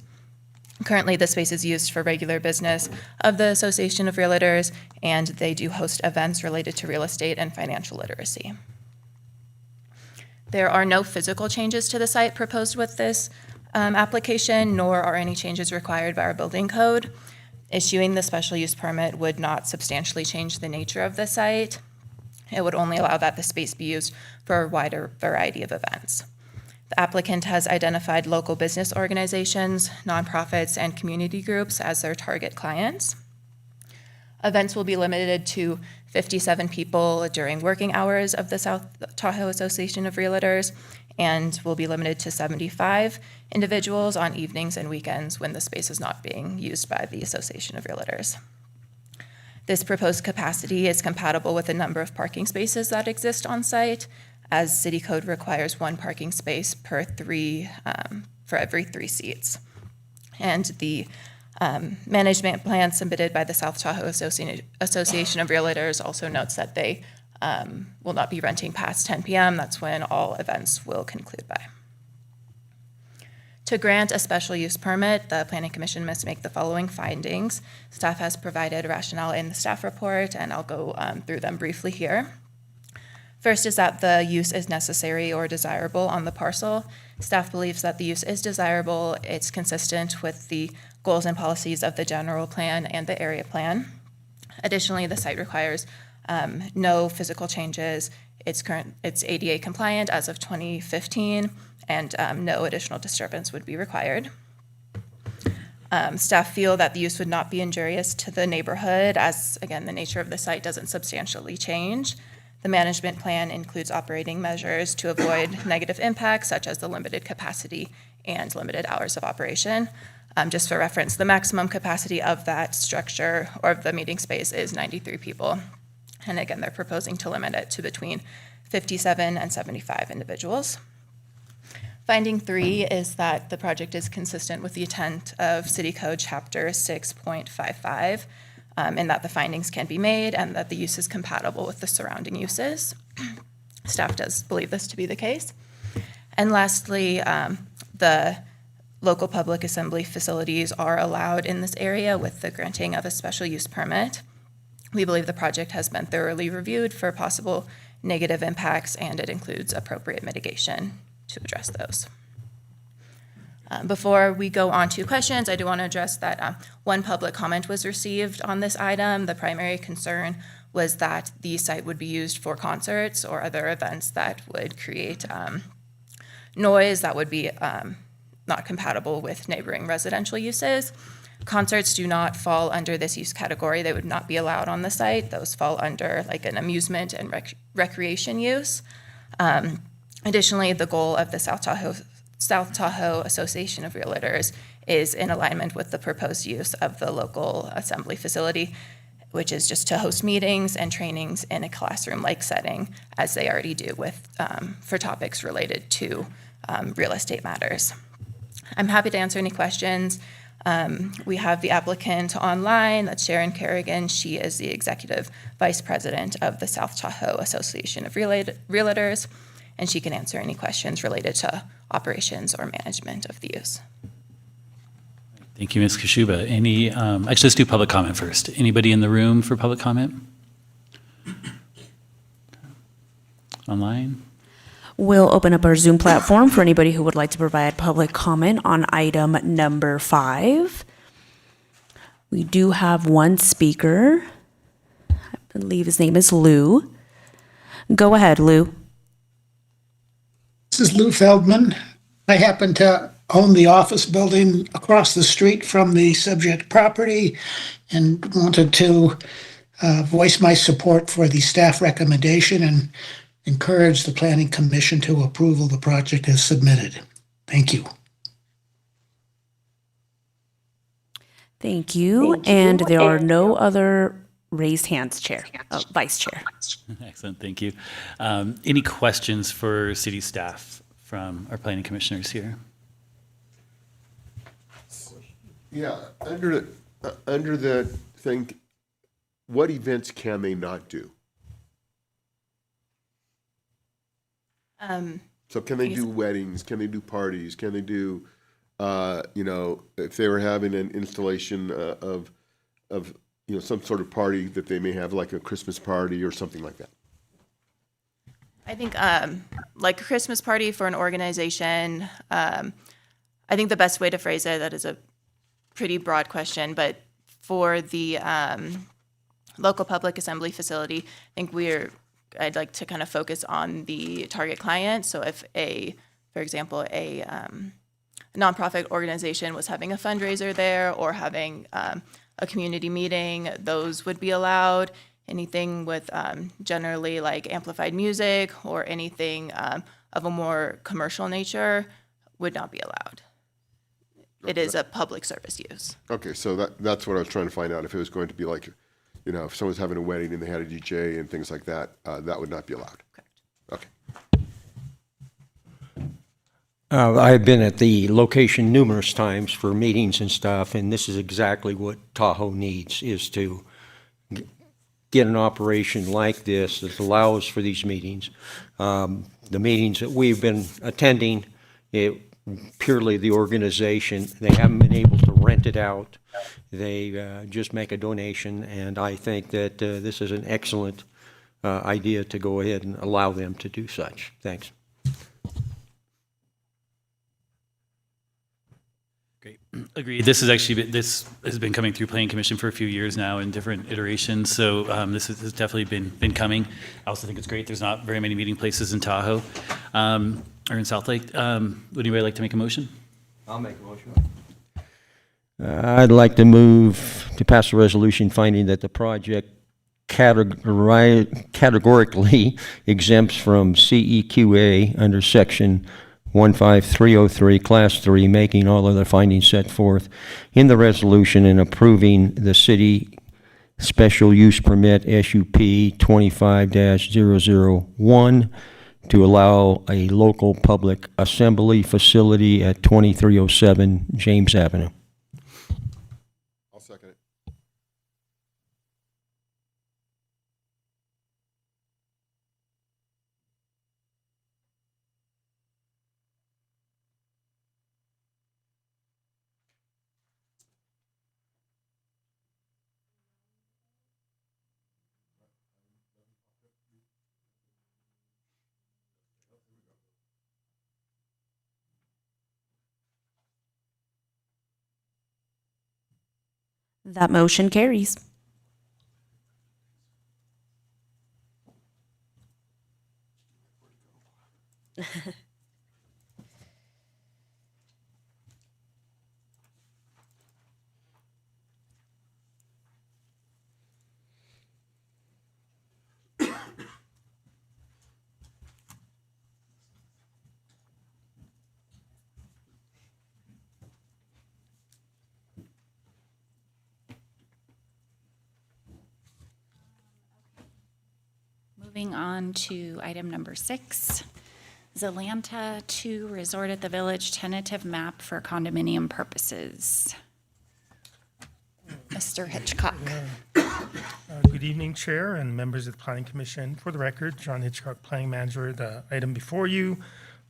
Currently, the space is used for regular business of the Association of Realtors, and they do host events related to real estate and financial literacy. There are no physical changes to the site proposed with this application, nor are any changes required by our building code. Issuing the special use permit would not substantially change the nature of the site. It would only allow that the space be used for a wider variety of events. The applicant has identified local business organizations, nonprofits, and community groups as their target clients. Events will be limited to 57 people during working hours of the South Tahoe Association of Realtors, and will be limited to 75 individuals on evenings and weekends when the space is not being used by the Association of Realtors. This proposed capacity is compatible with the number of parking spaces that exist on site, as city code requires one parking space per for every 3 seats. And the management plan submitted by the South Tahoe Association of Realtors also notes that they will not be renting past 10 p.m. That's when all events will conclude by. To grant a special use permit, the Planning Commission must make the following findings. Staff has provided rationale in the staff report, and I'll go through them briefly here. First is that the use is necessary or desirable on the parcel. Staff believes that the use is desirable. It's consistent with the goals and policies of the general plan and the area plan. Additionally, the site requires no physical changes. It's ADA compliant as of 2015, and no additional disturbance would be required. Staff feel that the use would not be injurious to the neighborhood, as again, the nature of the site doesn't substantially change. The management plan includes operating measures to avoid negative impacts, such as the limited capacity and limited hours of operation. Just for reference, the maximum capacity of that structure or of the meeting space is 93 people. And again, they're proposing to limit it to between 57 and 75 individuals. Finding 3 is that the project is consistent with the intent of City Code Chapter 6.55, in that the findings can be made and that the use is compatible with the surrounding uses. Staff does believe this to be the case. And lastly, the local public assembly facilities are allowed in this area with the granting of a special use permit. We believe the project has been thoroughly reviewed for possible negative impacts, and it includes appropriate mitigation to address those. Before we go on to questions, I do want to address that one public comment was received on this item. The primary concern was that the site would be used for concerts or other events that would create noise that would be not compatible with neighboring residential uses. Concerts do not fall under this use category. They would not be allowed on the site. Those fall under like an amusement and recreation use. Additionally, the goal of the South Tahoe Association of Realtors is in alignment with the proposed use of the local assembly facility, which is just to host meetings and trainings in a classroom-like setting, as they already do with, for topics related to real estate matters. I'm happy to answer any questions. We have the applicant online, that's Sharon Kerrigan. She is the Executive Vice President of the South Tahoe Association of Realtors, and she can answer any questions related to operations or management of the use. Thank you, Ms. Kashuba. Any, actually, let's do public comment first. Anybody in the room for public comment? Online? We'll open up our Zoom platform for anybody who would like to provide public comment on item number 5. We do have one speaker. I believe his name is Lou. Go ahead, Lou. This is Lou Feldman. I happen to own the office building across the street from the subject property and wanted to voice my support for the staff recommendation and encourage the Planning Commission to approval the project as submitted. Thank you. Thank you. And there are no other raised hands, Vice Chair. Excellent, thank you. Any questions for city staff from our planning commissioners here? Yeah, under the thing, what events can they not do? So can they do weddings? Can they do parties? Can they do, if they were having an installation of some sort of party that they may have, like a Christmas party or something like that? I think like a Christmas party for an organization, I think the best way to phrase it, that is a pretty broad question, but for the local public assembly facility, I think I'd like to kind of focus on the target client. So if for example, a nonprofit organization was having a fundraiser there or having a community meeting, those would be allowed. Anything with generally like amplified music or anything of a more commercial nature would not be allowed. It is a public service use. Okay, so that's what I was trying to find out, if it was going to be like, if someone's having a wedding and they had a DJ and things like that, that would not be allowed. Correct. Okay. I've been at the location numerous times for meetings and stuff, and this is exactly what Tahoe needs, is to get an operation like this that allows for these meetings. The meetings that we've been attending, purely the organization, they haven't been able to rent it out. They just make a donation, and I think that this is an excellent idea to go ahead and allow them to do such. Thanks. Great, agreed. This has been coming through Planning Commission for a few years now in different iterations, so this has definitely been coming. I also think it's great. There's not very many meeting places in Tahoe or in South Lake. Would anybody like to make a motion? I'll make a motion. I'd like to move to pass a resolution finding that the project categorically exempts from CEQA under Section 15303, Class 3, making all other findings set forth in the resolution and approving the city special use permit SUP 25-001 to allow a local public assembly facility at 2307 James Avenue. I'll second it. That motion carries. Moving on to item number 6, Zalanta 2 Resort at the Village tentative map for condominium purposes. Mr. Hitchcock. Good evening, Chair and members of the Planning Commission. For the record, John Hitchcock, Planning Manager. The item before you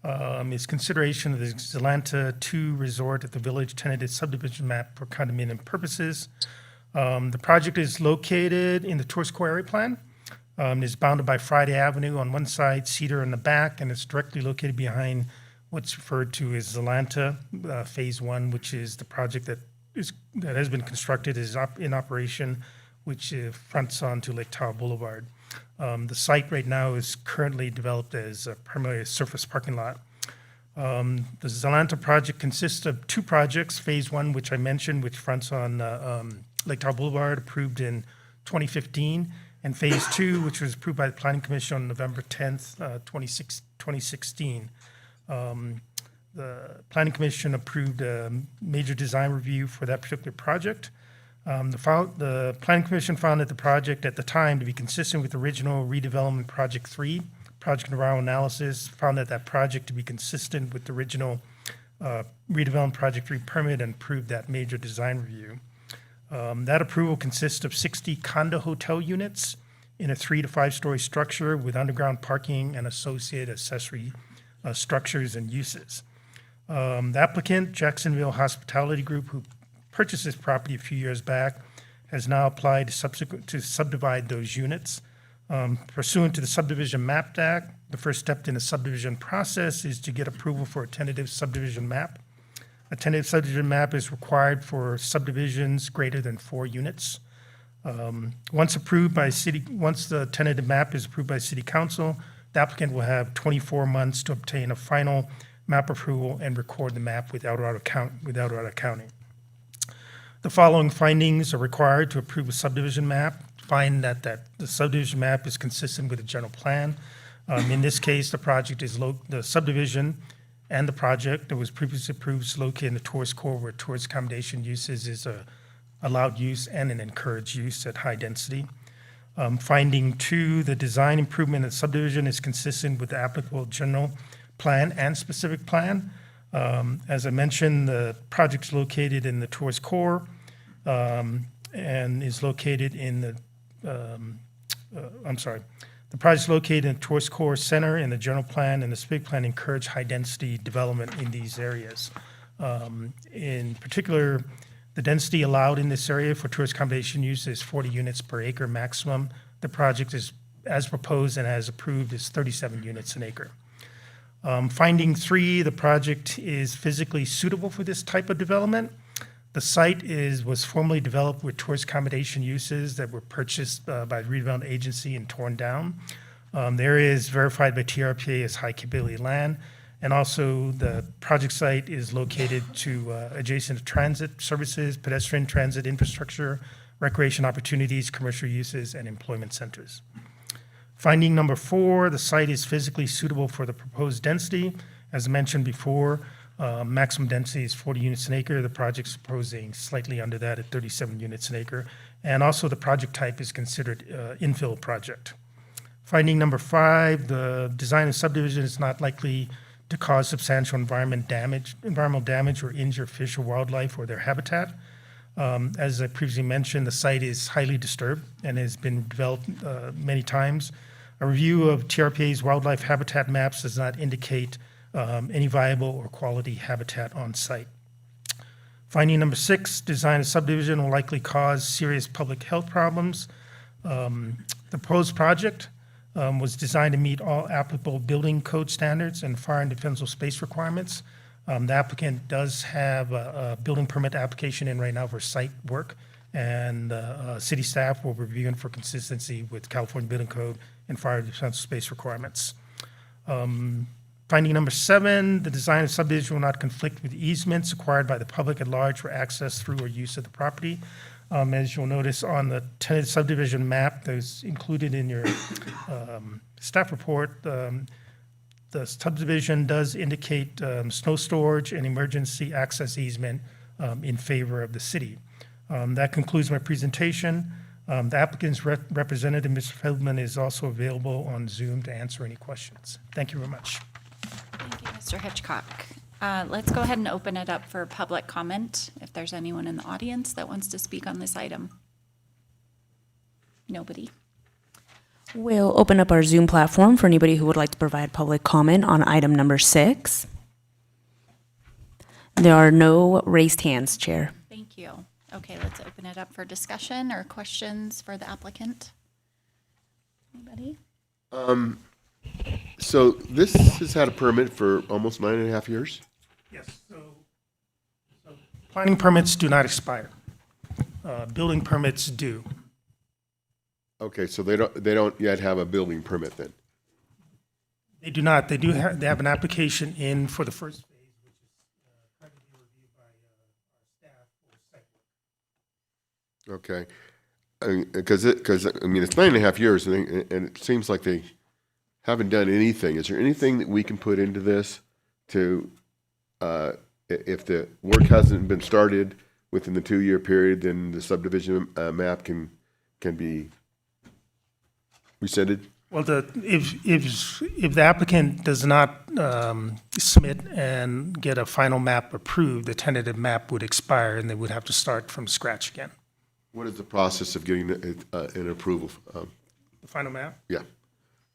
is consideration of the Zalanta 2 Resort at the Village tentative subdivision map for condominium purposes. The project is located in the tourist core area plan. It is bounded by Friday Avenue on one side, Cedar in the back, and it's directly located behind what's referred to as Zalanta Phase 1, which is the project that has been constructed, is in operation, which fronts onto Lake Tahoe Boulevard. The site right now is currently developed as primarily a surface parking lot. The Zalanta project consists of 2 projects, Phase 1, which I mentioned, which fronts on Lake Tahoe Boulevard, approved in 2015, and Phase 2, which was approved by the Planning Commission on November 10th, 2016. The Planning Commission approved a major design review for that particular project. The Planning Commission found that the project at the time to be consistent with the original redevelopment Project 3. Project environmental analysis found that project to be consistent with the original redevelopment Project 3 permit and approved that major design review. That approval consists of 60 condo hotel units in a 3 to 5 story structure with underground parking and associated accessory structures and uses. The applicant, Jacksonville Hospitality Group, who purchased this property a few years back, has now applied to subdivide those units. Pursuant to the Subdivision Map Act, the first step in the subdivision process is to get approval for a tentative subdivision map. A tentative subdivision map is required for subdivisions greater than 4 units. Once the tentative map is approved by City Council, the applicant will have 24 months to obtain a final map approval and record the map without counting. The following findings are required to approve a subdivision map. Find that the subdivision map is consistent with the general plan. In this case, the subdivision and the project that was previously approved is located in the tourist core where tourist accommodation uses is a allowed use and an encouraged use at high density. Finding 2, the design improvement of the subdivision is consistent with the applicable general plan and specific plan. As I mentioned, the project is located in the tourist core and is located in the project is located in the tourist core center in the general plan, and the specific plan encourage high-density development in these areas. In particular, the density allowed in this area for tourist accommodation use is 40 units per acre maximum. The project is, as proposed and as approved, is 37 units an acre. Finding 3, the project is physically suitable for this type of development. The site was formerly developed with tourist accommodation uses that were purchased by the redevelopment agency and torn down. The area is verified by TRPA as high capability land, and also the project site is located adjacent to transit services, pedestrian transit infrastructure, recreation opportunities, commercial uses, and employment centers. Finding number 4, the site is physically suitable for the proposed density. As mentioned before, maximum density is 40 units an acre. The project's proposing slightly under that at 37 units an acre. And also the project type is considered infill project. Finding number 5, the design of subdivision is not likely to cause substantial environmental damage or injure fish or wildlife or their habitat. As I previously mentioned, the site is highly disturbed and has been developed many times. A review of TRPA's wildlife habitat maps does not indicate any viable or quality habitat on site. Finding number 6, design of subdivision will likely cause serious public health problems. The proposed project was designed to meet all applicable building code standards and fire and defensible space requirements. The applicant does have a building permit application in right now for site work, and city staff will review it for consistency with California Building Code and fire and defensible space requirements. Finding number 7, the design of subdivision will not conflict with easements acquired by the public at large for access through or use of the property. As you'll notice on the tentative subdivision map that was included in your staff report, the subdivision does indicate snow storage and emergency access easement in favor of the city. That concludes my presentation. The applicant's representative, Mr. Feldman, is also available on Zoom to answer any questions. Thank you very much. Thank you, Mr. Hitchcock. Let's go ahead and open it up for public comment, if there's anyone in the audience that wants to speak on this item. Nobody. We'll open up our Zoom platform for anybody who would like to provide public comment on item number 6. There are no raised hands, Chair. Thank you. Okay, let's open it up for discussion or questions for the applicant. Anybody? So this has had a permit for almost 9.5 years? Yes, so planning permits do not expire. Building permits do. Okay, so they don't yet have a building permit then? They do not. They have an application in for the first phase, which is currently being reviewed by our staff for site work. Okay. Because I mean, it's 9.5 years, and it seems like they haven't done anything. Is there anything that we can put into this to, if the work hasn't been started within the 2-year period, then the subdivision map can be rescinded? Well, if the applicant does not submit and get a final map approved, the tentative map would expire, and they would have to start from scratch again. What is the process of getting an approval? The final map? Yeah.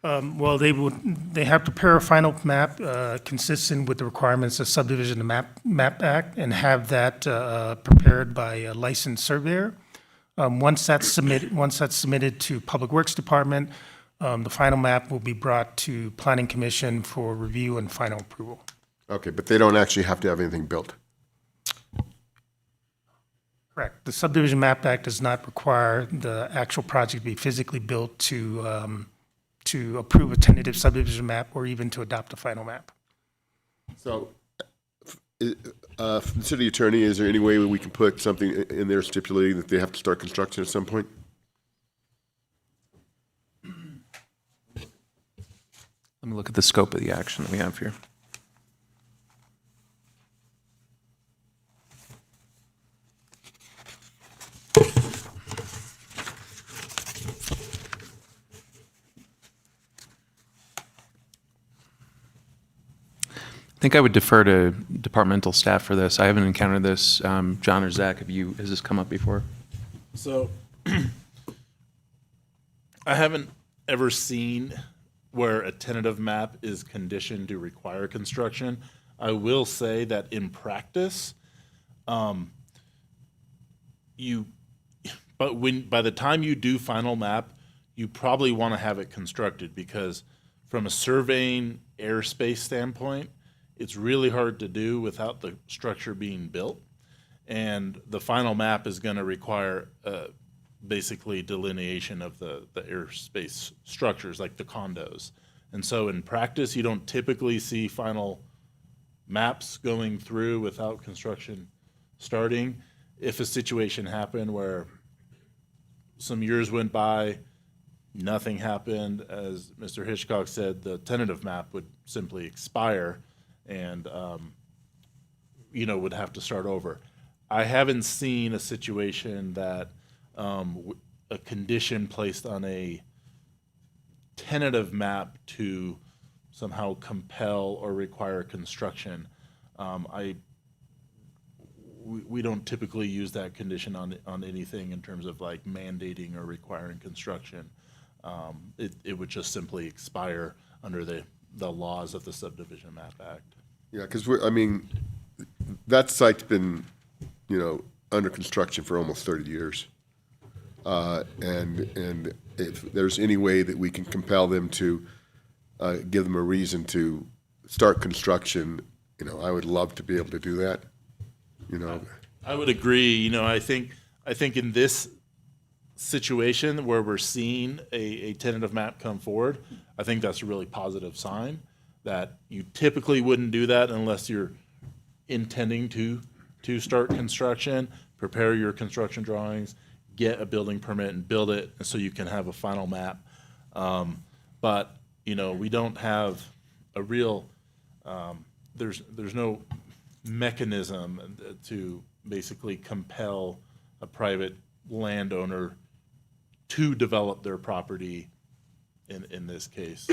Well, they have to prepare a final map consistent with the requirements of subdivision map act and have that prepared by a licensed surveyor. Once that's submitted to Public Works Department, the final map will be brought to Planning Commission for review and final approval. Okay, but they don't actually have to have anything built? Correct. The Subdivision Map Act does not require the actual project to be physically built to approve a tentative subdivision map or even to adopt a final map. So, from the city attorney, is there any way we can put something in there stipulating that they have to start construction at some point? Let me look at the scope of the action that we have here. I think I would defer to departmental staff for this. I haven't encountered this. John or Zach, has this come up before? So I haven't ever seen where a tentative map is conditioned to require construction. I will say that in practice, by the time you do final map, you probably want to have it constructed, because from a surveying airspace standpoint, it's really hard to do without the structure being built. And the final map is going to require basically delineation of the airspace structures, like the condos. And so in practice, you don't typically see final maps going through without construction starting. If a situation happened where some years went by, nothing happened, as Mr. Hitchcock said, the tentative map would simply expire and would have to start over. I haven't seen a situation that a condition placed on a tentative map to somehow compel or require construction. We don't typically use that condition on anything in terms of like mandating or requiring construction. It would just simply expire under the laws of the Subdivision Map Act. Yeah, because that site's been, under construction for almost 30 years. And if there's any way that we can compel them to give them a reason to start construction, I would love to be able to do that. I would agree. I think in this situation where we're seeing a tentative map come forward, I think that's a really positive sign that you typically wouldn't do that unless you're intending to start construction, prepare your construction drawings, get a building permit and build it so you can have a final map. But, we don't have a real, there's no mechanism to basically compel a private landowner to develop their property in this case.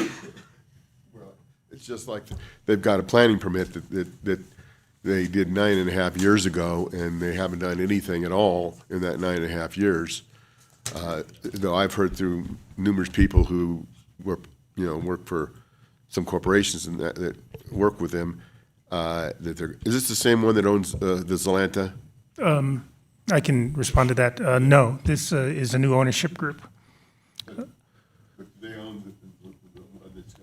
Well, it's just like they've got a planning permit that they did 9.5 years ago, and they haven't done anything at all in that 9.5 years. Though I've heard through numerous people who work for some corporations and that work with them, that is this the same one that owns the Zalanta? I can respond to that. No, this is a new ownership group. But they own the one that's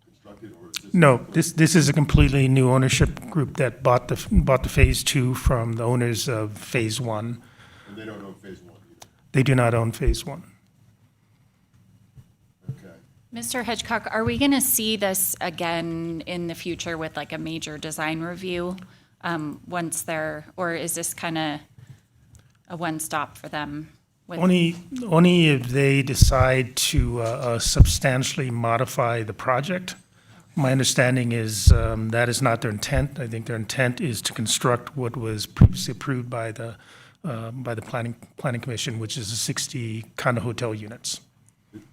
constructed, or is this? No, this is a completely new ownership group that bought the phase 2 from the owners of phase 1. And they don't own phase 1 either? They do not own phase 1. Okay. Mr. Hitchcock, are we going to see this again in the future with like a major design review once they're, or is this kind of a one-stop for them? Only if they decide to substantially modify the project. My understanding is that is not their intent. I think their intent is to construct what was previously approved by the planning commission, which is the 60 condo hotel units.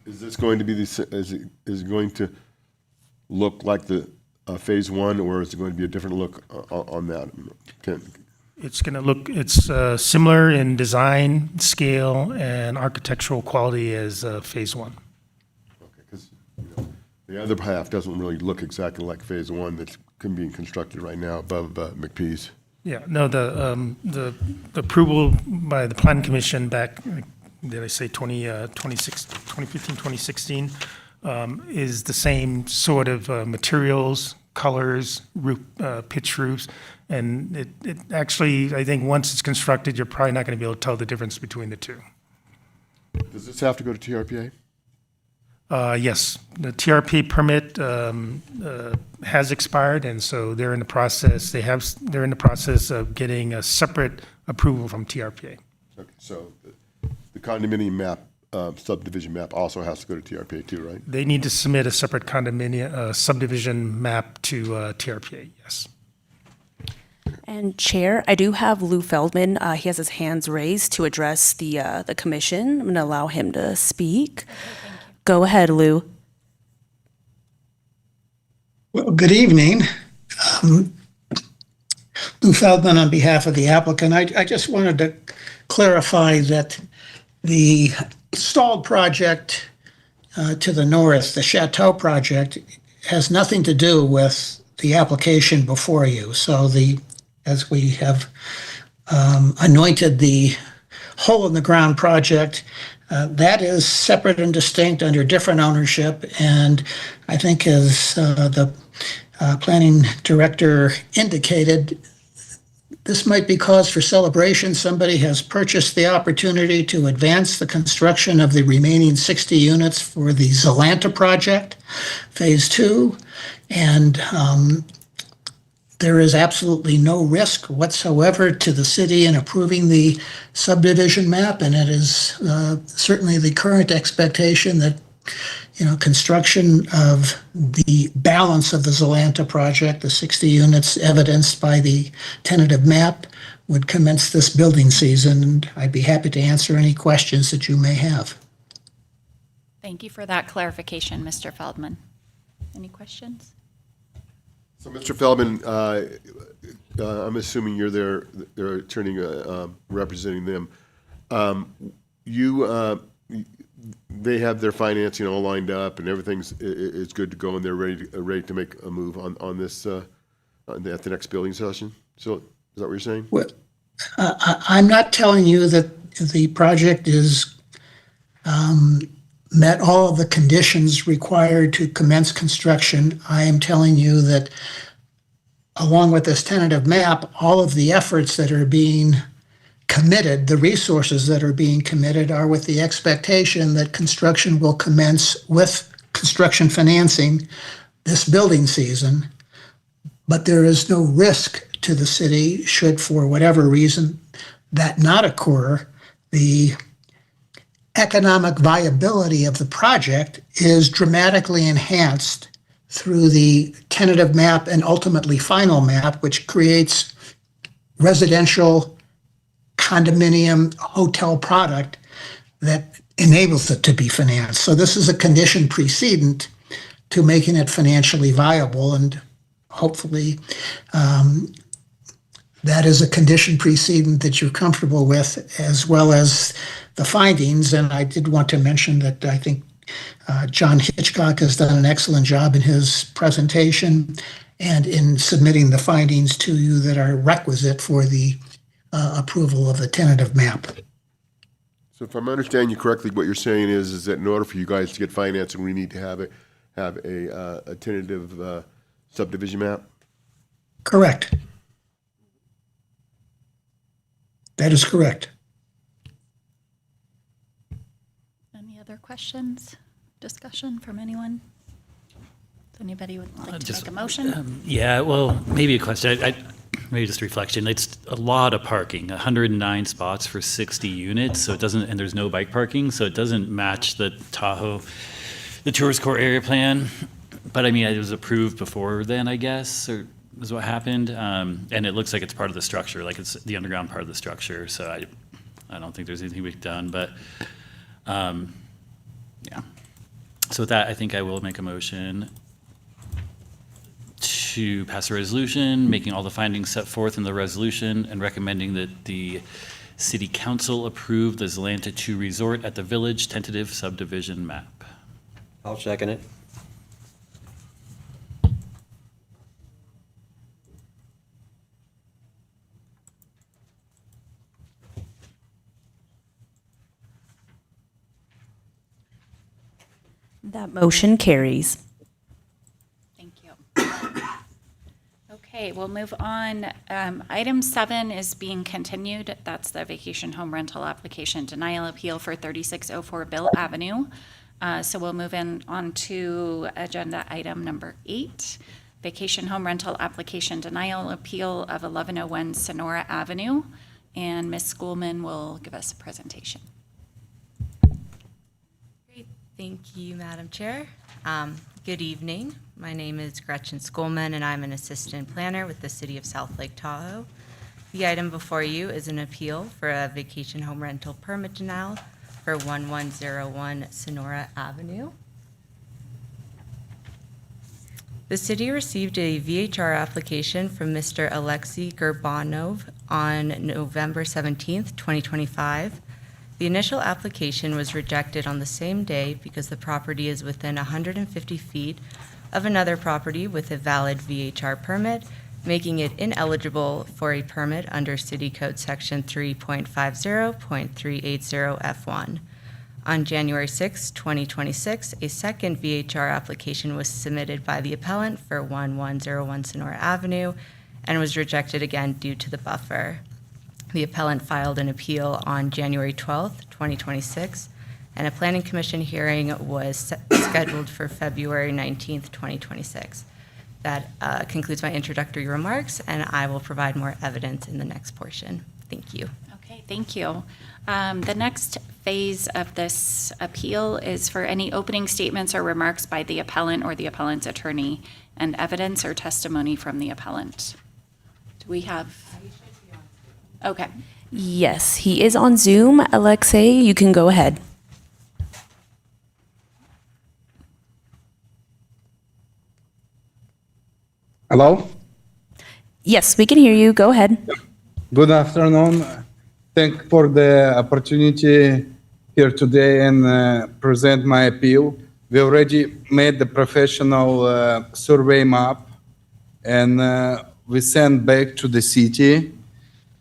Is this going to be is it going to look like the phase 1, or is it going to be a different look on that? It's going to look, it's similar in design, scale, and architectural quality as phase 1. Okay, because the other half doesn't really look exactly like phase 1 that's being constructed right now above McPee's. Yeah, no, the approval by the planning commission back, did I say 2015, 2016, is the same sort of materials, colors, roof, pitch roofs. And it actually, I think once it's constructed, you're probably not going to be able to tell the difference between the two. Does this have to go to TRPA? Yes, the TRP permit has expired, and so they're in the process. They're in the process of getting a separate approval from TRPA. Okay, so the condominium map, subdivision map also has to go to TRPA too, right? They need to submit a separate condominium subdivision map to TRPA. Yes. And Chair, I do have Lou Feldman. He has his hands raised to address the commission. I'm going to allow him to speak. Go ahead, Lou. Well, good evening. Lou Feldman on behalf of the applicant. I just wanted to clarify that the stalled project to the north, the Chateau project, has nothing to do with the application before you. So as we have anointed the hole in the ground project, that is separate and distinct under different ownership. And I think as the planning director indicated, this might be cause for celebration. Somebody has purchased the opportunity to advance the construction of the remaining 60 units for the Zalanta project, phase 2. And there is absolutely no risk whatsoever to the city in approving the subdivision map, and it is certainly the current expectation that construction of the balance of the Zalanta project, the 60 units evidenced by the tentative map, would commence this building season, and I'd be happy to answer any questions that you may have. Thank you for that clarification, Mr. Feldman. Any questions? So, Mr. Feldman, I'm assuming you're their attorney representing them. They have their financing all lined up and everything's is good to go, and they're ready to make a move on this at the next building session. So, is that what you're saying? Well, I'm not telling you that the project is met all of the conditions required to commence construction. I am telling you that along with this tentative map, all of the efforts that are being committed, the resources that are being committed, are with the expectation that construction will commence with construction financing this building season. But there is no risk to the city should, for whatever reason, that not occur. The economic viability of the project is dramatically enhanced through the tentative map and ultimately final map, which creates residential condominium hotel product that enables it to be financed. So this is a condition precedent to making it financially viable, and hopefully that is a condition precedent that you're comfortable with, as well as the findings. And I did want to mention that I think John Hitchcock has done an excellent job in his presentation and in submitting the findings to you that are requisite for the approval of the tentative map. So if I'm understanding you correctly, what you're saying is that in order for you guys to get financing, we need to have a tentative subdivision map? Correct. That is correct. Any other questions, discussion from anyone? Does anybody would like to make a motion? Yeah, well, maybe a question. Maybe just reflection. It's a lot of parking, 109 spots for 60 units. So it doesn't, and there's no bike parking, so it doesn't match the Tahoe, the tourist core area plan. But I mean, it was approved before then, I guess, or is what happened. And it looks like it's part of the structure, like it's the underground part of the structure. So I don't think there's anything we've done, but yeah. So with that, I think I will make a motion to pass a resolution, making all the findings set forth in the resolution and recommending that the city council approve the Zalanta 2 Resort at the Village tentative subdivision map. I'll second it. That motion carries. Thank you. Okay, we'll move on. Item 7 is being continued. That's the vacation home rental application denial appeal for 3604 Bill Avenue. So we'll move on to agenda item number 8, vacation home rental application denial appeal of 1101 Sonora Avenue. And Ms. Schoolman will give us a presentation. Thank you, Madam Chair. Good evening. My name is Gretchen Schoolman, and I'm an assistant planner with the City of South Lake Tahoe. The item before you is an appeal for a vacation home rental permit denial for 1101 Sonora Avenue. The city received a VHR application from Mr. Alexei Gerbanov on November 17th, 2025. The initial application was rejected on the same day because the property is within 150 feet of another property with a valid VHR permit, making it ineligible for a permit under City Code Section 3.50.380 F1. On January 6, 2026, a second VHR application was submitted by the appellant for 1101 Sonora Avenue and was rejected again due to the buffer. The appellant filed an appeal on January 12th, 2026, and a planning commission hearing was scheduled for February 19th, 2026. That concludes my introductory remarks, and I will provide more evidence in the next portion. Thank you. Okay, thank you. The next phase of this appeal is for any opening statements or remarks by the appellant or the appellant's attorney and evidence or testimony from the appellant. Do we have? Okay. Yes, he is on Zoom. Alexei, you can go ahead. Hello? Yes, we can hear you. Go ahead. Good afternoon. Thank you for the opportunity here today and present my appeal. We already made the professional survey map and we sent back to the city.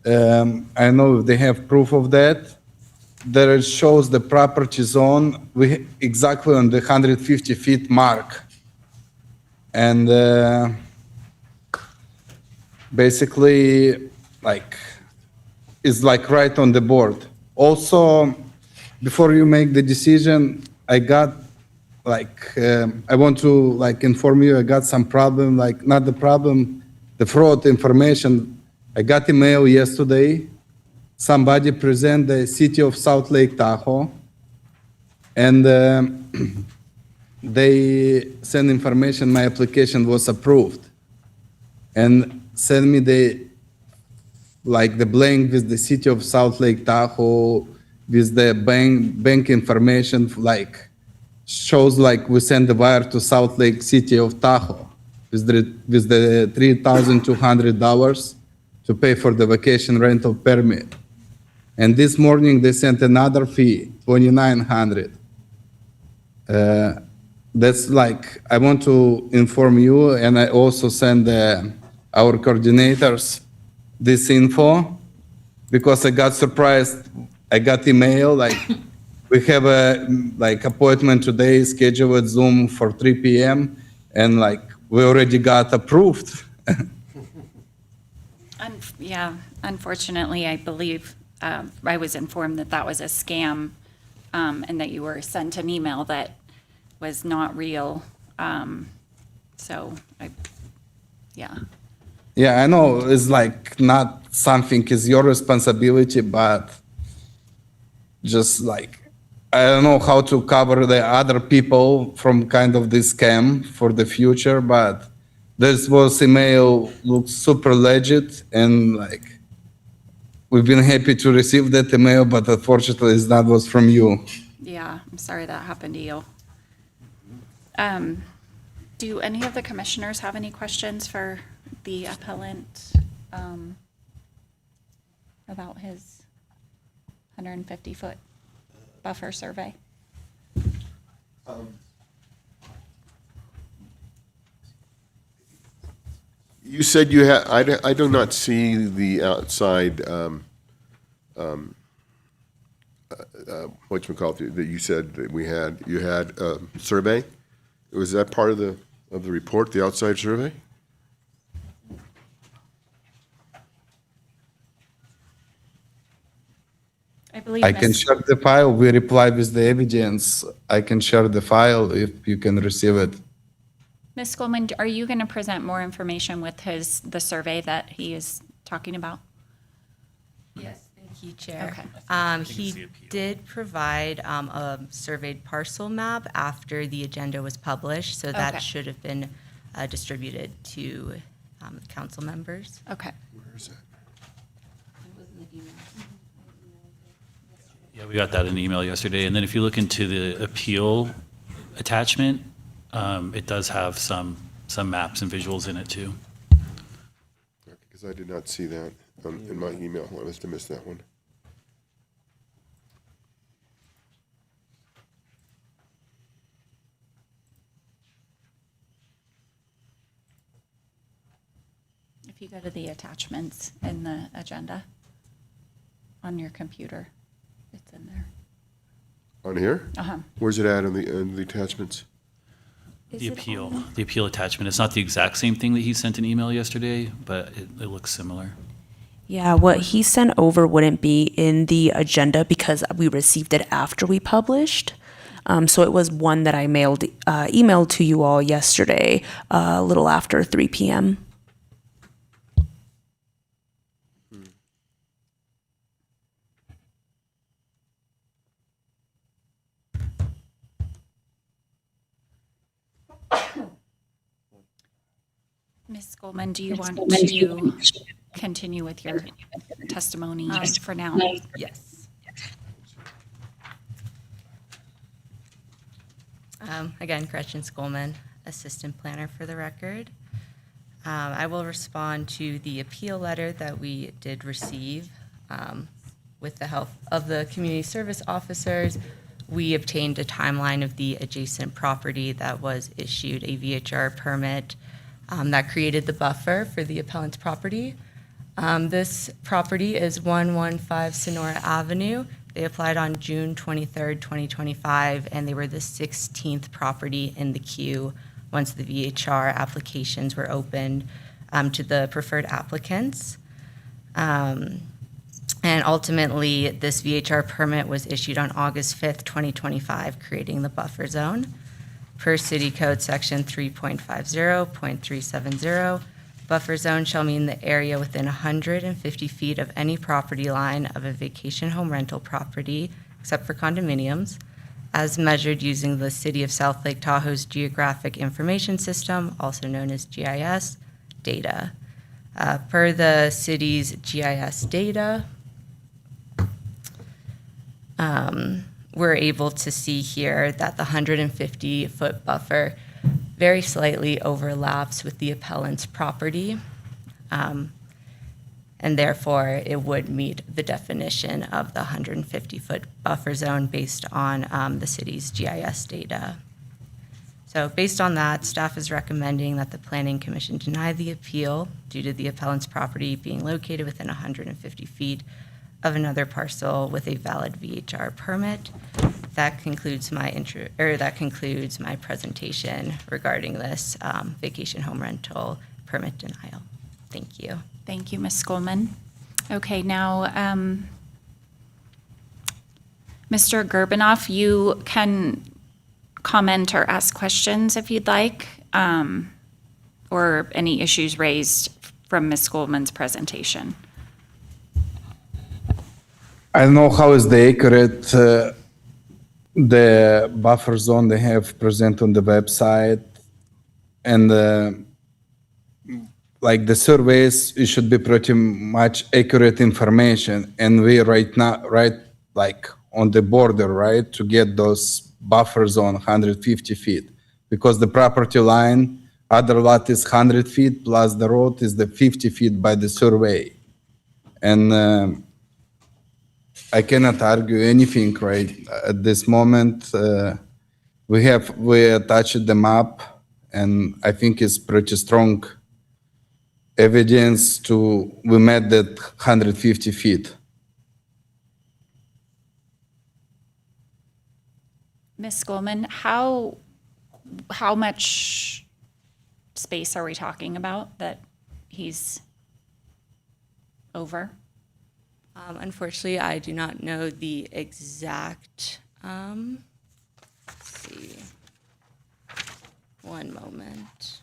I know they have proof of that. There it shows the property zone exactly on the 150 feet mark. And basically, it's right on the board. Also, before you make the decision, I got I want to inform you, I got some problem, not the problem, the fraud information. I got email yesterday. Somebody present the city of South Lake Tahoe, and they send information my application was approved, and send me the blank with the city of South Lake Tahoe, with the bank information, like shows like we send the wire to Salt Lake City of Tahoe with the $3,200 to pay for the vacation rental permit. And this morning they sent another fee, $2,900. That's like, I want to inform you, and I also send our coordinators this info, because I got surprised. I got email, like, we have a appointment today scheduled with Zoom for 3 p.m. and like, we already got approved. Yeah, unfortunately, I believe, I was informed that that was a scam, and that you were sent an email that was not real. Yeah. Yeah, I know it's like not something is your responsibility, but just like, I don't know how to cover the other people from kind of this scam for the future, but this was email looks super legit, and like, we've been happy to receive that email, but unfortunately that was from you. Yeah, I'm sorry that happened to you. Do any of the commissioners have any questions for the appellant about his 150-foot buffer survey? You said you had, I do not see the outside, whatchamacallit, that you said that you had a survey? Was that part of the report, the outside survey? I believe I can share the file. We reply with the evidence. I can share the file if you can receive it. Ms. Goldman, are you going to present more information with the survey that he is talking about? Yes, thank you, Chair. Okay. He did provide a surveyed parcel map after the agenda was published, so that Okay. should have been distributed to council members. Okay. Where is that? Yeah, we got that in the email yesterday. And then if you look into the appeal attachment, it does have some maps and visuals in it too. Because I did not see that in my email. I must have missed that one. If you go to the attachments in the agenda on your computer, it's in there. On here? Uh-huh. Where's it at in the attachments? The appeal attachment. It's not the exact same thing that he sent an email yesterday, but it looks similar. Yeah, what he sent over wouldn't be in the agenda because we received it after we published. So it was one that I emailed to you all yesterday, a little after 3 p.m. Ms. Goldman, do you want to continue with your testimony for now? Yes. Again, Gretchen Skolman, Assistant Planner for the record. I will respond to the appeal letter that we did receive. With the help of the community service officers, we obtained a timeline of the adjacent property that was issued a VHR permit that created the buffer for the appellant's property. This property is 115 Sonora Avenue. They applied on June 23rd, 2025, and they were the 16th property in the queue once the VHR applications were opened to the preferred applicants. And ultimately, this VHR permit was issued on August 5th, 2025, creating the buffer zone. Per City Code Section 3.50.370, buffer zone shall mean the area within 150 feet of any property line of a vacation home rental property, except for condominiums, as measured using the City of South Lake Tahoe's Geographic Information System, also known as GIS, data. Per the city's GIS data, we're able to see here that the 150-foot buffer very slightly overlaps with the appellant's property. And therefore, it would meet the definition of the 150-foot buffer zone based on the city's GIS data. So based on that, staff is recommending that the Planning Commission deny the appeal due to the appellant's property being located within 150 feet of another parcel with a valid VHR permit. That concludes my presentation regarding this vacation home rental permit denial. Thank you. Thank you, Ms. Skolman. Okay, now, Mr. Gerbinoff, you can comment or ask questions if you'd like, or any issues raised from Ms. Skolman's presentation. I don't know how is the accurate the buffer zone they have present on the website, and like the surveys, it should be pretty much accurate information, and we right now like on the border, right, to get those buffer zone 150 feet, because the property line, other lot is 100 feet plus the road is the 50 feet by the survey, and I cannot argue anything right at this moment. We attached the map, and I think it's pretty strong evidence we met that 150 feet. Ms. Skolman, how much space are we talking about that he's over? Unfortunately, I do not know the exact, let's see, one moment.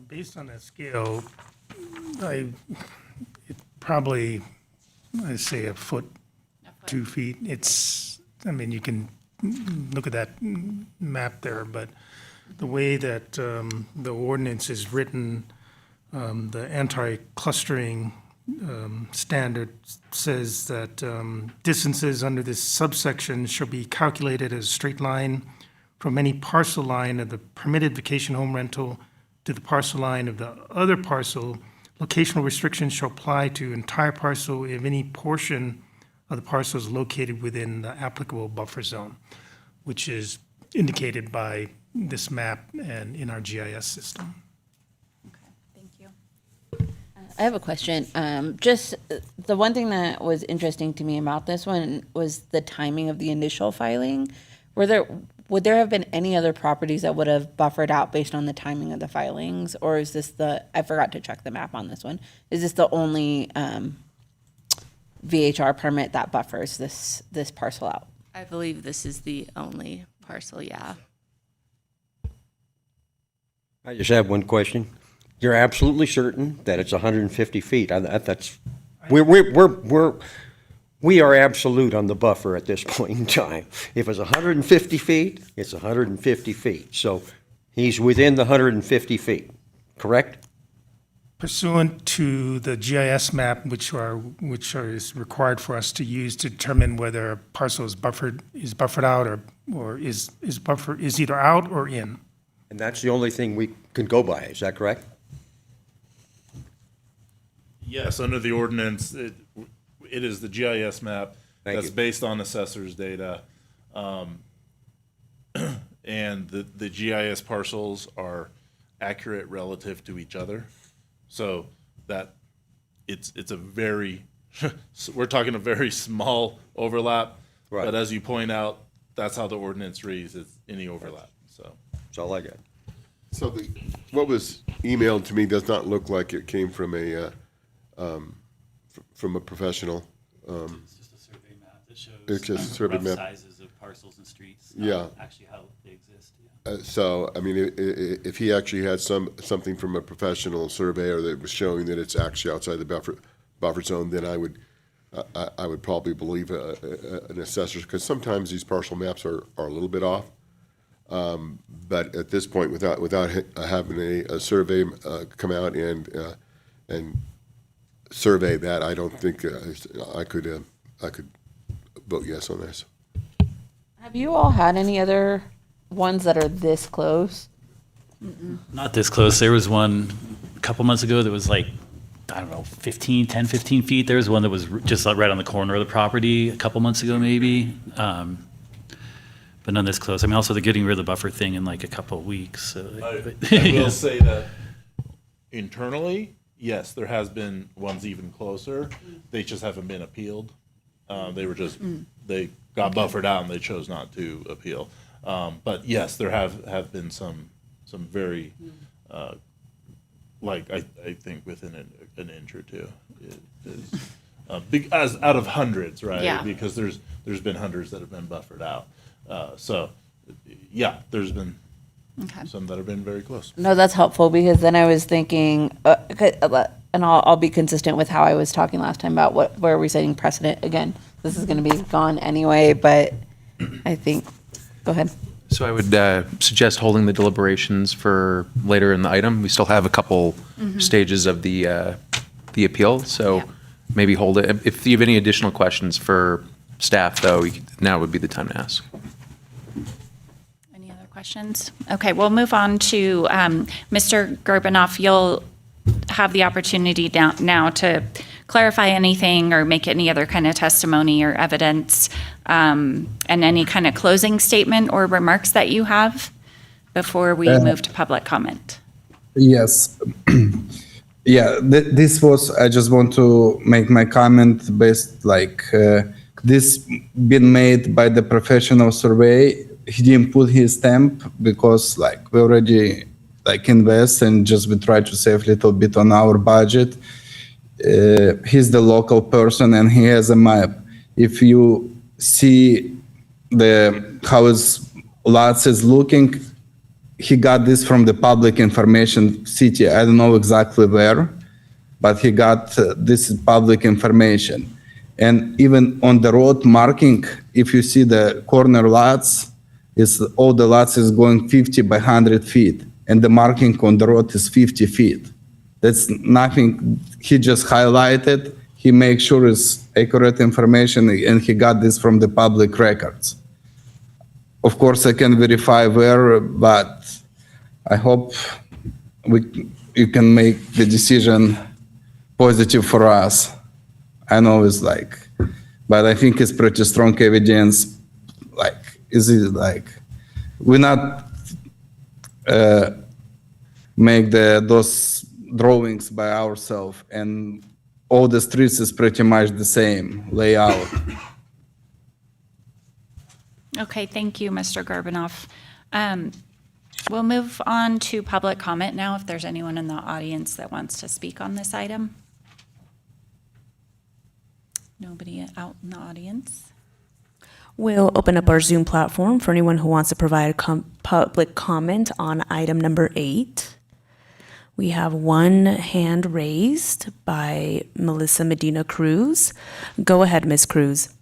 Based on that scale, it probably, I say a foot, 2 feet. I mean, you can look at that map there, but the way that the ordinance is written, the anti-clustering standard says that distances under this subsection shall be calculated as a straight line from any parcel line of the permitted vacation home rental to the parcel line of the other parcel. Locational restrictions shall apply to entire parcel if any portion of the parcel is located within the applicable buffer zone, which is indicated by this map and in our GIS system. I have a question. Just the one thing that was interesting to me about this one was the timing of the initial filing. Would there have been any other properties that would have buffered out based on the timing of the filings? Or is this I forgot to check the map on this one. Is this the only VHR permit that buffers this parcel out? I believe this is the only parcel, yeah. I just have one question. You're absolutely certain that it's 150 feet? We are absolute on the buffer at this point in time. If it's 150 feet, it's 150 feet. So he's within the 150 feet, correct? Pursuant to the GIS map, which is required for us to use to determine whether a parcel is buffered out or is either out or in. And that's the only thing we can go by, is that correct? Yes, under the ordinance, it is the GIS map that's based on assessor's data. And the GIS parcels are accurate relative to each other. So that it's a very, we're talking a very small overlap. Right. But as you point out, that's how the ordinance reads, it's any overlap, so. That's all I got. So what was emailed to me does not look like it came from a professional. It's just a survey map that shows it's just a survey rough map. sizes of parcels and streets. Yeah. Actually how they exist. So, I mean, if he actually had something from a professional surveyor that was showing that it's actually outside the buffer zone, then I would probably believe an assessor, because sometimes these parcel maps are a little bit off. But at this point, without having a survey come out and survey that, I don't think I could vote yes on this. Have you all had any other ones that are this close? Not this close. There was one a couple months ago that was like, I don't know, 10, 15 feet. There was one that was just like right on the corner of the property a couple months ago, maybe. But none this close. I mean, also they're getting rid of the buffer thing in like a couple of weeks. So I will say that internally, yes, there has been ones even closer. They just haven't been appealed. They were just, they got buffered out and they chose not to appeal. But yes, there have been some very, like I think within an inch or two. It is, as out of hundreds, right? Yeah. Because there's been hundreds that have been buffered out. So, yeah, there's been some that have been very close. No, that's helpful because then I was thinking, and I'll be consistent with how I was talking last time about where are we setting precedent. Again, this is going to be gone anyway, but I think, go ahead. So I would suggest holding the deliberations for later in the item. We still have a couple stages of the appeal, so maybe hold it. If you have any additional questions for staff, though, now would be the time to ask. Any other questions? Okay, we'll move on to Mr. Gerbanoff. You'll have the opportunity now to clarify anything or make any other kind of testimony or evidence, and any kind of closing statement or remarks that you have before we move to public comment. Yes. Yeah, this was, I just want to make my comment based this been made by the professional survey. He didn't put his stamp because we already invest and just we try to save a little bit on our budget. He's the local person and he has a map. If you see how his lots is looking, he got this from the public information city. I don't know exactly where, but he got this public information. And even on the road marking, if you see the corner lots, all the lots is going 50 by 100 feet, and the marking on the road is 50 feet. That's nothing. He just highlighted. He makes sure it's accurate information, and he got this from the public records. Of course, I can verify where, but I hope you can make the decision positive for us. I know it's but I think it's pretty strong evidence. We not make those drawings by ourselves, and all the streets is pretty much the same layout. Okay, thank you, Mr. Gerbanoff. We'll move on to public comment now if there's anyone in the audience that wants to speak on this item. Nobody out in the audience? We'll open up our Zoom platform for anyone who wants to provide public comment on item number 8. We have one hand raised by Melissa Medina Cruz. Go ahead, Ms. Cruz.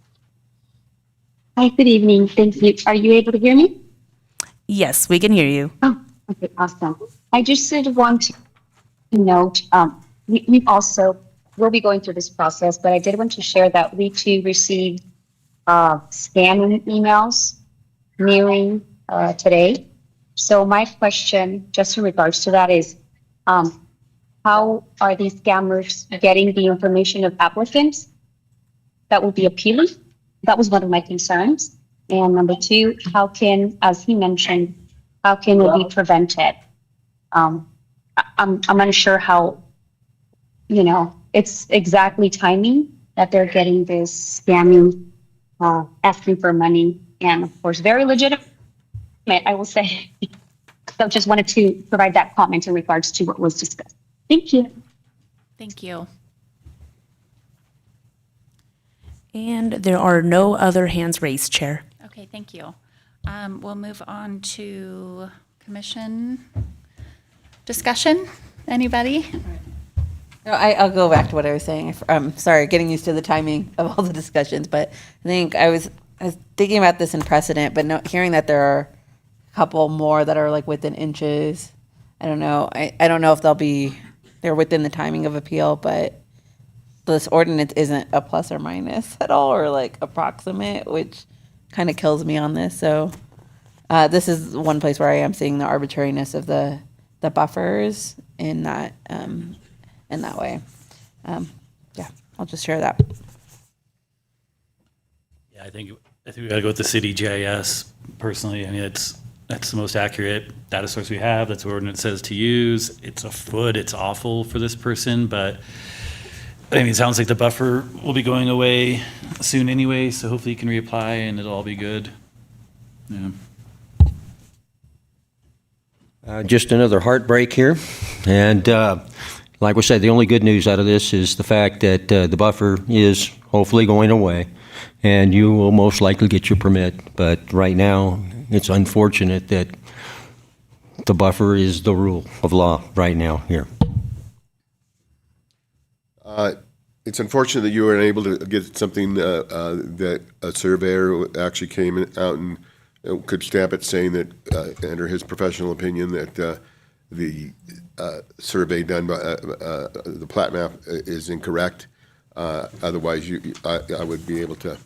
Hi, good evening. Thank you. Are you able to hear me? Yes, we can hear you. Oh, okay, awesome. I just did want to note, we also will be going through this process, but I did want to share that we too received scamming emails nearing today. So my question, just in regards to that, is how are these scammers getting the information of applicants that will be appealing? That was one of my concerns. And number 2, how can, as he mentioned, how can it be prevented? I'm unsure how, it's exactly timing that they're getting this scamming, asking for money, and of course, very legitimate, I will say. So just wanted to provide that comment in regards to what was discussed. Thank you. Thank you. And there are no other hands raised, Chair. Okay, thank you. We'll move on to commission discussion. Anybody? No, I'll go back to what I was saying. I'm sorry, getting used to the timing of all the discussions, but I think I was thinking about this in precedent, but hearing that there are a couple more that are within inches. I don't know. I don't know if they're within the timing of appeal, but this ordinance isn't a plus or minus at all, or like approximate, which kind of kills me on this. So this is one place where I am seeing the arbitrariness of the buffers in that way. Yeah, I'll just share that. Yeah, I think we gotta go with the city GIS personally. I mean, that's the most accurate data source we have. That's what ordinance says to use. It's a foot. It's awful for this person, but I mean, it sounds like the buffer will be going away soon anyway, so hopefully you can reapply and it'll all be good. Yeah. Just another heartbreak here. And like we said, the only good news out of this is the fact that the buffer is hopefully going away, and you will most likely get your permit. But right now, it's unfortunate that the buffer is the rule of law right now here. It's unfortunate that you were unable to get something that a surveyor actually came out and could stamp it saying that, under his professional opinion, that the survey done by the plat map is incorrect. Otherwise, I would be able to,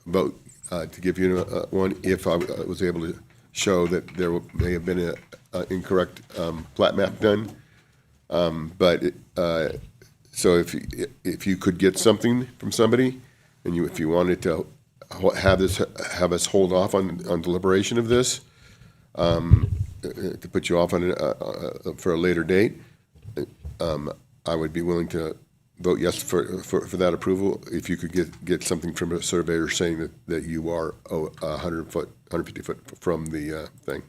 vote to give you one if I was able to show that there may have been an incorrect plat map done. So if you could get something from somebody, and if you wanted to have us hold off on deliberation of this, to put you off on for a later date, I would be willing to vote yes for that approval if you could get something from a surveyor saying that you are 150 foot from the thing.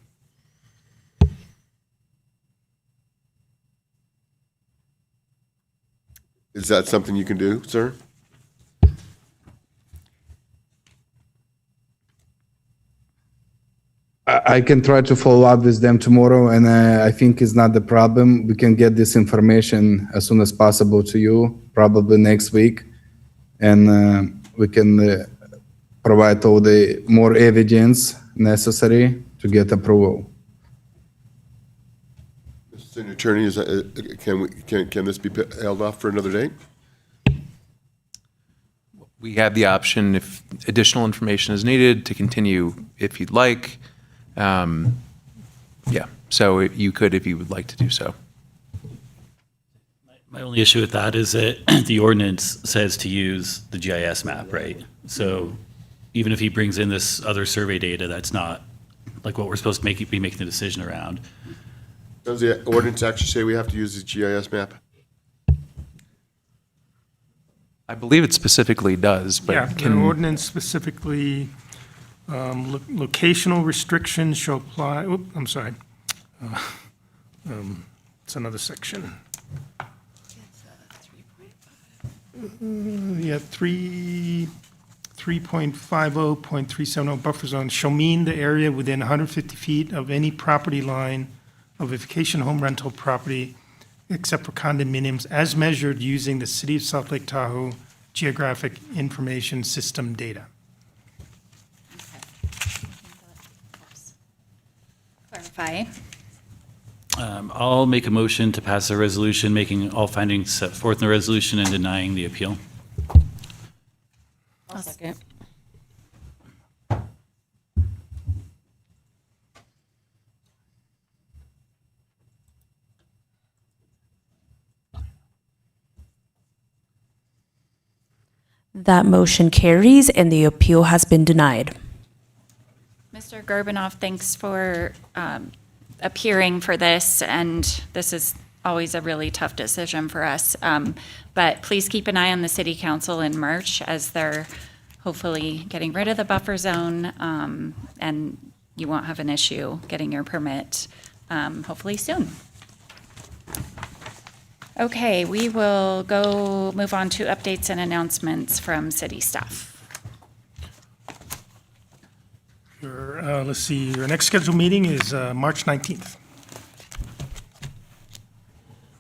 Is that something you can do, sir? I can try to follow up with them tomorrow, and I think it's not the problem. We can get this information as soon as possible to you, probably next week, and we can provide all the more evidence necessary to get approval. Mr. Attorney, can this be held off for another date? We have the option, if additional information is needed, to continue if you'd like. Yeah, so you could if you would like to do so. My only issue with that is that the ordinance says to use the GIS map, right? So even if he brings in this other survey data, that's not like what we're supposed to be making the decision around. Does the ordinance actually say we have to use the GIS map? I believe it specifically does, but Yeah, the ordinance specifically, locational restrictions shall apply, I'm sorry. It's another section. Yeah, 3.50.370 buffer zone shall mean the area within 150 feet of any property line of a vacation home rental property except for condominiums as measured using the City of South Lake Tahoe Geographic Information System data. Clarify. I'll make a motion to pass a resolution making all findings set forth in the resolution and denying the appeal. I'll second. That motion carries and the appeal has been denied. Mr. Gerbinoff, thanks for appearing for this, and this is always a really tough decision for us. But please keep an eye on the City Council in March as they're hopefully getting rid of the buffer zone, and you won't have an issue getting your permit hopefully soon. Okay, we will move on to updates and announcements from city staff. Let's see, your next scheduled meeting is March 19th.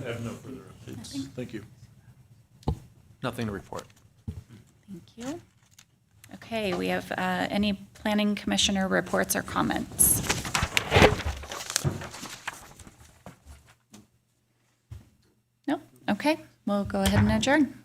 I have no further updates. Thank you. Nothing to report. Thank you. Okay, we have any planning commissioner reports or comments? No? Okay, we'll go ahead and adjourn.